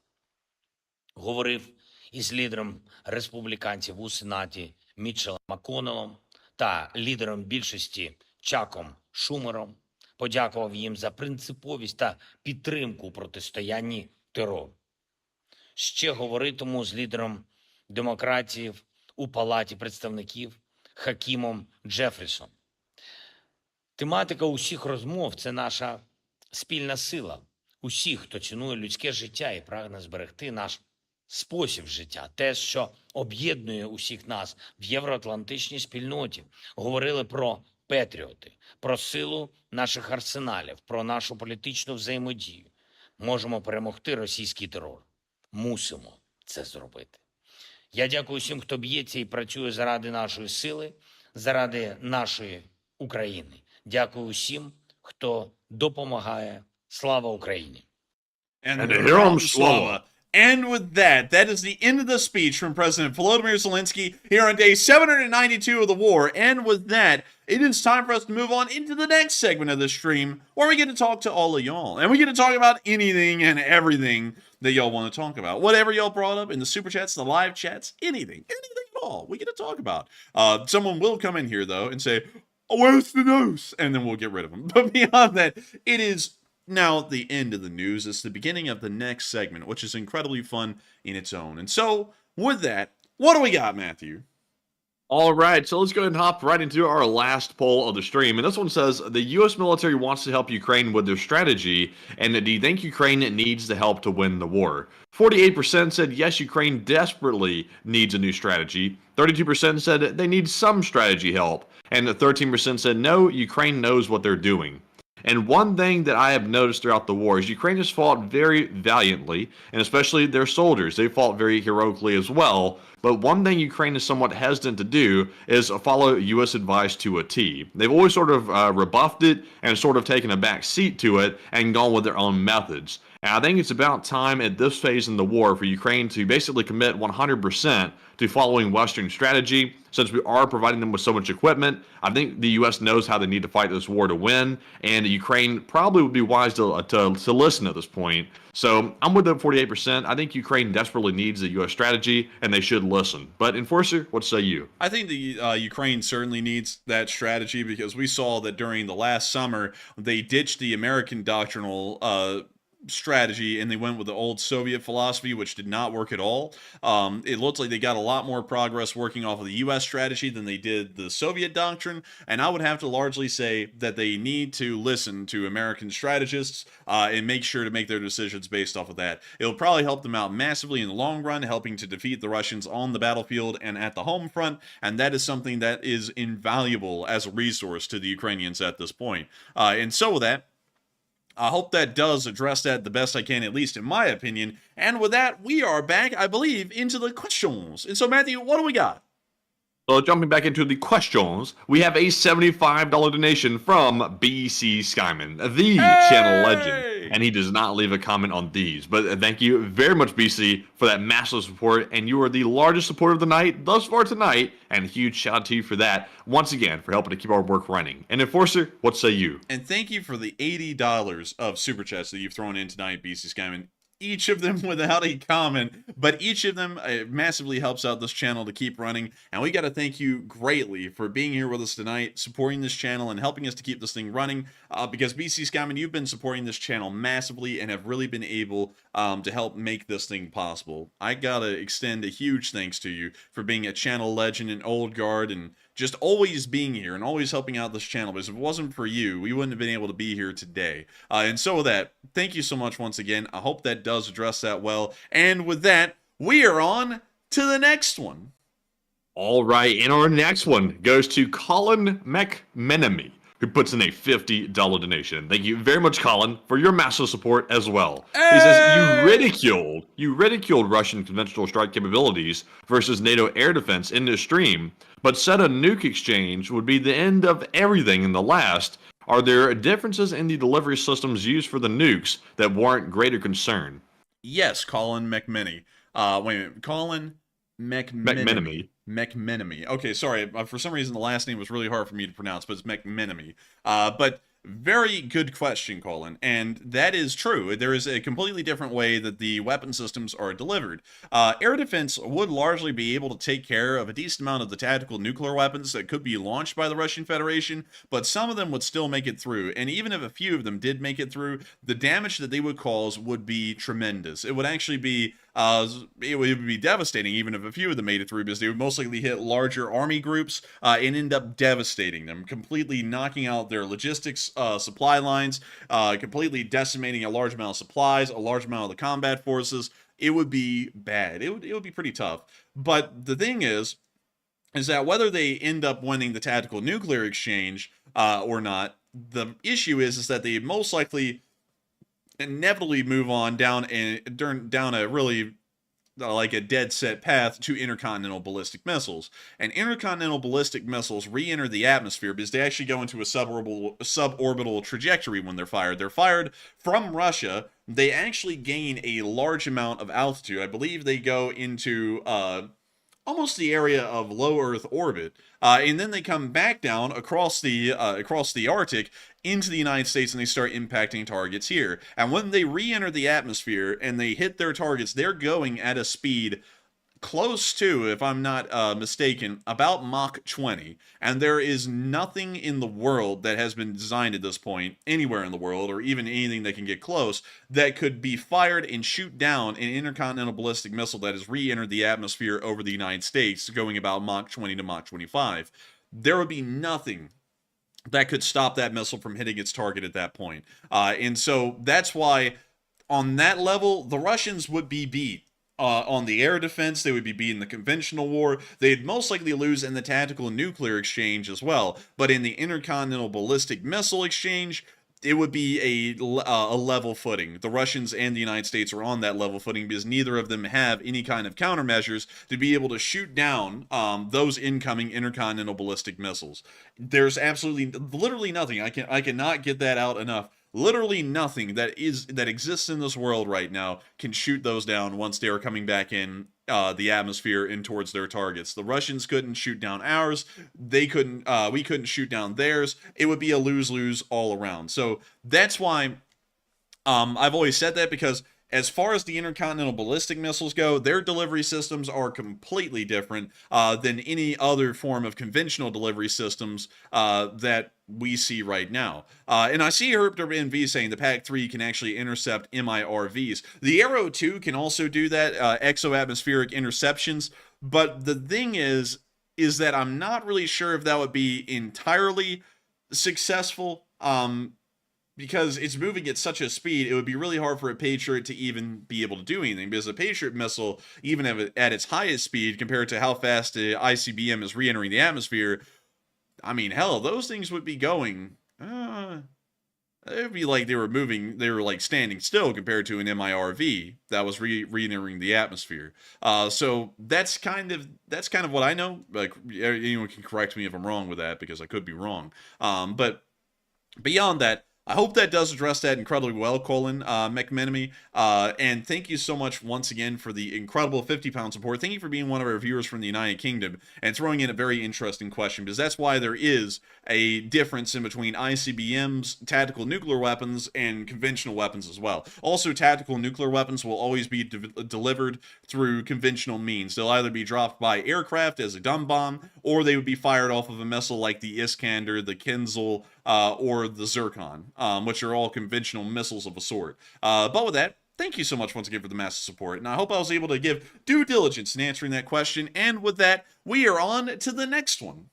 Говорив із лідером республіканців у Сенаті Мітчелом МакКоннеллом та лідером більшості Чаком Шумером, подякував їм за принциповість та підтримку у протистоянні терору. Ще говоритиму з лідером демократів у Палаті представників Хакімом Джефрісом. Тематика усіх розмов – це наша спільна сила. Усіх, хто цінує людське життя і прагне зберегти наш спосіб життя. Те, що об'єднує усіх нас в євроатлантичній спільноті. Говорили про патріоти, про силу наших арсеналів, про нашу політичну взаємодію. Можемо перемогти російський терор. Мусимо це зробити. Я дякую всім, хто б'ється і працює заради нашої сили, заради нашої України. Дякую всім, хто допомагає. Слава Україні! And Героям слава! And with that, that is the end of the speech from President Volodymyr Zelenskyy here on day 792 of the war. And with that, it is time for us to move on into the next segment of the stream, where we get to talk to all of y'all. And we get to talk about anything and everything that y'all want to talk about. Whatever y'all brought up in the super chats, the live chats, anything at all, we get to talk about. Someone will come in here, though, and say, oh, where's the news? And then we'll get rid of them. But beyond that, it is now the end of the news. It's the beginning of the next segment, which is incredibly fun in its own. And so, with that, what do we got, Matthew? All right, so let's go ahead and hop right into our last poll of the stream. And this one says, the U.S. military wants to help Ukraine with their strategy, and do you think Ukraine needs the help to win the war? 48% said yes, Ukraine desperately needs a new strategy. 32% said they need some strategy help. And 13% said no, Ukraine knows what they're doing. And one thing that I have noticed throughout the war is Ukraine has fought very valiantly, and especially their soldiers. They fought very heroically as well. But one thing Ukraine is somewhat hesitant to do is follow U.S. advice to a T. They've always sort of rebuffed it and sort of taken a back seat to it and gone with their own methods. And I think it's about time at this phase in the war for Ukraine to basically commit 100% to following Western strategy. Since we are providing them with so much equipment, I think the U.S. knows how they need to fight this war to win, and Ukraine probably would be wise to listen at this point. So I'm with the 48%. I think Ukraine desperately needs the U.S. strategy, and they should listen. But Enforcer, what say you? I think the Ukraine certainly needs that strategy, because we saw that during the last summer, they ditched the American doctrinal strategy and they went with the old Soviet philosophy, which did not work at all. It looks like they got a lot more progress working off of the U.S. strategy than they did the Soviet doctrine, and I would have to largely say that they need to listen to American strategists and make sure to make their decisions based off of that. It'll probably help them out massively in the long run, helping to defeat the Russians on the battlefield and at the home front, and that is something that is invaluable as a resource to the Ukrainians at this point. And so with that, I hope that does address that the best I can, at least in my opinion. And with that, we are back, I believe, into the questions. And so, Matthew, what do we got? So jumping back into the questions, we have a $75 donation from BC Skyman, the channel legend. And he does not leave a comment on these. But thank you very much, BC, for that massive support. And you are the largest supporter of the night thus far tonight. And a huge shout out to you for that, once again, for helping to keep our work running. And Enforcer, what say you? And thank you for the $80 of super chats that you've thrown in tonight, BC Skyman. Each of them without a comment, but each of them massively helps out this channel to keep running. And we got to thank you greatly for being here with us tonight, supporting this channel and helping us to keep this thing running. Because BC Skyman, you've been supporting this channel massively and have really been able to help make this thing possible. I got to extend a huge thanks to you for being a channel legend and old guard and just always being here and always helping out this channel, because if it wasn't for you, we wouldn't have been able to be here today. And so with that, thank you so much once again. I hope that does address that well. And with that, we are on to the next one. All right, and our next one goes to Colin McMenemy, who puts in a $50 donation. Thank you very much, Colin, for your massive support as well. He says, you ridiculed Russian conventional strike capabilities versus NATO air defense in this stream, but said a nuke exchange would be the end of everything in the last. Are there differences in the delivery systems used for the nukes that warrant greater concern? Yes, Colin McMenemy. Wait a minute. Colin McMenemy. McMenemy. Okay, sorry. For some reason, the last name was really hard for me to pronounce, but it's McMenemy. But very good question, Colin. And that is true. There is a completely different way that the weapon systems are delivered. Air defense would largely be able to take care of a decent amount of the tactical nuclear weapons that could be launched by the Russian Federation, but some of them would still make it through. And even if a few of them did make it through, the damage that they would cause would be tremendous. It would actually be it would be devastating even if a few of them made it through, because they would most likely hit larger army groups and end up devastating them, completely knocking out their logistics supply lines, completely decimating a large amount of supplies, a large amount of the combat forces. It would be bad. It would be pretty tough. But the thing is that whether they end up winning the tactical nuclear exchange or not, the issue is that they most likely inevitably move on down a really like a dead set path to intercontinental ballistic missiles. And intercontinental ballistic missiles re-enter the atmosphere because they actually go into a suborbital trajectory when they're fired. They're fired from Russia. They actually gain a large amount of altitude. I believe they go into almost the area of low Earth orbit, and then they come back down across the Arctic into the United States, and they start impacting targets here. And when they re-enter the atmosphere and they hit their targets, they're going at a speed close to, if I'm not mistaken, about Mach 20. And there is nothing in the world that has been designed at this point, anywhere in the world, or even anything that can get close, that could be fired and shoot down an intercontinental ballistic missile that has re-entered the atmosphere over the United States, going about Mach 20 to Mach 25. There would be nothing that could stop that missile from hitting its target at that point. And so that's why, on that level, the Russians would be beat. On the air defense, they would be beating the conventional war. They'd most likely lose in the tactical nuclear exchange as well. But in the intercontinental ballistic missile exchange, it would be a level footing. The Russians and the United States are on that level footing because neither of them have any kind of countermeasures to be able to shoot down those incoming intercontinental ballistic missiles. There's literally nothing. I cannot get that out enough. Literally nothing that exists in this world right now can shoot those down once they are coming back in the atmosphere and towards their targets. The Russians couldn't shoot down ours. We couldn't shoot down theirs. It would be a lose-lose all around. So that's why I've always said that, because as far as the intercontinental ballistic missiles go, their delivery systems are completely different than any other form of conventional delivery systems that we see right now. And I see Herpter NV saying the PAC-3 can actually intercept MIRVs. The Arrow 2 can also do that, exo-atmospheric interceptions. But the thing is that I'm not really sure if that would be entirely successful. Because it's moving at such a speed, it would be really hard for a Patriot to even be able to do anything. Because a Patriot missile, even at its highest speed, compared to how fast the ICBM is re-entering the atmosphere, I mean, hell, those things would be going. It would be like they were like standing still compared to an MIRV that was re-entering the atmosphere. So that's kind of what I know. Like, anyone can correct me if I'm wrong with that, because I could be wrong. But beyond that, I hope that does address that incredibly well, Colin McMenemy. And thank you so much once again for the incredible 50-pound support. Thank you for being one of our viewers from the United Kingdom and throwing in a very interesting question, because that's why there is a difference in between ICBMs, tactical nuclear weapons, and conventional weapons as well. Also, tactical nuclear weapons will always be delivered through conventional means. They'll either be dropped by aircraft as a dumb bomb, or they would be fired off of a missile like the Iskander, the Kinzhal, or the Zircon, which are all conventional missiles of a sort. But with that, thank you so much once again for the massive support, and I hope I was able to give due diligence in answering that question. And with that, we are on to the next one.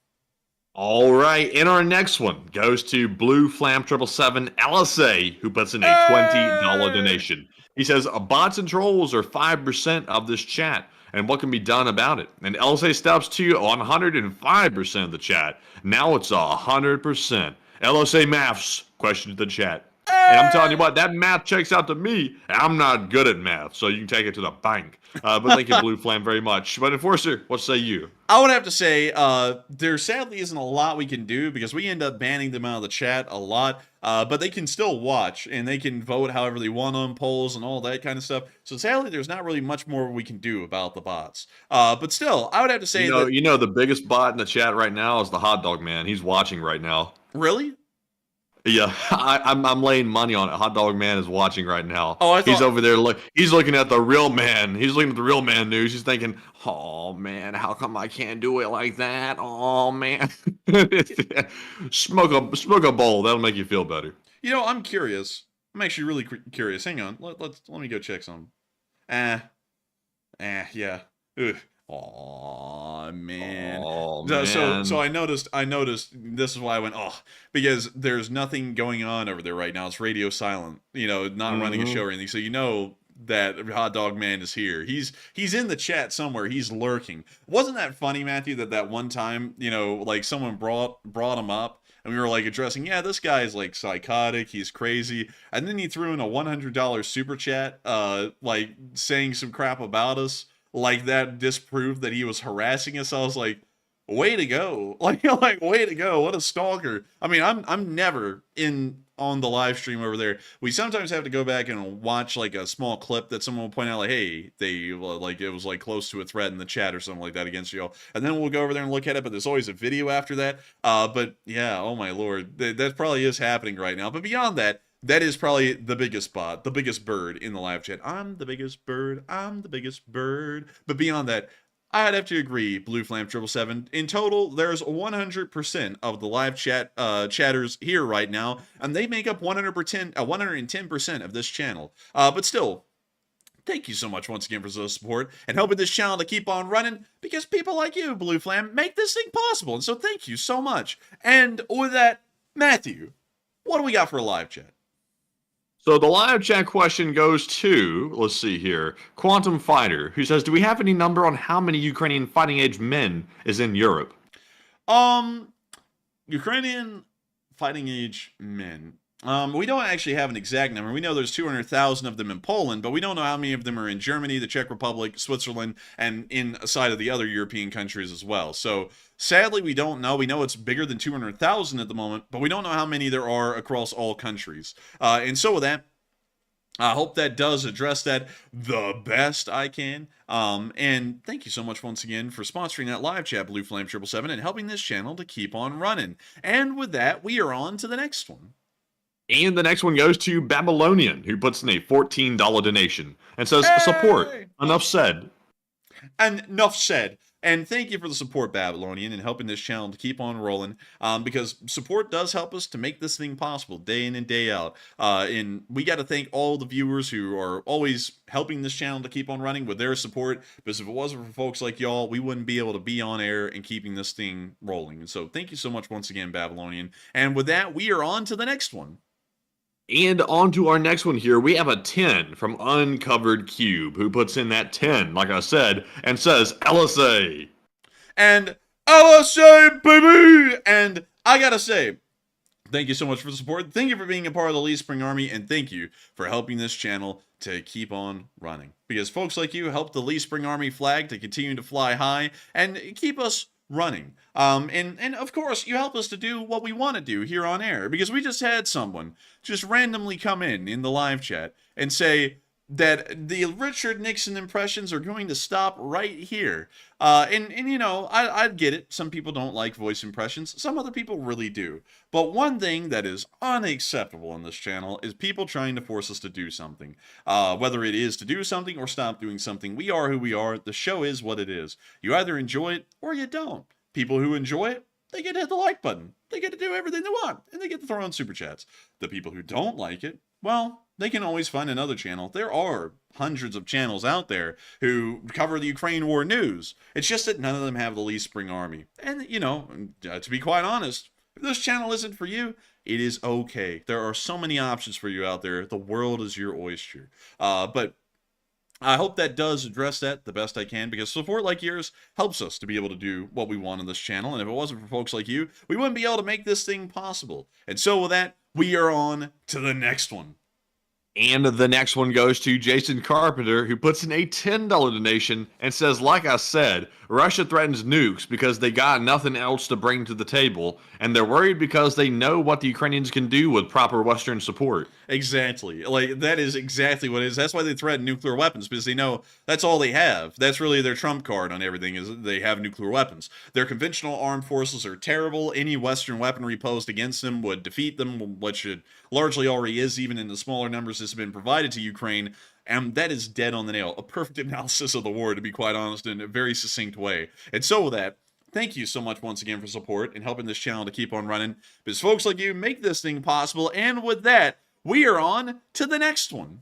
All right, and our next one goes to Blue Flam 777 LSA, who puts in a $20 donation. He says, bots and trolls are 5% of this chat, and what can be done about it? And LSA steps to 105% of the chat. Now it's 100%. LSA maths, question to the chat. And I'm telling you what, that math checks out to me. I'm not good at math, so you can take it to the bank. But thank you, Blue Flame, very much. But Enforcer, what say you? I would have to say there sadly isn't a lot we can do because we end up banning them out of the chat a lot. But they can still watch and they can vote however they want on polls and all that kind of stuff. So sadly, there's not really much more we can do about the bots. But still, I would have to say that the biggest bot in the chat right now is the hot dog man. He's watching right now. Really? Yeah, I'm laying money on it. Hot Dog Man is watching right now. Oh, I thought... He's over there. He's looking at the real man. He's looking at the real man news. He's thinking, "Oh man, how come I can't do it like that? Oh man." Smoke a bowl. That'll make you feel better. You know, I'm curious. I'm actually really curious. Hang on. Let me go check some. Yeah. Ugh. Oh man. Oh, man. So I noticed this is why I went, because there's nothing going on over there right now. It's radio silent, not running a show or anything. So you know that Hot Dog Man is here. He's in the chat somewhere. He's lurking. Wasn't that funny, Matthew, that one time, like someone brought him up and we were like addressing, yeah, this guy is like psychotic, he's crazy. And then he threw in a $100 super chat, like saying some crap about us. Like that disproved that he was harassing us. I was like, way to go. Like way to go. What a stalker. I mean, I'm never on the live stream over there. We sometimes have to go back and watch like a small clip that someone will point out like, hey, they like it was like close to a threat in the chat or something like that against y'all. And then we'll go over there and look at it, but there's always a video after that. But yeah, oh my lord. That probably is happening right now. But beyond that, that is probably the biggest bot, the biggest bird in the live chat. I'm the biggest bird. I'm the biggest bird. But beyond that, I'd have to agree, Blue Flame 777. In total, there's 100% of the live chat chatters here right now, and they make up 110% of this channel. But still, thank you so much once again for the support and helping this channel to keep on running, because people like you, Blue Flame, make this thing possible. And so thank you so much. And with that, Matthew, what do we got for a live chat? So the live chat question goes to, let's see here, Quantum Fighter, who says, do we have any number on how many Ukrainian fighting age men is in Europe? Ukrainian fighting age men. We don't actually have an exact number. We know there's 200,000 of them in Poland, but we don't know how many of them are in Germany, the Czech Republic, Switzerland, and inside of the other European countries as well. So sadly, we don't know. We know it's bigger than 200,000 at the moment, but we don't know how many there are across all countries. And so with that, I hope that does address that the best I can. And thank you so much once again for sponsoring that live chat, Blue Flame 777, and helping this channel to keep on running. And with that, we are on to the next one. And the next one goes to Babylonian, who puts in a $14 donation and says, support. Enough said. And enough said. And thank you for the support, Babylonian, and helping this channel to keep on rolling, because support does help us to make this thing possible day in and day out. And we got to thank all the viewers who are always helping this channel to keep on running with their support, because if it wasn't for folks like y'all, we wouldn't be able to be on air and keeping this thing rolling. And so thank you so much once again, Babylonian. And with that, we are on to the next one. And on to our next one here, we have a 10 from Uncovered Cube, who puts in that 10, like I said, and says, LSA. And LSA, baby! And I gotta say, thank you so much for the support. Thank you for being a part of the Lee Spring Army, and thank you for helping this channel to keep on running. Because folks like you help the Lee Spring Army flag to continue to fly high and keep us running. And of course, you help us to do what we want to do here on air, because we just had someone just randomly come in the live chat and say that the Richard Nixon impressions are going to stop right here. And you know, I'd get it. Some people don't like voice impressions. Some other people really do. But one thing that is unacceptable on this channel is people trying to force us to do something. Whether it is to do something or stop doing something. We are who we are. The show is what it is. You either enjoy it or you don't. People who enjoy it, they get to hit the like button. They get to do everything they want. And they get to throw on super chats. The people who don't like it, well, they can always find another channel. There are hundreds of channels out there who cover the Ukraine war news. It's just that none of them have the Lee Spring Army. And, you know, to be quite honest, if this channel isn't for you, it is okay. There are so many options for you out there. The world is your oyster. But I hope that does address that the best I can, because support like yours helps us to be able to do what we want on this channel. And if it wasn't for folks like you, we wouldn't be able to make this thing possible. And so with that, we are on to the next one. And the next one goes to Jason Carpenter, who puts in a $10 donation and says, like I said, Russia threatens nukes because they got nothing else to bring to the table, and they're worried because they know what the Ukrainians can do with proper Western support. Exactly. Like, that is exactly what it is. That's why they threaten nuclear weapons, because they know that's all they have. That's really their trump card on everything, is they have nuclear weapons. Their conventional armed forces are terrible. Any Western weaponry posed against them would defeat them, which it largely already is, even in the smaller numbers that's been provided to Ukraine. And that is dead on the nail. A perfect analysis of the war, to be quite honest, in a very succinct way. And so with that, thank you so much once again for support and helping this channel to keep on running, because folks like you make this thing possible. And with that, we are on to the next one.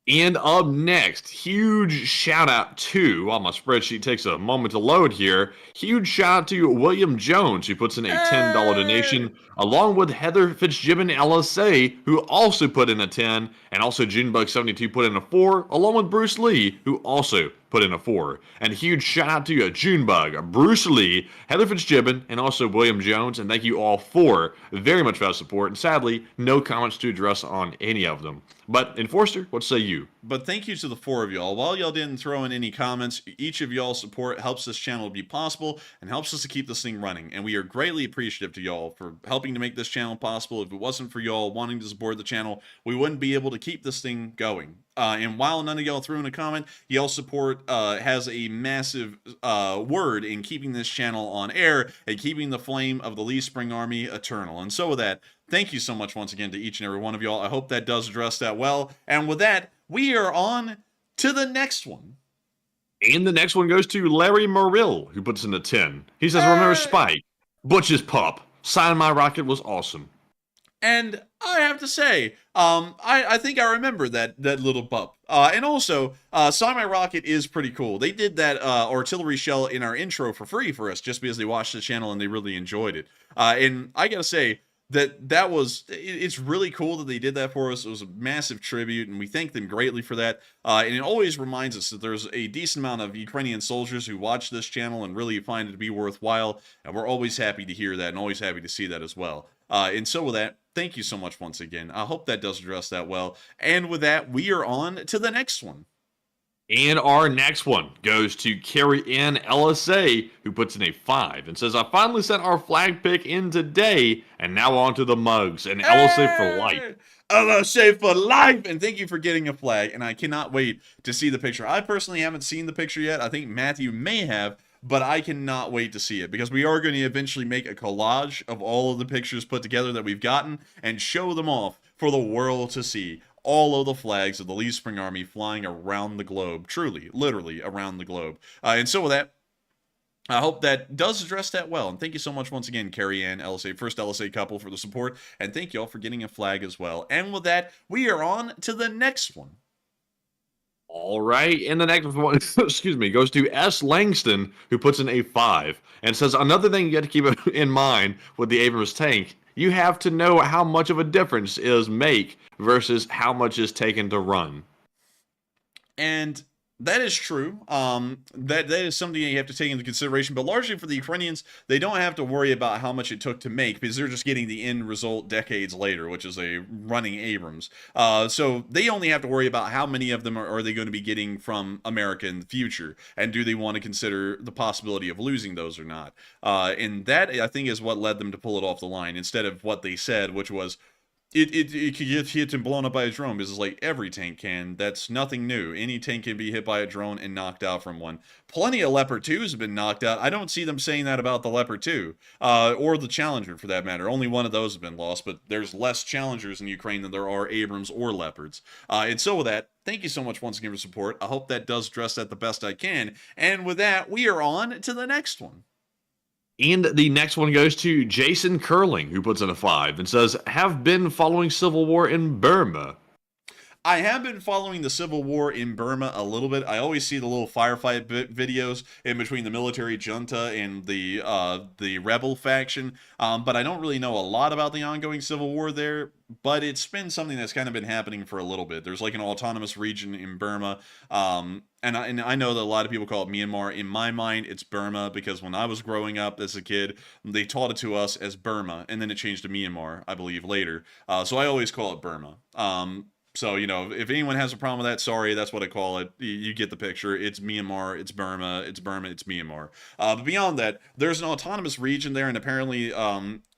And up next, huge shout out to, while my spreadsheet takes a moment to load here, huge shout out to William Jones, who puts in a $10 donation, along with Heather Fitzgibbon LSA, who also put in a 10, and also Junebug72 put in a 4, along with Bruce Lee, who also put in a 4. And huge shout out to Junebug, Bruce Lee, Heather Fitzgibbon, and also William Jones, and thank you all for very much for that support. And sadly, no comments to address on any of them. But Enforcer, what say you? But thank you to the 4 of y'all. While y'all didn't throw in any comments, each of y'all's support helps this channel to be possible and helps us to keep this thing running. And we are greatly appreciative to y'all for helping to make this channel possible. If it wasn't for y'all wanting to support the channel, we wouldn't be able to keep this thing going. And while none of y'all threw in a comment, y'all support has a massive word in keeping this channel on air and keeping the flame of the Lee Spring Army eternal. And so with that, thank you so much once again to each and every one of y'all. I hope that does address that well. And with that, we are on to the next one. And the next one goes to Larry Morrill, who puts in a 10. He says, remember Spike, Butch's pup, Sign My Rocket was awesome. And I have to say, I think I remember that little pup. And also, Sign My Rocket is pretty cool. They did that artillery shell in our intro for free for us, just because they watched the channel and they really enjoyed it. And I gotta say, it's really cool that they did that for us. It was a massive tribute, and we thank them greatly for that. And it always reminds us that there's a decent amount of Ukrainian soldiers who watch this channel and really find it to be worthwhile, and we're always happy to hear that and always happy to see that as well. And so with that, thank you so much once again. I hope that does address that well. And with that, we are on to the next one. And our next one goes to Carrie Ann LSA, who puts in a 5 and says, I finally sent our flag pick in today, and now on to the mugs, and LSA for life. LSA for life! And thank you for getting a flag, and I cannot wait to see the picture. I personally haven't seen the picture yet. I think Matthew may have, but I cannot wait to see it, because we are going to eventually make a collage of all of the pictures put together that we've gotten and show them off for the world to see. All of the flags of the Lee Spring Army flying around the globe, truly, literally around the globe. And so with that, I hope that does address that well. And thank you so much once again, Carrie Ann, LSA, first LSA couple, for the support. And thank you all for getting a flag as well. And with that, we are on to the next one. All right, and the next one, excuse me, goes to S. Langston, who puts in a 5 and says, another thing you got to keep in mind with the Abrams tank, you have to know how much of a difference is make versus how much is taken to run. And that is true. That is something you have to take into consideration. But largely for the Ukrainians, they don't have to worry about how much it took to make, because they're just getting the end result decades later, which is a running Abrams. So they only have to worry about how many of them are they going to be getting from America in the future, and do they want to consider the possibility of losing those or not. And that, I think, is what led them to pull it off the line, instead of what they said, which was, it could get hit and blown up by a drone, because it's like every tank can. That's nothing new. Any tank can be hit by a drone and knocked out from one. Plenty of Leopard 2s have been knocked out. I don't see them saying that about the Leopard 2, or the Challenger for that matter. Only one of those have been lost, but there's less Challengers in Ukraine than there are Abrams or Leopards. And so with that, thank you so much once again for support. I hope that does address that the best I can. And with that, we are on to the next one. And the next one goes to Jason Curling, who puts in a 5 and says, have been following civil war in Burma. I have been following the civil war in Burma a little bit. I always see the little firefight videos in between the military junta and the rebel faction, but I don't really know a lot about the ongoing civil war there. But it's been something that's kind of been happening for a little bit. There's like an autonomous region in Burma, and I know that a lot of people call it Myanmar. In my mind, it's Burma because when I was growing up as a kid, they taught it to us as Burma, and then it changed to Myanmar, I believe, later. So I always call it Burma. So, you know, if anyone has a problem with that, sorry, that's what I call it. You get the picture. It's Myanmar, it's Burma, it's Myanmar. But beyond that, there's an autonomous region there, and apparently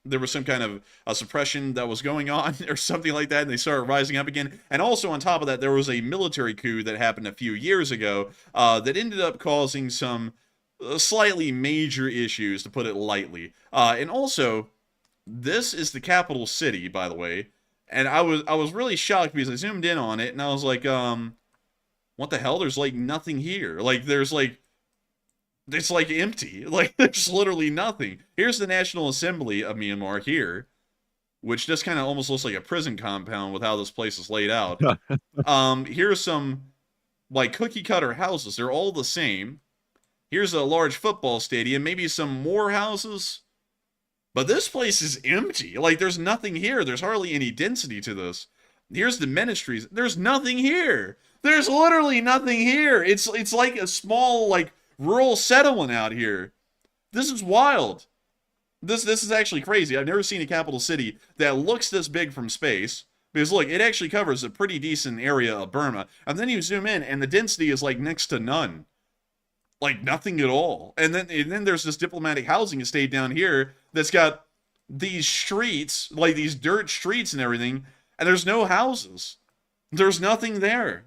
there was some kind of a suppression that was going on or something like that, and they started rising up again. And also on top of that, there was a military coup that happened a few years ago that ended up causing some slightly major issues, to put it lightly. And also, this is the capital city, by the way. And I was really shocked because I zoomed in on it and I was like, what the hell? There's like nothing here. Like there's like, it's like empty. Like there's literally nothing. Here's the National Assembly of Myanmar here, which just kind of almost looks like a prison compound with how this place is laid out. Here's some like cookie cutter houses. They're all the same. Here's a large football stadium, maybe some more houses. But this place is empty. Like, there's nothing here. There's hardly any density to this. Here's the ministries. There's nothing here. There's literally nothing here. It's like a small, like, rural settlement out here. This is wild. This is actually crazy. I've never seen a capital city that looks this big from space. Because, look, it actually covers a pretty decent area of Burma. And then you zoom in, and the density is, like, next to none. Like, nothing at all. And then there's this diplomatic housing estate down here that's got these streets, like these dirt streets and everything, and there's no houses. There's nothing there.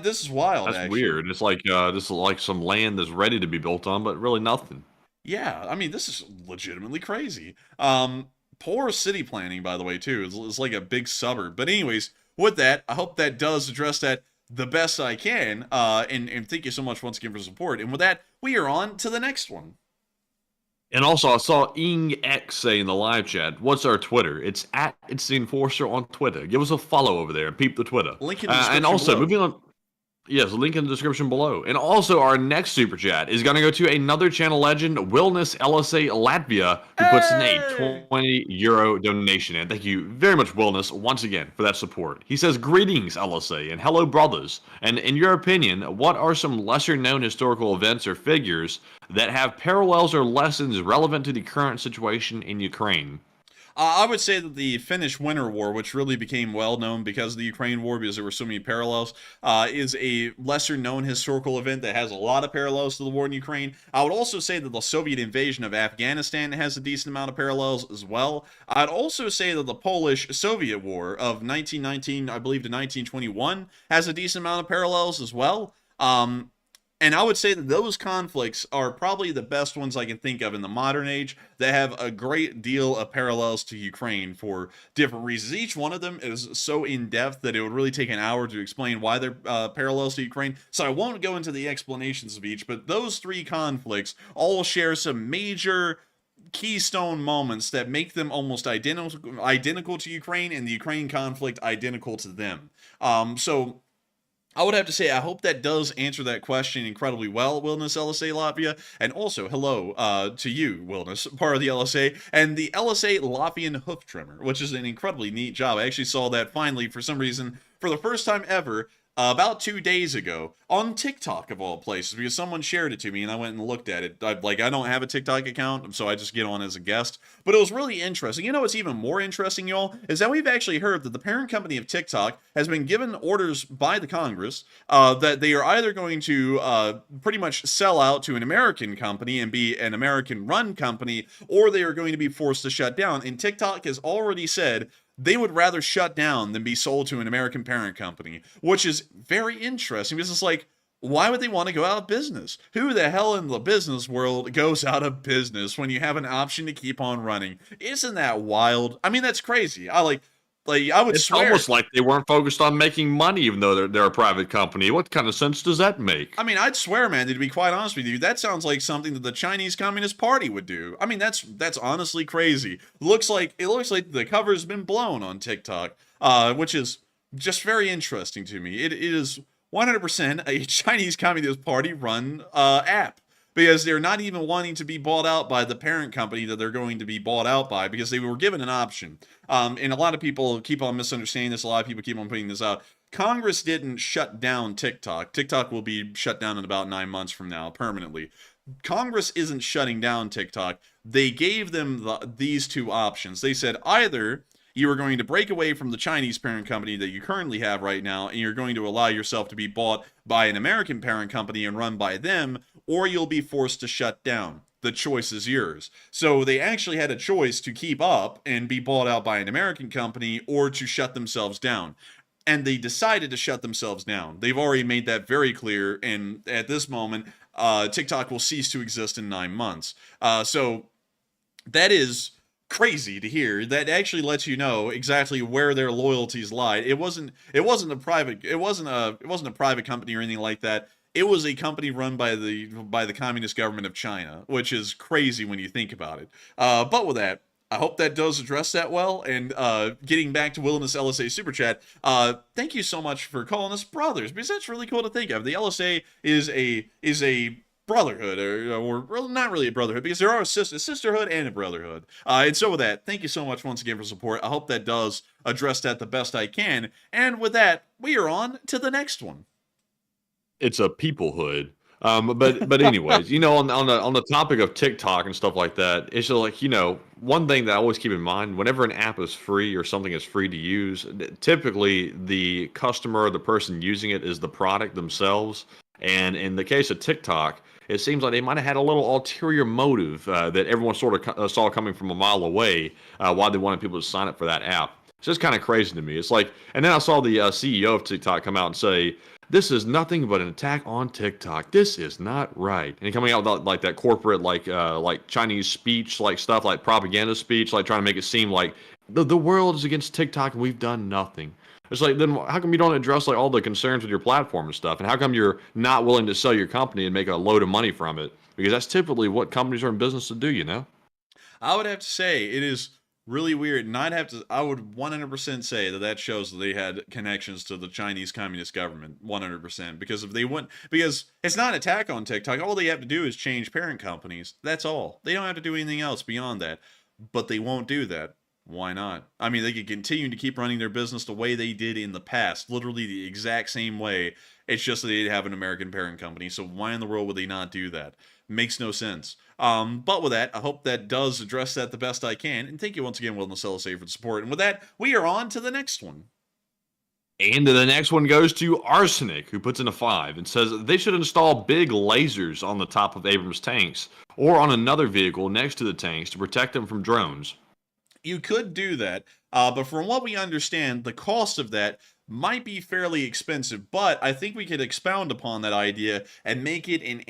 This is wild, That's actually. weird. It's like this is like some land that's ready to be built on, but really nothing. Yeah, I mean, this is legitimately crazy. Poor city planning, by the way, too. It's like a big suburb. But anyways, with that, I hope that does address that the best I can. And thank you so much once again for support. And with that, we are on to the next one. And also, I saw Ing X say in the live chat, "What's our Twitter? It's the Enforcer on Twitter. Give us a follow over there and peep the Twitter." Link in the description and also, below. moving on. Yes, link in the description below. And also, our next super chat is going to go to another channel legend, Wilness LSA Latvia, who puts in a €20 donation. And thank you very much, Wilness, once again for that support. He says, "Greetings, LSA, and hello, brothers. And in your opinion, what are some lesser-known historical events or figures that have parallels or lessons relevant to the current situation in Ukraine?" I would say that the Finnish Winter War, which really became well known because of the Ukraine War, because there were so many parallels, is a lesser known historical event that has a lot of parallels to the war in Ukraine. I would also say that the Soviet invasion of Afghanistan has a decent amount of parallels as well. I'd also say that the Polish-Soviet War of 1919, I believe, to 1921 has a decent amount of parallels as well. And I would say that those conflicts are probably the best ones I can think of in the modern age that have a great deal of parallels to Ukraine for different reasons. Each one of them is so in-depth that it would really take an hour to explain why they're parallels to Ukraine. So I won't go into the explanations of each, but those three conflicts all share some major keystone moments that make them almost identical to Ukraine, and the Ukraine conflict identical to them. So I would have to say, I hope that does answer that question incredibly well, Wilness LSA Latvia. And also, hello to you, Wilness, part of the LSA, and the LSA Latvian Hoof Trimmer, which is an incredibly neat job. I actually saw that finally, for some reason, for the first time ever, about 2 days ago, on TikTok of all places, because someone shared it to me and I went and looked at it. I don't have a TikTok account, so I just get on as a guest. But it was really interesting. You know what's even more interesting, y'all, is that we've actually heard that the parent company of TikTok has been given orders by the Congress that they are either going to pretty much sell out to an American company and be an American-run company, or they are going to be forced to shut down. And TikTok has already said they would rather shut down than be sold to an American parent company, which is very interesting because it's like, why would they want to go out of business? Who the hell in the business world goes out of business when you have an option to keep on running? Isn't that wild? I mean, that's crazy. I would It's swear. almost like they weren't focused on making money, even though they're a private company. What kind of sense does that make? I mean, I'd swear, man, to be quite honest with you, that sounds like something that the Chinese Communist Party would do. I mean, that's honestly crazy. It looks like the cover's been blown on TikTok, which is just very interesting to me. It is 100% a Chinese Communist Party run app, because they're not even wanting to be bought out by the parent company that they're going to be bought out by, because they were given an option. And a lot of people keep on misunderstanding this. A lot of people keep on putting this out. Congress didn't shut down TikTok. TikTok will be shut down in about 9 months from now permanently. Congress isn't shutting down TikTok. They gave them these two options. They said either you are going to break away from the Chinese parent company that you currently have right now, and you're going to allow yourself to be bought by an American parent company and run by them, or you'll be forced to shut down. The choice is yours. So they actually had a choice to keep up and be bought out by an American company, or to shut themselves down. And they decided to shut themselves down. They've already made that very clear, and at this moment, TikTok will cease to exist in 9 months. So that is crazy to hear. That actually lets you know exactly where their loyalties lie. It wasn't a private company or anything like that. It was a company run by the Communist government of China, which is crazy when you think about it. But with that, I hope that does address that well. And getting back to Wilderness LSA Super Chat, thank you so much for calling us brothers, because that's really cool to think of. The LSA is a brotherhood, or not really a brotherhood, because there are a sisterhood and a brotherhood. And so with that, thank you so much once again for support. I hope that does address that the best I can. And with that, we are on to the next one. It's a peoplehood. But anyways, you know, on the topic of TikTok and stuff like that, it's just like, you know, one thing that I always keep in mind, whenever an app is free or something is free to use, typically the customer or the person using it is the product themselves. And in the case of TikTok, it seems like they might have had a little ulterior motive that everyone sort of saw coming from a mile away, why they wanted people to sign up for that app. It's just kind of crazy to me. It's like, and then I saw the CEO of TikTok come out and say, "This is nothing but an attack on TikTok. This is not right." And coming out with like that corporate, like Chinese speech, like stuff, like propaganda speech, like trying to make it seem like the world is against TikTok and we've done nothing. It's like, then how come you don't address like all the concerns with your platform and stuff? And how come you're not willing to sell your company and make a load of money from it? Because that's typically what companies are in business to do, you know? I would have to say it is really weird, and I would 100% say that shows that they had connections to the Chinese Communist government, 100%, because because it's not an attack on TikTok. All they have to do is change parent companies. That's all. They don't have to do anything else beyond that, but they won't do that. Why not? I mean, they could continue to keep running their business the way they did in the past, literally the exact same way. It's just that they'd have an American parent company, so why in the world would they not do that? Makes no sense. But with that, I hope that does address that the best I can. And thank you once again, Wilderness LSA, for the support. And with that, we are on to the next one. And the next one goes to Arsenic, who puts in a 5 and says they should install big lasers on the top of Abrams tanks or on another vehicle next to the tanks to protect them from drones. You could do that, but from what we understand, the cost of that might be fairly expensive. But I think we could expound upon that idea and make it an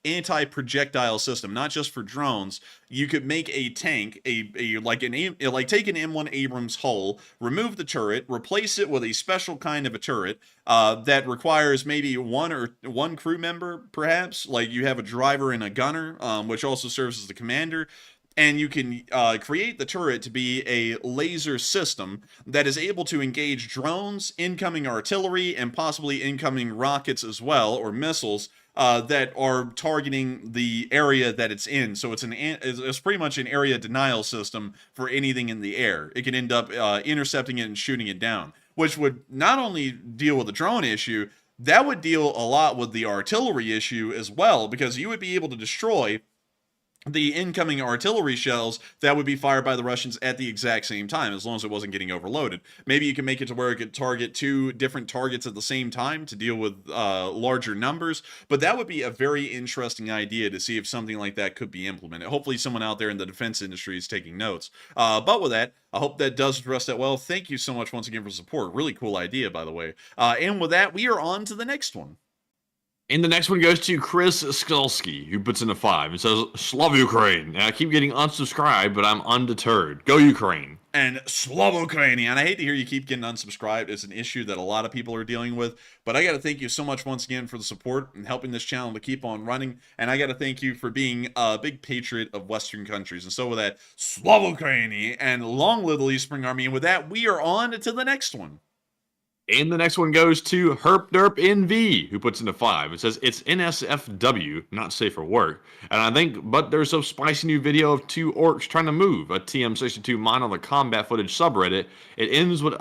anti-projectile system, not just for drones. You could make a tank, take an M1 Abrams hull, remove the turret, replace it with a special kind of a turret that requires maybe one crew member, perhaps. Like you have a driver and a gunner, which also serves as the commander. And you can create the turret to be a laser system that is able to engage drones, incoming artillery, and possibly incoming rockets as well, or missiles, that are targeting the area that it's in. So it's pretty much an area denial system for anything in the air. It can end up intercepting it and shooting it down, which would not only deal with the drone issue, that would deal a lot with the artillery issue as well, because you would be able to destroy the incoming artillery shells that would be fired by the Russians at the exact same time, as long as it wasn't getting overloaded. Maybe you can make it to where it could target 2 different targets at the same time to deal with larger numbers, but that would be a very interesting idea to see if something like that could be implemented. Hopefully someone out there in the defense industry is taking notes. But with that, I hope that does address that well. Thank you so much once again for support. Really cool idea, by the way. And with that, we are on to the next one. And the next one goes to Chris Skulski, who puts in a 5 and says, "Slav Ukraine." And I keep getting unsubscribed, but I'm undeterred. Go Ukraine. And Slav Ukraine. And I hate to hear you keep getting unsubscribed. It's an issue that a lot of people are dealing with. But I got to thank you so much once again for the support and helping this channel to keep on running. And I got to thank you for being a big patriot of Western countries. And so with that, Slav Ukraine, and long live the Spring Army. And with that, we are on to the next one. And the next one goes to Herp Derp NV, who puts in a 5. It says, it's NSFW, not safe for work. And I think, but there's a spicy new video of 2 orcs trying to move a TM62 mine on the combat footage subreddit. It ends with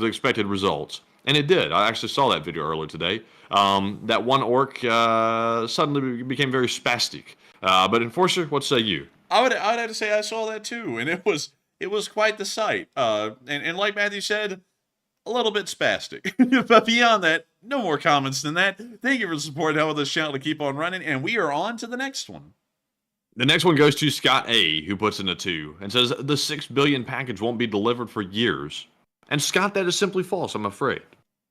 expected results. And it did. I actually saw that video earlier today. That one orc suddenly became very spastic. But Enforcer, what say you? I would have to say I saw that too, and it was quite the sight. And like Matthew said, a little bit spastic. But beyond that, no more comments than that. Thank you for supporting helping this channel to keep on running, and we are on to the next one. The next one goes to Scott A, who puts in a 2 and says the $6 billion package won't be delivered for years. And Scott, that is simply false, I'm afraid.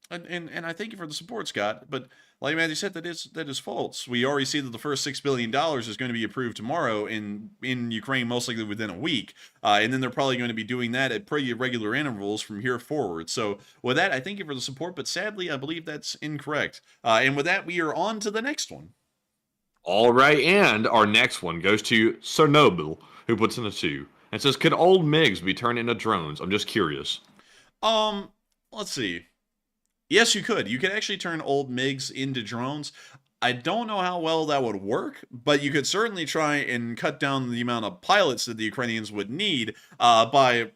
And I thank you for the support, Scott. But like Matthew said, that is false. We already see that the first $6 billion is going to be approved tomorrow in Ukraine, most likely within a week. And then they're probably going to be doing that at pretty regular intervals from here forward. So with that, I thank you for the support. But sadly, I believe that's incorrect. And with that, we are on to the next one. All right, and our next one goes to Chernobyl, who puts in a 2 and says, could old MiGs be turned into drones? I'm just curious. Let's see. Yes, you could. You could actually turn old MiGs into drones. I don't know how well that would work, but you could certainly try and cut down the amount of pilots that the Ukrainians would need by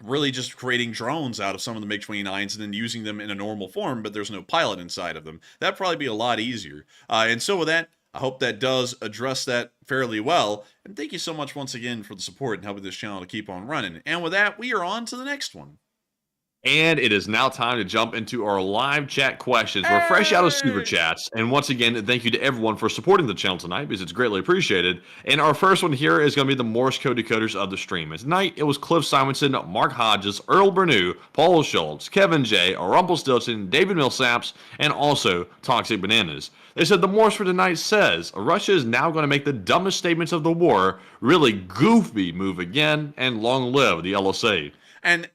really just creating drones out of some of the MiG-29s and then using them in a normal form, but there's no pilot inside of them. That'd probably be a lot easier. And so with that, I hope that does address that fairly well. And thank you so much once again for the support and helping this channel to keep on running. And with that, we are on to the next one. And it is now time to jump into our live chat questions. We're fresh out of Super Chats. And once again, thank you to everyone for supporting the channel tonight because it's greatly appreciated. And our first one here is going to be the Morse code decoders of the stream. And tonight, it was Cliff Simonson, Mark Hodges, Earl Bernew, Paul Schultz, Kevin J., Rumpelstiltskin, David Millsaps, and also Toxic Bananas. They said the Morse for tonight says, Russia is now going to make the dumbest statements of the war, really goofy move again, and long live the LSA. And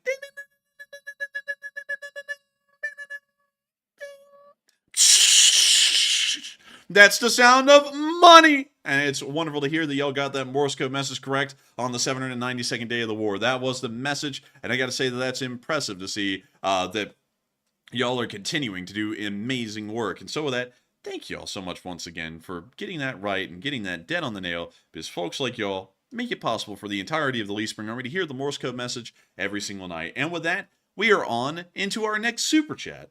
that's the sound of money. And it's wonderful to hear that y'all got that Morse code message correct on the 792nd day of the war. That was the message. And I got to say that that's impressive to see that y'all are continuing to do amazing work. And so with that, thank y'all so much once again for getting that right and getting that dead on the nail. Because folks like y'all make it possible for the entirety of the Lee Spring Army to hear the Morse code message every single night. And with that, we are on into our next super chat.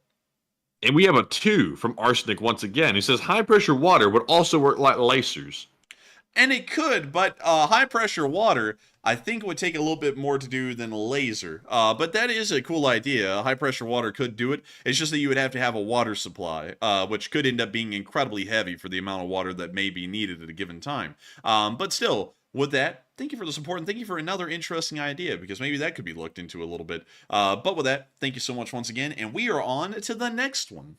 And we have a 2 from Arsenic once again. He says high pressure water would also work like lasers. And it could, but high pressure water, I think would take a little bit more to do than a laser. But that is a cool idea. High pressure water could do it. It's just that you would have to have a water supply, which could end up being incredibly heavy for the amount of water that may be needed at a given time. But still, with that, thank you for the support, and thank you for another interesting idea, because maybe that could be looked into a little bit. But with that, thank you so much once again, and we are on to the next one.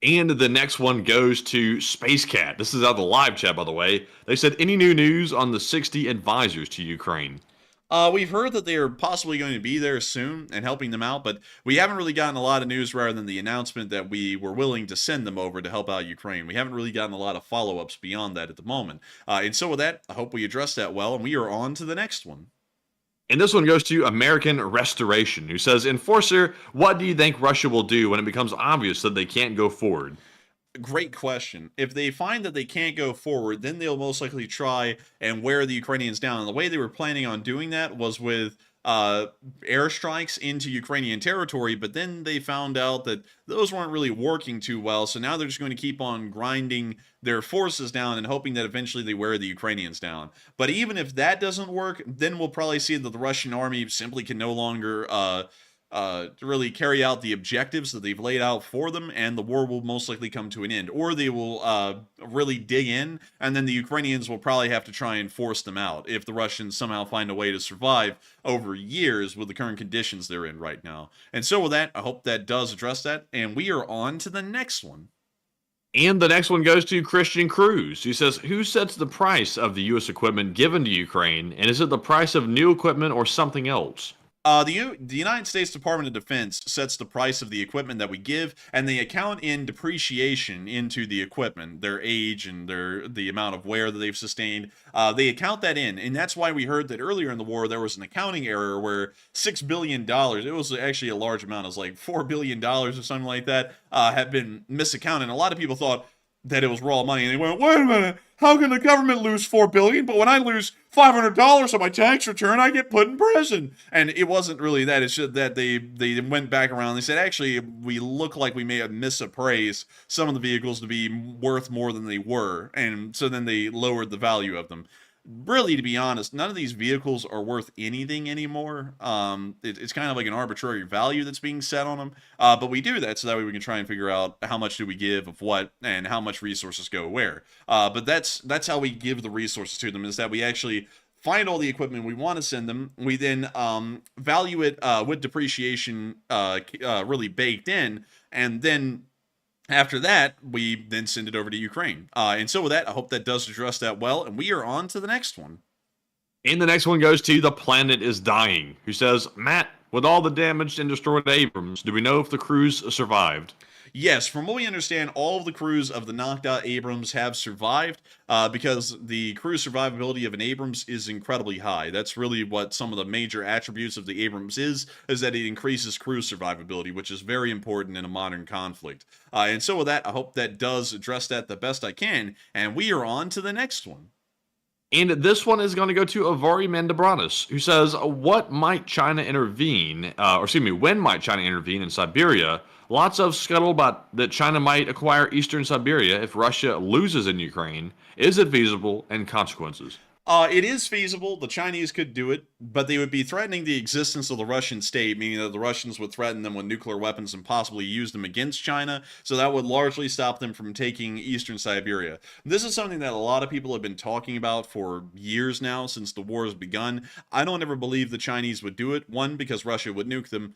And the next one goes to Space Cat. This is out of the live chat, by the way. They said, any new news on the 60 advisors to Ukraine? We've heard that they are possibly going to be there soon and helping them out, but we haven't really gotten a lot of news rather than the announcement that we were willing to send them over to help out Ukraine. We haven't really gotten a lot of follow-ups beyond that at the moment. And so with that, I hope we address that well, and we are on to the next one. And this one goes to American Restoration, who says, Enforcer, what do you think Russia will do when it becomes obvious that they can't go forward? Great question. If they find that they can't go forward, then they'll most likely try and wear the Ukrainians down. And the way they were planning on doing that was with airstrikes into Ukrainian territory, but then they found out that those weren't really working too well, so now they're just going to keep on grinding their forces down and hoping that eventually they wear the Ukrainians down. But even if that doesn't work, then we'll probably see that the Russian army simply can no longer really carry out the objectives that they've laid out for them, and the war will most likely come to an end. Or they will really dig in, and then the Ukrainians will probably have to try and force them out if the Russians somehow find a way to survive over years with the current conditions they're in right now. And so with that, I hope that does address that, and we are on to the next one. And the next one goes to Christian Cruz, who says, who sets the price of the U.S. equipment given to Ukraine, and is it the price of new equipment or something else? The United States Department of Defense sets the price of the equipment that we give, and they account in depreciation into the equipment, their age and the amount of wear that they've sustained. They account that in, and that's why we heard that earlier in the war there was an accounting error where $6 billion, it was actually a large amount, it was like $4 billion or something like that, had been misaccounted. And a lot of people thought that it was raw money, and they went, wait a minute, how can the government lose $4 billion, but when I lose $500 on my tax return, I get put in prison? And it wasn't really that. It's just that they went back around. They said, actually, we look like we may have misappraised some of the vehicles to be worth more than they were, and so then they lowered the value of them. Really, to be honest, none of these vehicles are worth anything anymore. It's kind of like an arbitrary value that's being set on them. But we do that so that way we can try and figure out how much do we give of what and how much resources go where. But that's how we give the resources to them, is that we actually find all the equipment we want to send them. We then value it with depreciation really baked in, and then after that, we then send it over to Ukraine. And so with that, I hope that does address that well. And we are on to the next one. And the next one goes to The Planet is Dying, who says, Matt, with all the damaged and destroyed Abrams, do we know if the crews survived? Yes, from what we understand, all of the crews of the knocked out Abrams have survived because the crew survivability of an Abrams is incredibly high. That's really what some of the major attributes of the Abrams is that it increases crew survivability, which is very important in a modern conflict. And so with that, I hope that does address that the best I can. And we are on to the next one. And this one is going to go to Avari Mandabranis, who says, when might China intervene in Siberia? Lots of scuttlebutt that China might acquire eastern Siberia if Russia loses in Ukraine. Is it feasible, and consequences? It is feasible. The Chinese could do it, but they would be threatening the existence of the Russian state, meaning that the Russians would threaten them with nuclear weapons and possibly use them against China, so that would largely stop them from taking eastern Siberia. This is something that a lot of people have been talking about for years now, since the war has begun. I don't ever believe the Chinese would do it. One, because Russia would nuke them.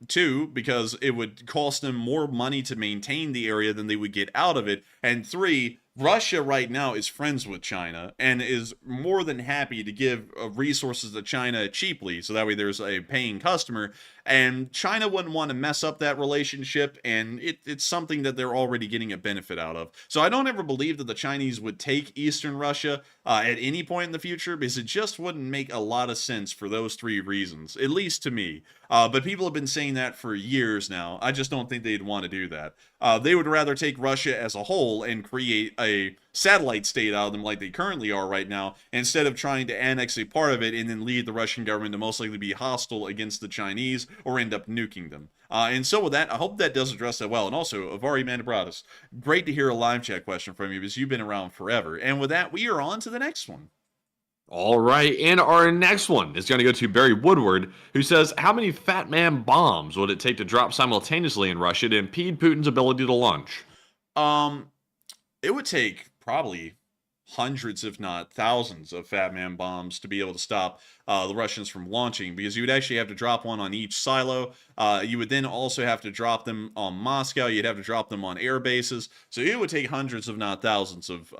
Two, because it would cost them more money to maintain the area than they would get out of it. And three, Russia right now is friends with China and is more than happy to give resources to China cheaply, so that way there's a paying customer, and China wouldn't want to mess up that relationship, and it's something that they're already getting a benefit out of. So I don't ever believe that the Chinese would take Eastern Russia at any point in the future, because it just wouldn't make a lot of sense for those three reasons, at least to me. But people have been saying that for years now. I just don't think they'd want to do that. They would rather take Russia as a whole and create a satellite state out of them like they currently are right now, instead of trying to annex a part of it and then lead the Russian government to most likely be hostile against the Chinese or end up nuking them. And so with that, I hope that does address that well. And also, Avari Mandabratis, great to hear a live chat question from you, because you've been around forever. And with that, we are on to the next one. All right, and our next one is going to go to Barry Woodward, who says, how many Fat Man bombs would it take to drop simultaneously in Russia to impede Putin's ability to launch? It would take probably hundreds, if not thousands, of Fat Man bombs to be able to stop the Russians from launching, because you would actually have to drop one on each silo. You would then also have to drop them on Moscow. You'd have to drop them on air bases. So it would take hundreds, if not thousands, of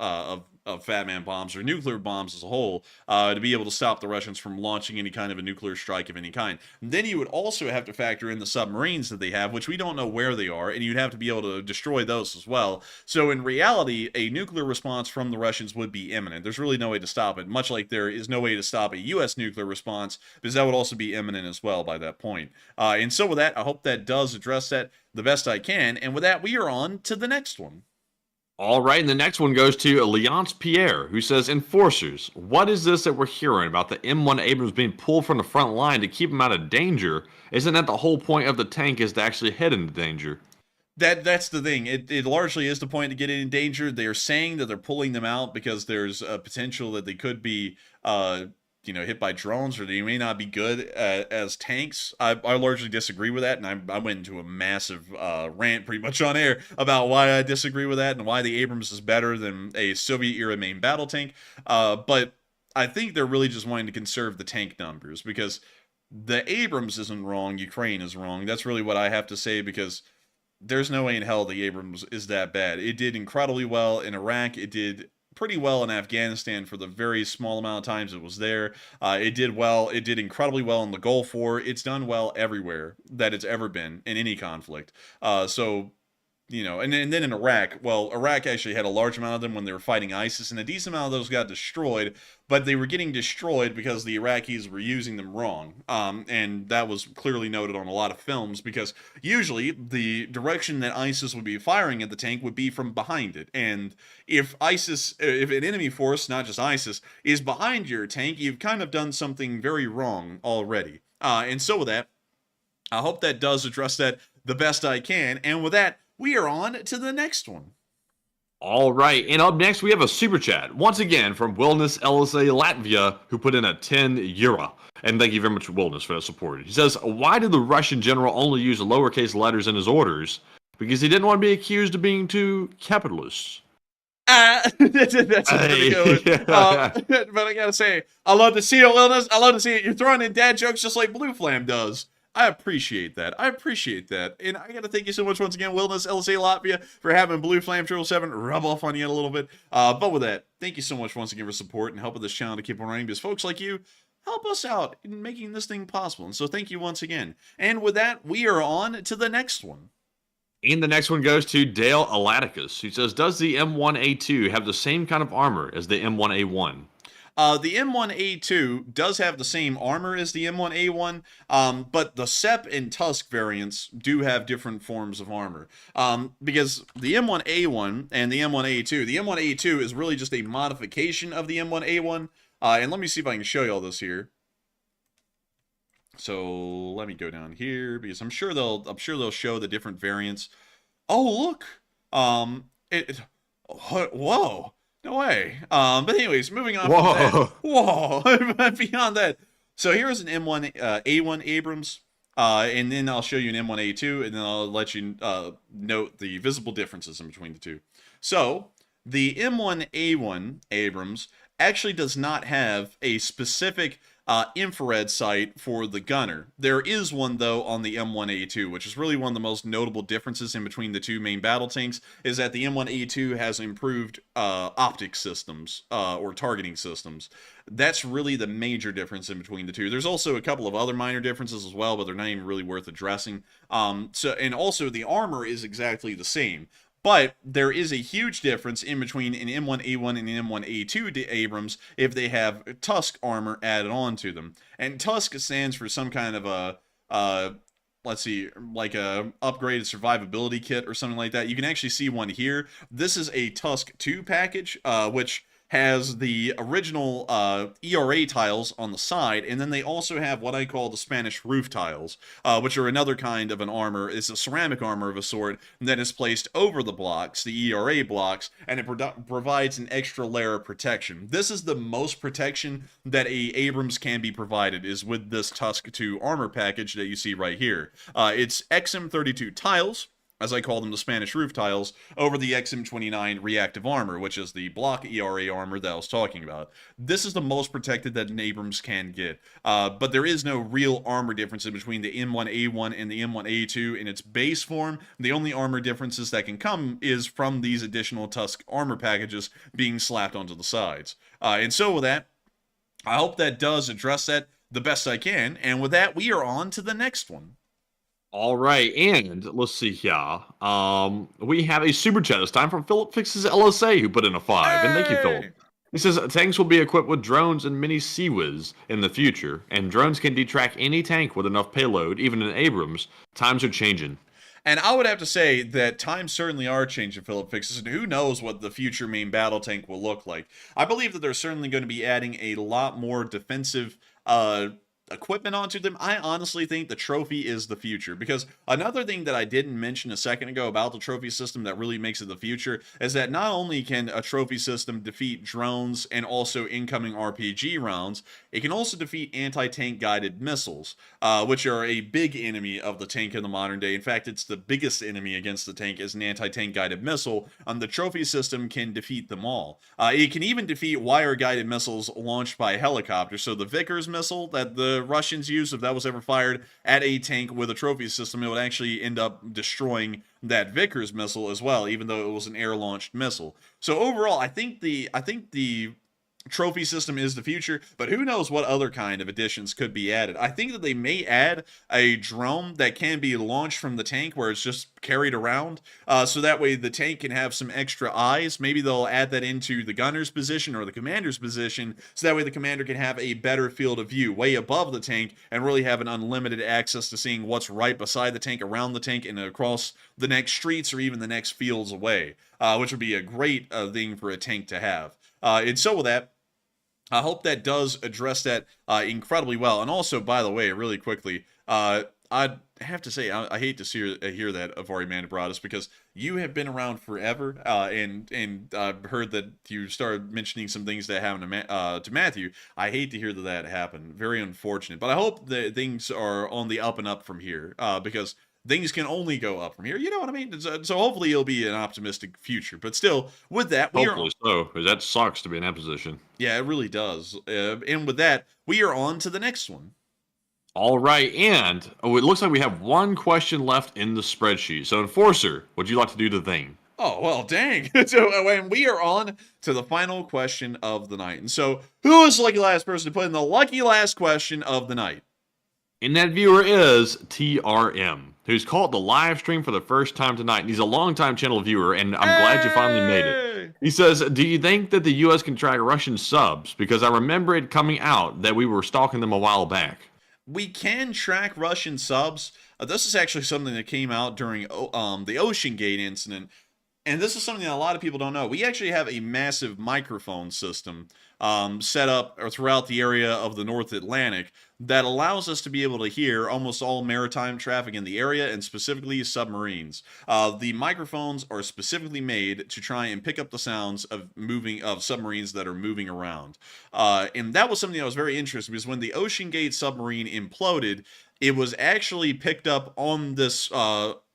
Fat Man bombs or nuclear bombs as a whole to be able to stop the Russians from launching any kind of a nuclear strike of any kind. And then you would also have to factor in the submarines that they have, which we don't know where they are, and you'd have to be able to destroy those as well. So in reality, a nuclear response from the Russians would be imminent. There's really no way to stop it, much like there is no way to stop a U.S. nuclear response, because that would also be imminent as well by that point. And so with that, I hope that does address that the best I can. And with that, we are on to the next one. All right, and the next one goes to Alliance Pierre, who says, Enforcers, what is this that we're hearing about the M1 Abrams being pulled from the front line to keep him out of danger? Isn't that the whole point of the tank, is to actually head into danger? That's the thing. It largely is the point to get in danger. They are saying that they're pulling them out because there's a potential that they could be hit by drones, or they may not be good as tanks. I largely disagree with that, and I went into a massive rant pretty much on air about why I disagree with that and why the Abrams is better than a Soviet-era main battle tank. But I think they're really just wanting to conserve the tank numbers, because the Abrams isn't wrong, Ukraine is wrong. That's really what I have to say, because there's no way in hell the Abrams is that bad. It did incredibly well in Iraq. It did pretty well in Afghanistan for the very small amount of times it was there. It did well. It did incredibly well in the Gulf War. It's done well everywhere that it's ever been in any conflict. So you know, and then in Iraq, well, Iraq actually had a large amount of them when they were fighting ISIS, and a decent amount of those got destroyed, but they were getting destroyed because the Iraqis were using them wrong. And that was clearly noted on a lot of films, because usually the direction that ISIS would be firing at the tank would be from behind it. And if if an enemy force, not just ISIS, is behind your tank, you've kind of done something very wrong already. And so with that, I hope that does address that the best I can. And with that, we are on to the next one. All right, and up next we have a super chat once again from Wellness LSA Latvia, who put in a 10 euro. And thank you very much, Wellness, for that support. He says, "Why did the Russian general only use lowercase letters in his orders? Because he didn't want to be accused of being too capitalist." That's a pretty good one. But I gotta say, I love to see it, Wellness. I love to see it. You're throwing in dad jokes just like Blue Flam does. I appreciate that. And I got to thank you so much once again, Wellness LSA Latvia, for having Blue Flame 777 rub off on you a little bit. But with that, thank you so much once again for support and helping this channel to keep on running, because folks like you help us out in making this thing possible. And so thank you once again. And with that, we are on to the next one. And the next one goes to Dale Alaticus, who says, "Does the M1A2 have the same kind of armor as the M1A1? The M1A2 does have the same armor as the M1A1, but the SEP and Tusk variants do have different forms of armor. Because the M1A1 and the M1A2 is really just a modification of the M1A1. And let me see if I can show you all this here. So let me go down here, because I'm sure they'll show the different variants. Oh, look. Whoa. No way. But anyways, moving on from that. Whoa. Beyond that. So here's an M1A1 Abrams. And then I'll show you an M1A2, and then I'll let you note the visible differences in between the two. So the M1A1 Abrams actually does not have a specific infrared sight for the gunner. There is one, though, on the M1A2, which is really one of the most notable differences in between the two main battle tanks, is that the M1A2 has improved optic systems, or targeting systems. That's really the major difference in between the two. There's also a couple of other minor differences as well, but they're not even really worth addressing. And also the armor is exactly the same. But there is a huge difference in between an M1A1 and an M1A2 Abrams if they have Tusk armor added on to them. And Tusk stands for some kind of a, let's see, like a upgraded survivability kit or something like that. You can actually see one here. This is a Tusk 2 package, which has the original ERA tiles on the side, and then they also have what I call the Spanish roof tiles, which are another kind of an armor. It's a ceramic armor of a sort that is placed over the blocks, the ERA blocks, and it provides an extra layer of protection. This is the most protection that a Abrams can be provided, is with this Tusk 2 armor package that you see right here. It's XM32 tiles, as I call them, the Spanish roof tiles, over the XM29 reactive armor, which is the block ERA armor that I was talking about. This is the most protected that an Abrams can get, but there is no real armor difference in between the M1A1 and the M1A2 in its base form. The only armor differences that can come is from these additional Tusk armor packages being slapped onto the sides. And so with that, I hope that does address that the best I can, and with that, we are on to the next one. All right, and let's see here. We have a super chat this time from Philip Fixes LSA, who put in a 5. And thank you, Philip. He says, tanks will be equipped with drones and mini CIWS in the future, and drones can detrack any tank with enough payload, even in Abrams. Times are changing. And I would have to say that times certainly are changing, Philip Fixes, and who knows what the future main battle tank will look like. I believe that they're certainly going to be adding a lot more defensive equipment onto them. I honestly think the trophy is the future, because another thing that I didn't mention a second ago about the trophy system that really makes it the future is that not only can a trophy system defeat drones and also incoming RPG rounds, it can also defeat anti-tank guided missiles, which are a big enemy of the tank in the modern day. In fact, it's the biggest enemy against the tank is an anti-tank guided missile, and the trophy system can defeat them all. It can even defeat wire guided missiles launched by helicopters. So the Vickers missile that the the Russians used, if that was ever fired at a tank with a trophy system, it would actually end up destroying that Vickers missile as well, even though it was an air-launched missile. So overall, I think the trophy system is the future, but who knows what other kind of additions could be added. I think that they may add a drone that can be launched from the tank where it's just carried around, so that way the tank can have some extra eyes. Maybe they'll add that into the gunner's position or the commander's position, so that way the commander can have a better field of view way above the tank and really have an unlimited access to seeing what's right beside the tank, around the tank, and across the next streets or even the next fields away, which would be a great thing for a tank to have. And so with that, I hope that does address that incredibly well. And also, by the way, really quickly, I'd have to say I hate to hear that, Avari Mandabratis, because you have been around forever, and I've heard that you started mentioning some things that happened to Matthew. I hate to hear that happened. Very unfortunate. But I hope that things are on the up and up from here, because things can only go up from here. You know what I mean? So hopefully it'll be an optimistic future. But still, with that, hopefully so, because that sucks to be in that position. Yeah, it really does. And with that, we are on to the next one. All right, and it looks like we have one question left in the spreadsheet. So, Enforcer, would you like to do the thing? Oh, well, dang. So, and we are on to the final question of the night. And so, who is the lucky last person to put in the lucky last question of the night? And that viewer is TRM, who's caught the live stream for the first time tonight. And he's a longtime channel viewer, and I'm glad you finally made it. He says, do you think that the U.S. can track Russian subs? Because I remember it coming out that we were stalking them a while back. We can track Russian subs. This is actually something that came out during the Ocean Gate incident. And this is something that a lot of people don't know. We actually have a massive microphone system set up throughout the area of the North Atlantic that allows us to be able to hear almost all maritime traffic in the area, and specifically submarines. The microphones are specifically made to try and pick up the sounds of submarines that are moving around. And that was something that was very interesting, because when the Ocean Gate submarine imploded, it was actually picked up on this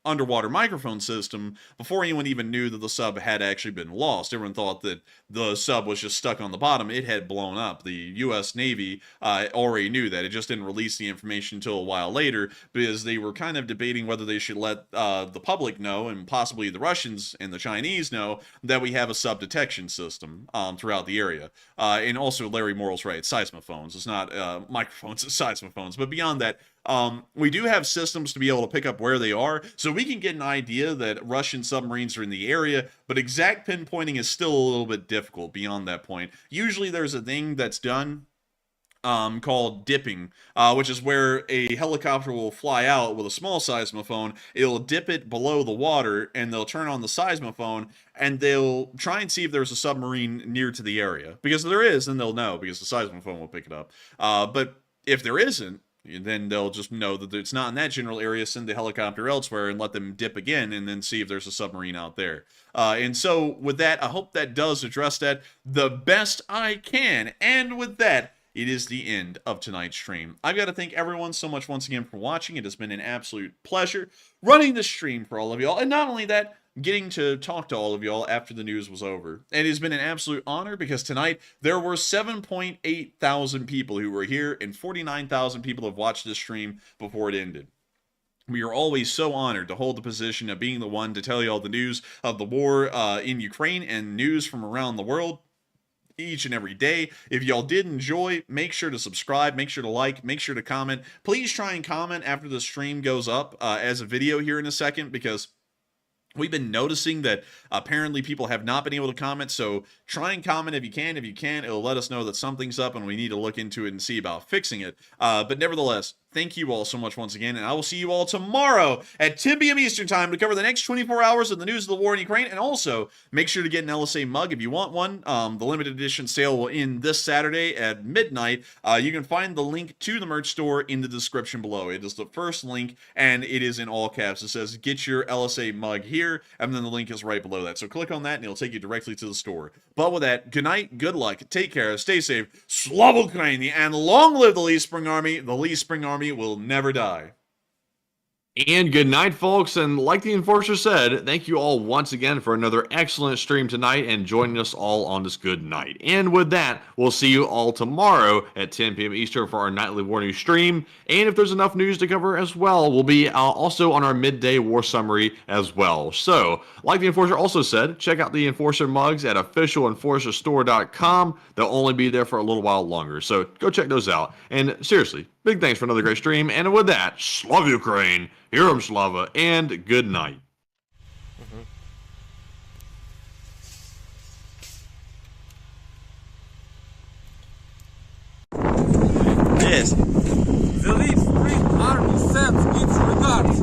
underwater microphone system before anyone even knew that the sub had actually been lost. Everyone thought that the sub was just stuck on the bottom. It had blown up. The U.S. Navy already knew that. It just didn't release the information until a while later, because they were kind of debating whether they should let the public know, and possibly the Russians and the Chinese know, that we have a sub detection system throughout the area. And also, Larry Morrill's right, seismophones. It's not microphones, it's seismophones. But beyond that, we do have systems to be able to pick up where they are, so we can get an idea that Russian submarines are in the area, but exact pinpointing is still a little bit difficult beyond that point. Usually there's a thing that's done called dipping, which is where a helicopter will fly out with a small seismophone. It'll dip it below the water, and they'll turn on the seismophone, and they'll try and see if there's a submarine near to the area. Because if there is, then they'll know, because the seismophone will pick it up. But if there isn't, then they'll just know that it's not in that general area, send the helicopter elsewhere, and let them dip again, and then see if there's a submarine out there. And so with that, I hope that does address that the best I can. And with that, it is the end of tonight's stream. I've got to thank everyone so much once again for watching. It has been an absolute pleasure running the stream for all of y'all. And not only that, getting to talk to all of y'all after the news was over. And it has been an absolute honor, because tonight there were 7.8 thousand people who were here, and 49,000 people have watched this stream before it ended. We are always so honored to hold the position of being the one to tell y'all the news of the war in Ukraine and news from around the world each and every day. If y'all did enjoy, make sure to subscribe, make sure to like, make sure to comment. Please try and comment after the stream goes up as a video here in a second, because we've been noticing that apparently people have not been able to comment, so try and comment if you can. If you can, it'll let us know that something's up and we need to look into it and see about fixing it. But nevertheless, thank you all so much once again, and I will see you all tomorrow at 10 p.m. Eastern Time to cover the next 24 hours of the news of the war in Ukraine. And also, make sure to get an LSA mug if you want one. The limited edition sale will end this Saturday at midnight. You can find the link to the merch store in the description below. It is the first link, and it is in all caps. It says, get your LSA mug here, and then the link is right below that. So click on that, and it'll take you directly to the store. But with that, good night, good luck, take care, stay safe, Slava Ukraini, and long live the Lee Spring Army. The Lee Spring Army will never die. And good night, folks. And like the Enforcer said, thank you all once again for another excellent stream tonight and joining us all on this good night. And with that, we'll see you all tomorrow at 10 p.m. Eastern for our nightly war news stream. And if there's enough news to cover as well, we'll be also on our midday war summary as well. So, like the Enforcer also said, check out the Enforcer mugs at officialenforcerstore.com. They'll only be there for a little while longer. So go check those out. And seriously, big thanks for another great stream. And with that, Slava Ukraine! Heroem Slava, and good night. The Leaf Spring Army sends its regards.